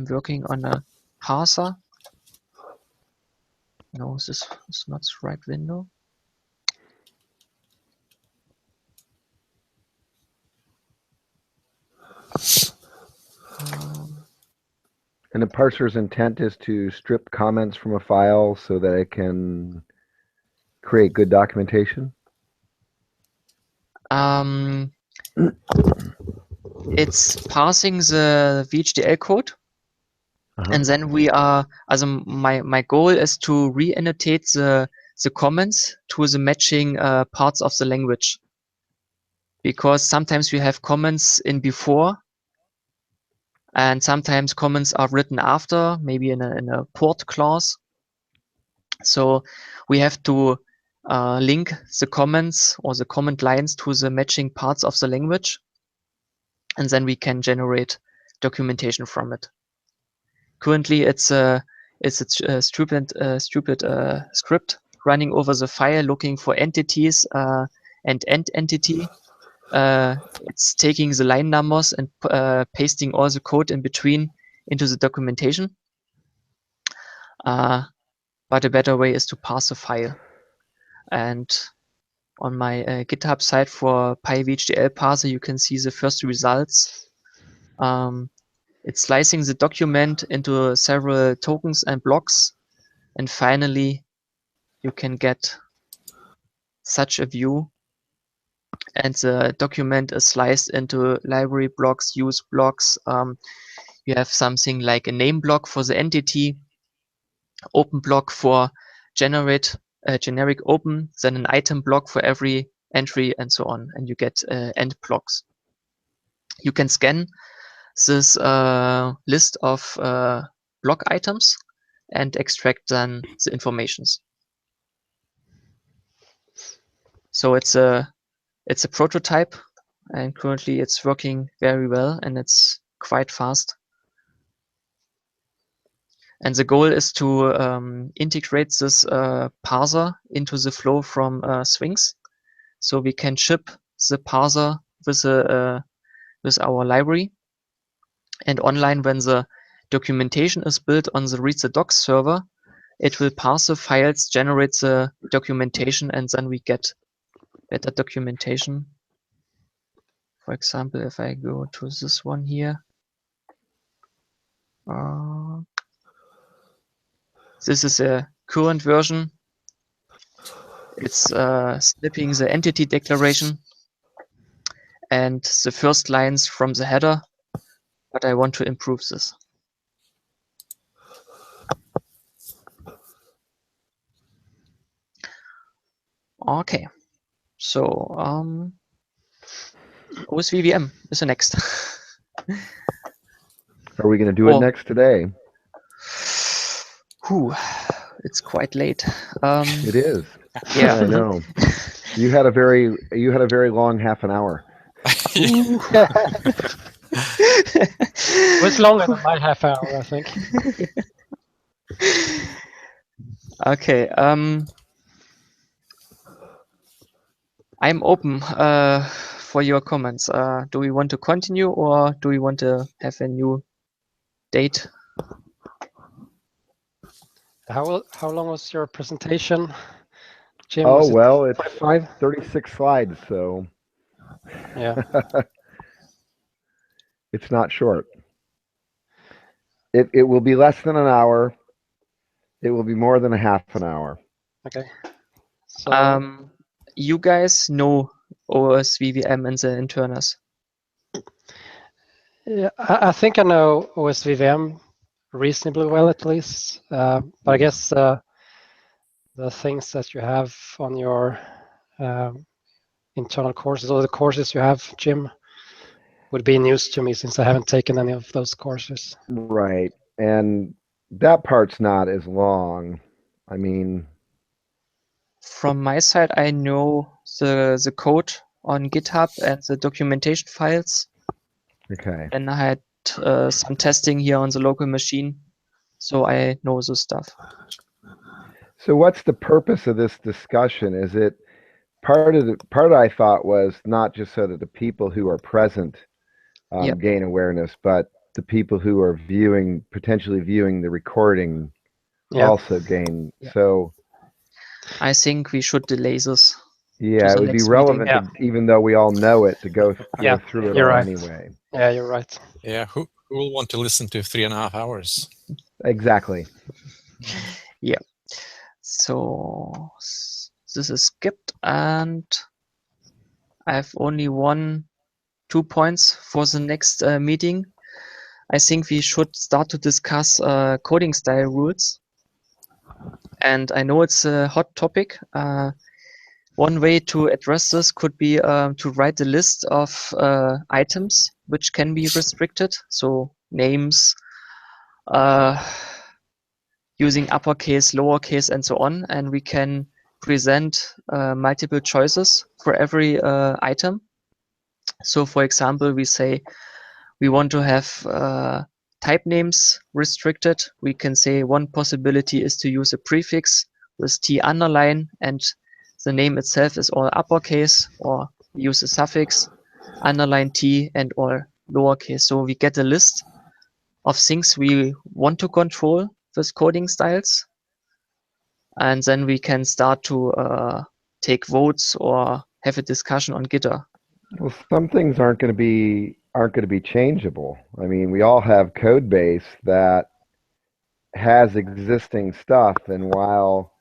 working on a parser. No, this is not the right window. And the parser's intent is to strip comments from a file so that it can create good documentation? It's parsing the VHDL code. And then we are, my goal is to re-annotate the comments to the matching parts of the language. Because sometimes we have comments in before, and sometimes comments are written after, maybe in a port clause. So we have to link the comments or the comment lines to the matching parts of the language, and then we can generate documentation from it. Currently, it's a stupid script running over the file, looking for entities and end entity. It's taking the line numbers and pasting all the code in between into the documentation. but a better way is to parse a file. And on my GitHub site for PyVHDL parser, you can see the first results. It's slicing the document into several tokens and blocks. And finally, you can get such a view. And the document is sliced into library blocks, use blocks. You have something like a name block for the entity, open block for generate generic open, then an item block for every entry, and so on. And you get end blocks. You can scan this list of block items and extract then the informations. So it's a prototype, and currently it's working very well, and it's quite fast. And the goal is to integrate this parser into the flow from Swings, so we can ship the parser with our library. And online, when the documentation is built on the read the docs server, it will parse the files, generate the documentation, and then we get better documentation. For example, if I go to this one here, this is a current version. It's snipping the entity declaration and the first lines from the header, but I want to improve this. Okay, so OSVVM is the next. Are we going to do it next today? Whew, it's quite late. It is. Yeah, I know. You had a very long half an hour. It was longer than my half hour, I think. Okay. I'm open for your comments. Do we want to continue, or do we want to have a new date? How long was your presentation, Jim? Oh, Was it well, it's 5? 36 slides, so Yeah. it's not short. It will be less than an hour. It will be more than a half an hour. Okay. So You guys know OSVVM and the internals. yeah, I think I know OSVVM reasonably well, at least. But I guess the things that you have on your internal courses, or the courses you have, Jim, would be news to me since I haven't taken any of those courses. Right. And that part's not as long. I mean, From my side, I know the code on GitHub and the documentation files. okay. And I had some testing here on the local machine, so I know this stuff. So what's the purpose of this discussion? Is it part I thought was not just so that the people who are present Yep. gain awareness, but the people who are potentially viewing the recording also gain. Yeah. So I think we should delay this. yeah, it would be relevant, even though we all know it, to go through it you're all right. anyway. Yeah, you're right. Yeah, who will want to listen to 3.5 hours? Exactly. Yeah. So this is skipped, and I have only 2 points for the next meeting. I think we should start to discuss coding style rules. And I know it's a hot topic. One way to address this could be to write a list of items which can be restricted. So names, using uppercase, lowercase, and so on. And we can present multiple choices for every item. So for example, we say we want to have type names restricted. We can say one possibility is to use a prefix with T underline, and the name itself is all uppercase, or use a suffix, underline T, and all lowercase. So we get a list of things we want to control with coding styles. and then we can start to take votes or have a discussion on Gitter. Well, some things aren't going to be changeable. I mean, we all have code base that has existing stuff, and while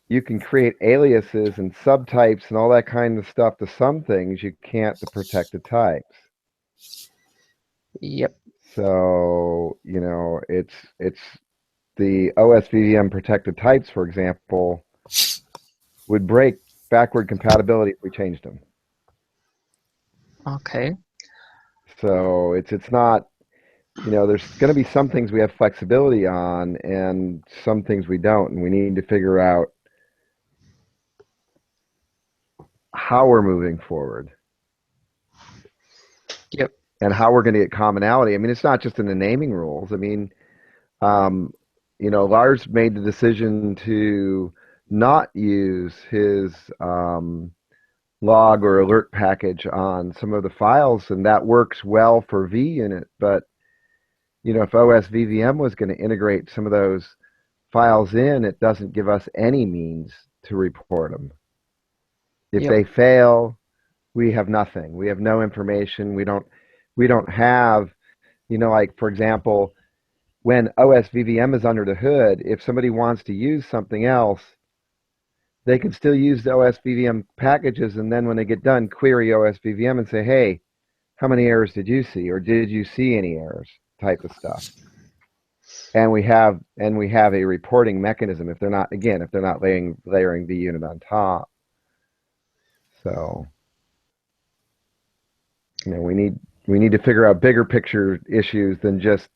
you can create aliases and subtypes and all that kind of stuff to some things, you can't to protected types. Yep. So, it's the OSVVM protected types, for example, would break backward compatibility if we changed them. Okay. So it's not, there's going to be some things we have flexibility on and some things we don't, and we need to figure out how we're moving forward. Yep. And how we're going to get commonality. I mean, it's not just in the naming rules. I mean, Lars made the decision to not use his log or alert package on some of the files, and that works well for vUnit. But if OSVVM was going to integrate some of those files in, it doesn't give us any means to report them. If they fail, we have nothing. We have no information. We don't have, like, for example, when OSVVM is under the hood, if somebody wants to use something else, they can still use the OSVVM packages, and then when they get done, query OSVVM and say, hey, how many errors did you see, or did you see any errors, type of stuff. And we have a reporting mechanism if they're not layering vUnit on top. So, we need to figure out bigger picture issues than just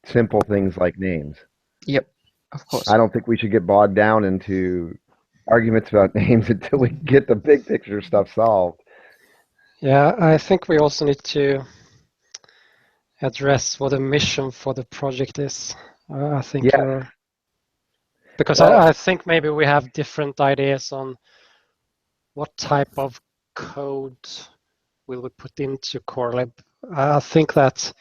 simple things like names. Yep, of course. I don't think we should get bogged down into arguments about names until we get the big picture stuff solved. Yeah, I think we also need to address what the mission for the project is. I think because I think maybe we have different ideas on what type of code will we put into CoreLib. I think that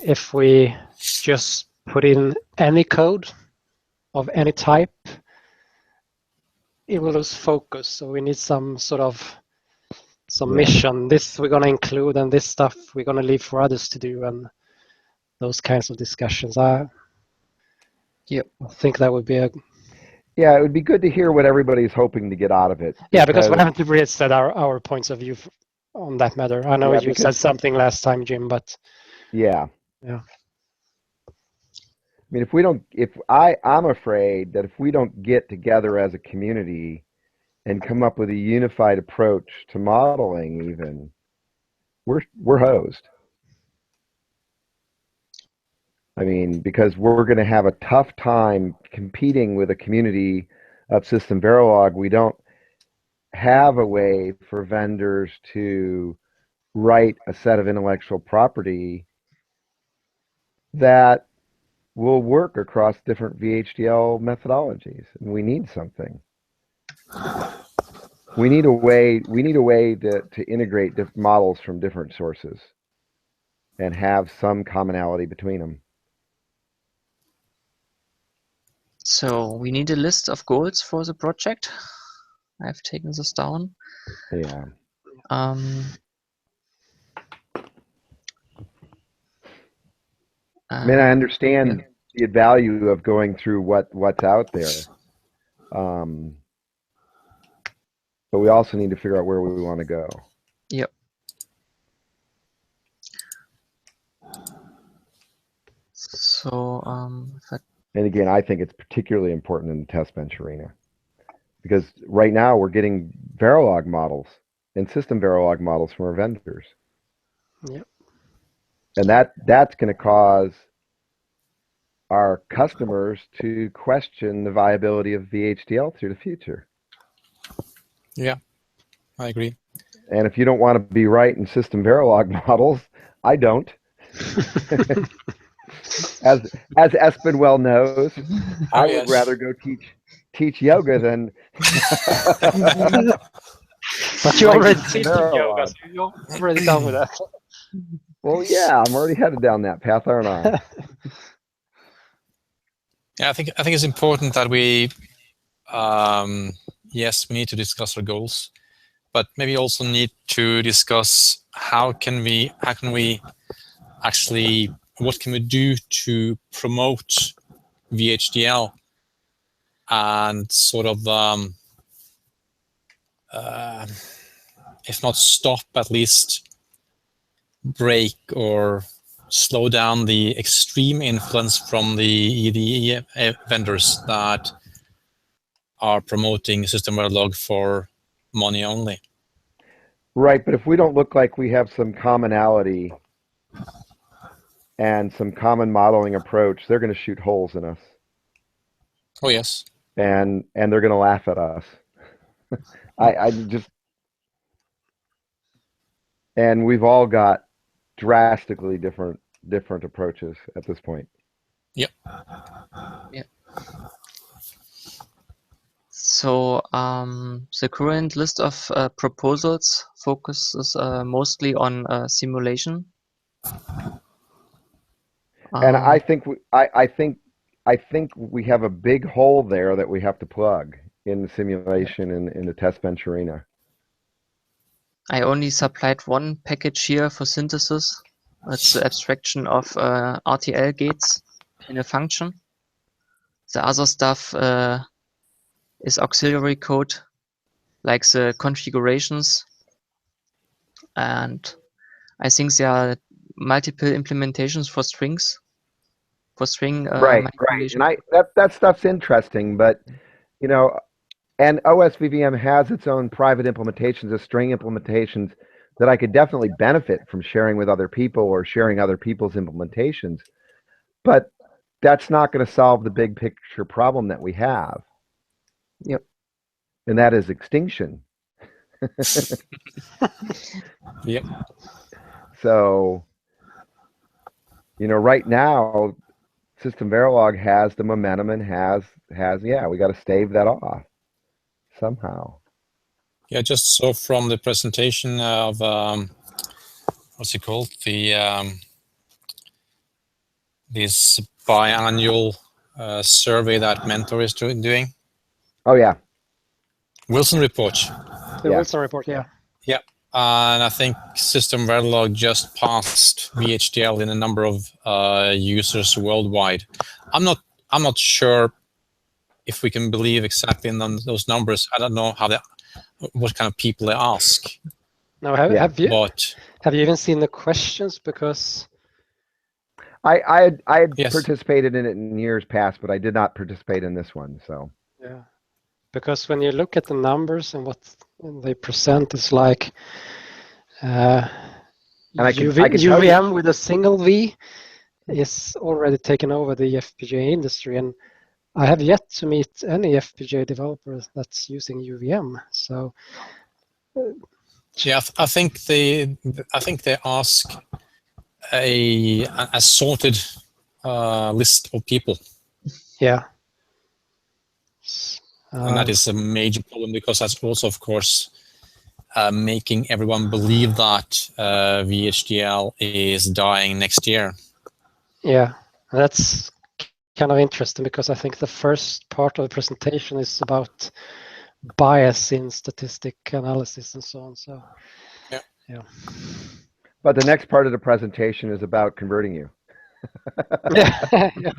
if we just put in any code of any type, it will lose focus. So we need some sort of mission. This we're going to include, and this stuff we're going to leave for others to do, and those kinds of discussions. I think that would be a... Yeah, it would be good to hear what everybody's hoping to get out of it. Yeah, because we haven't really said our points of view on that matter. I know you said something last time, Jim, but... Yeah. Yeah. I mean, I'm afraid that if we don't get together as a community and come up with a unified approach to modeling, even, we're hosed. I mean, because we're going to have a tough time competing with a community of System Verilog. We don't have a way for vendors to write a set of intellectual property that will work across different VHDL methodologies, and we need something. We need a way to integrate different models from different sources and have some commonality between them. So we need a list of goals for the project. I've taken this down. Yeah. I mean, I understand the value of going through what's out there, but we also need to figure out where we want to go. Yep. So, and again, I think it's particularly important in the test bench arena, because right now we're getting Verilog models and system Verilog models from our vendors. Yep. And that's going to cause our customers to question the viability of VHDL through the future. Yeah, I agree. And if you don't want to be right in system Verilog models, I don't. As Espen well knows, I would rather go teach yoga than. But you already teach yoga, so you're already done with that. Well, yeah, I'm already headed down that path, aren't I? Yeah, I think it's important that we, yes, we need to discuss our goals, but maybe also need to discuss how can we actually, what can we do to promote VHDL and sort of, if not stop, at least break or slow down the extreme influence from the EDE vendors that are promoting system Verilog for money only. Right, but if we don't look like we have some commonality and some common modeling approach, they're going to shoot holes in us. Oh yes. And they're going to laugh at us. I just, and we've all got drastically different approaches at this point. Yep. Yeah. So the current list of proposals focuses mostly on simulation. And I think I think we have a big hole there that we have to plug in the simulation and in the test bench arena. I only supplied one package here for synthesis. It's the abstraction of RTL gates in a function. The other stuff is auxiliary code, like the configurations. And I think there are multiple implementations for strings, for string Right. manipulation. And that stuff's interesting, but you know, and OSVVM has its own private implementations of string implementations that I could definitely benefit from sharing with other people or sharing other people's implementations. But that's not going to solve the big picture problem that we have. Yep. And that is extinction. Yep. So, right now, System Verilog has the momentum and has yeah, we got to stave that off somehow. Yeah, just so from the presentation of what's it called, the this biannual survey that Mentor is doing. Oh yeah, Wilson report. The Yeah. Wilson report, yeah. Yeah, and I think System Verilog just passed VHDL in a number of users worldwide. I'm not sure if we can believe exactly in those numbers. I don't know what kind of people they ask. Now, have you But even seen the questions? Because I had yes. participated in it in years past, but I did not participate in this one. So yeah, because when you look at the numbers and what they present, it's like and I can tell you, UVM with a single V is already taken over the FPGA industry, and I have yet to meet any FPGA developer that's using UVM. So yeah, I think they ask a sorted list of people. yeah. And that is a major problem, because that's also, of course, making everyone believe that VHDL is dying next year. Yeah, that's kind of interesting, because I think the first part of the presentation is about bias in statistic analysis and so on. So yeah. but the next part of the presentation is about converting you. Yeah.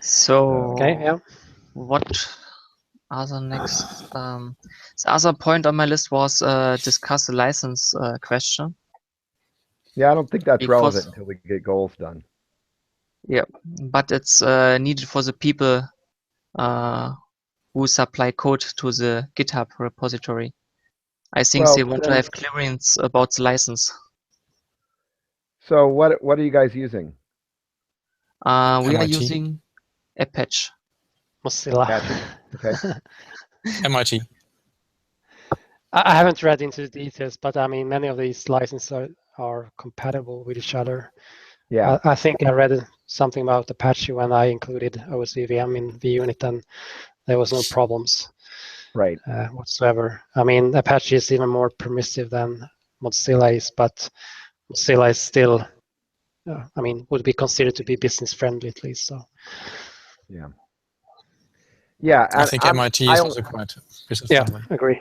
So Okay, yeah. what are the next? The other point on my list was discuss the license question. Yeah, I don't think that's Because- relevant until we get goals done. Yeah, but it's needed for the people who supply code to the GitHub repository. I think Well, they want to then- have clearance about the license. So what are you guys using? We are MIT. using Apache. Mozilla. Apache. Okay. MIT. I haven't read into the details, but I mean, many of these licenses are compatible with each other. Yeah. I think I read something about Apache when I included OSVVM in vUnit, and there was no problems Right. whatsoever. I mean, Apache is even more permissive than Mozilla is, but Mozilla is still I mean, would be considered to be business friendly at least. So Yeah. Yeah, I think MIT is also quite business friendly. Agree.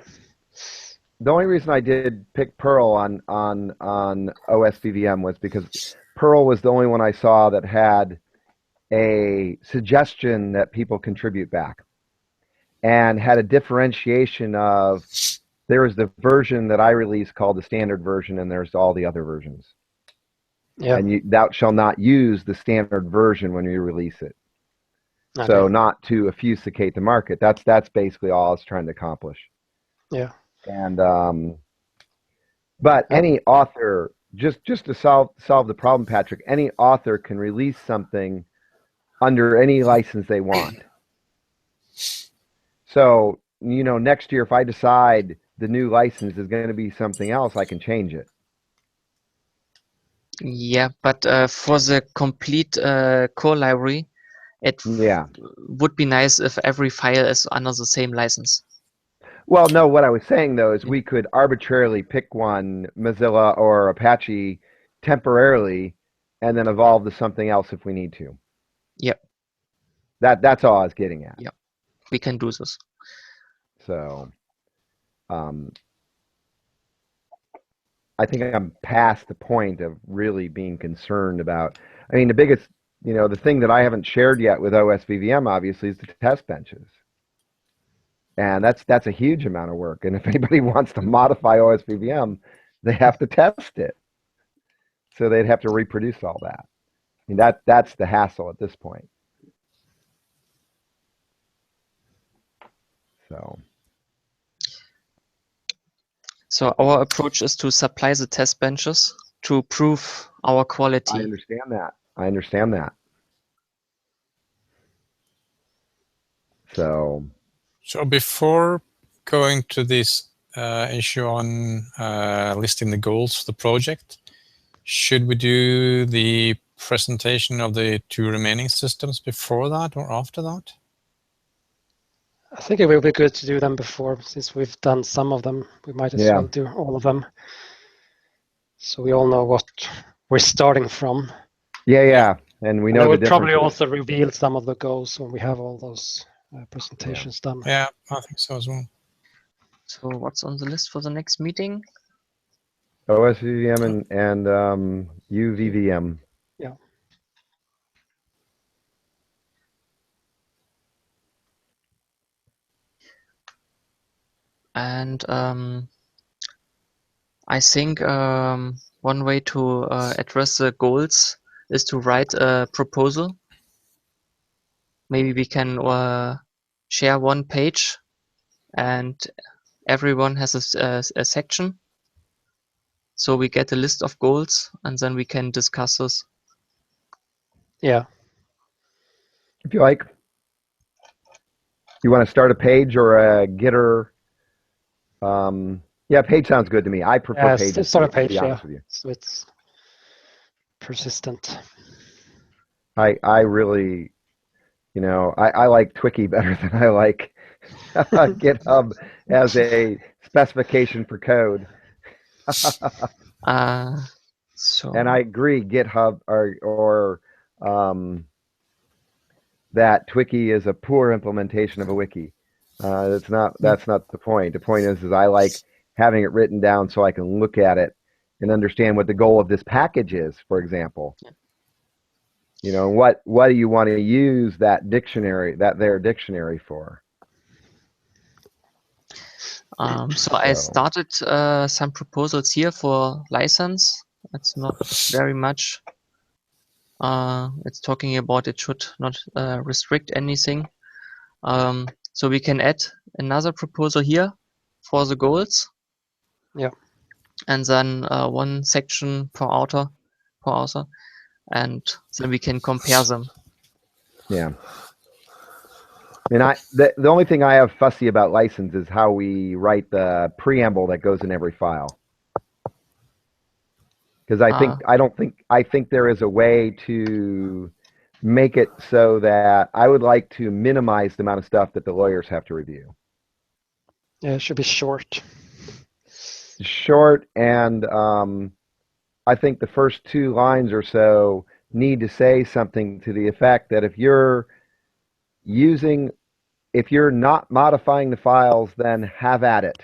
The only reason I did pick Perl on OSVVM was because Perl was the only one I saw that had a suggestion that people contribute back, and had a differentiation of, there is the version that I release called the standard version, and there's all the other versions. Yeah. And thou shall not use the standard version when you release it. Okay. So not to obfuscate the market. That's basically all I was trying to accomplish. Yeah. And but any author, just to solve the problem, Patrick, any author can release something under any license they want. So, you know, next year if I decide the new license is going to be something else, I can change it. Yeah, but for the complete core library, it would be nice if every file is under the same license. Well, no, what I was saying, though, is we could arbitrarily pick one, Mozilla or Apache, temporarily, and then evolve to something else if we need to. Yep. That's all I was getting at. Yep. We can do this. So, I think I'm past the point of really being concerned about, I mean, the biggest, you know, the thing that I haven't shared yet with OSVVM, obviously, is the test benches. And that's a huge amount of work. And if anybody wants to modify OSVVM, they have to test it. So they'd have to reproduce all that. I mean, that's the hassle at this point. So our approach is to supply the test benches to prove our quality. I understand that. I understand that. So before going to this issue on listing the goals for the project, should we do the presentation of the 2 remaining systems before that or after that? I think it will be good to do them before, since we've done some of them. We might as well do all of them, so we all know what we're starting from. Yeah, and we know we'll the probably also reveal some of the goals when we have all those presentations done. Yeah, I think so as well. So what's on the list for the next meeting? OSVVM and UVVM. Yeah. And I think one way to address the goals is to write a proposal. Maybe we can share one page and everyone has a section. So we get a list of goals and then we can discuss this. Yeah. If you like. You want to start a page or a getter? Yeah, page sounds good to me. I prefer pages. Start a page, yeah. So it's persistent. I really, you know, I like Twiki better than I like GitHub as a specification for code. And I agree, GitHub or that Twiki is a poor implementation of a wiki. That's not the point. The point is I like having it written down so I can look at it and understand what the goal of this package is, for example. You know, what do you want to use that their dictionary for? So I started some proposals here for license. It's not very much. It's talking about it should not restrict anything. So we can add another proposal here for the goals. Yeah. And then one section per author, and then we can compare them. Yeah. And the only thing I have fussy about license is how we write the preamble that goes in every file. Because I think there is a way to make it so that I would like to minimize the amount of stuff that the lawyers have to review. Yeah, it should be short. Short and I think the first 2 lines or so need to say something to the effect that if you're not modifying the files, then have at it.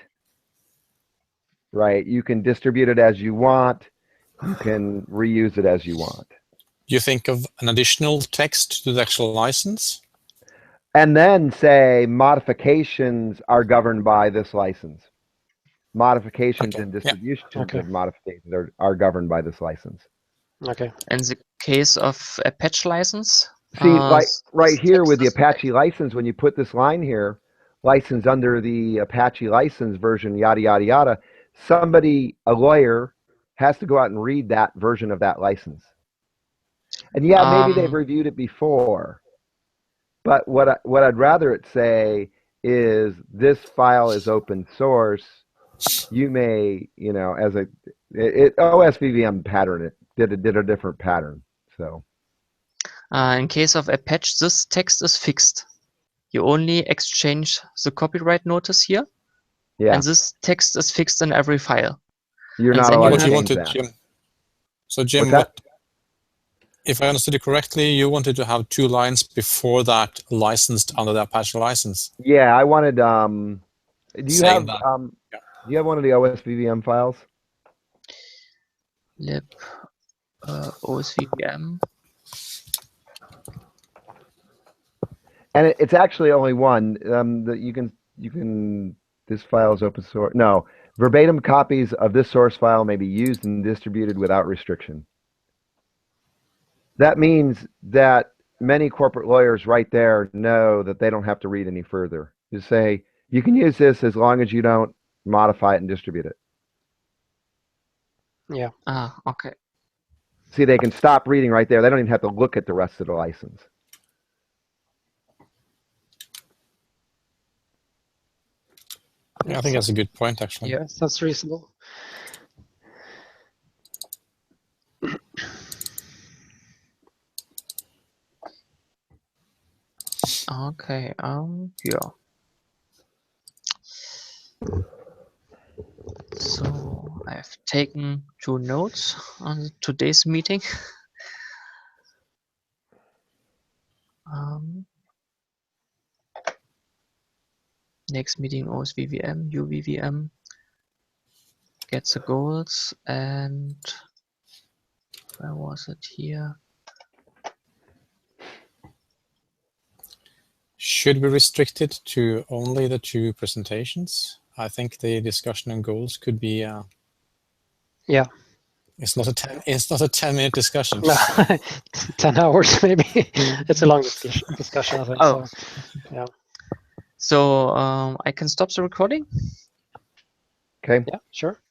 Right? You can distribute it as you want. You can reuse it as you want. You think of an additional text to the actual license? And then say modifications are governed by this license. Modifications Okay. and distributions Okay. of modifications are governed by this license. Okay. In the case of Apache license, See, like right this here with the text is Apache license, when you put this line here, license under the Apache license version, yada, yada, yada, a lawyer, has to go out and read that version of that license. And yeah, maybe they've reviewed it before. But what I'd rather it say is this file is open source. You may, as OSVVM pattern, it did a different pattern. So in case of Apache, this text is fixed. You only exchange the copyright notice here, yeah, and this text is fixed in every file. you're And not then allowed you to have- change that. Jim. So Jim, What's that? If I understood it correctly, you wanted to have 2 lines before that licensed under the Apache license. Yeah, I wanted. Do you Saying have that. do you have one of the OSVVM files? lib OSVVM. And it's actually only one. That you can. This file is open source. No, verbatim copies of this source file may be used and distributed without restriction. That means that many corporate lawyers right there know that they don't have to read any further. Just say, you can use this as long as you don't modify it and distribute it. Yeah. Okay. See, they can stop reading right there. They don't even have to look at the rest of the license. Yeah, I think that's a good point, actually. Yes, that's reasonable. Okay. Yeah. So I've taken 2 notes on today's meeting. Next meeting OSVVM, UVVM, get the goals, and where was it here? Should we restrict it to only the 2 presentations? I think the discussion and goals could be. Yeah. It's not a 10-minute discussion. No, 10 hours maybe. It's a long discussion, I think. Oh. So, yeah. So I can stop the recording? Okay. Yeah, sure.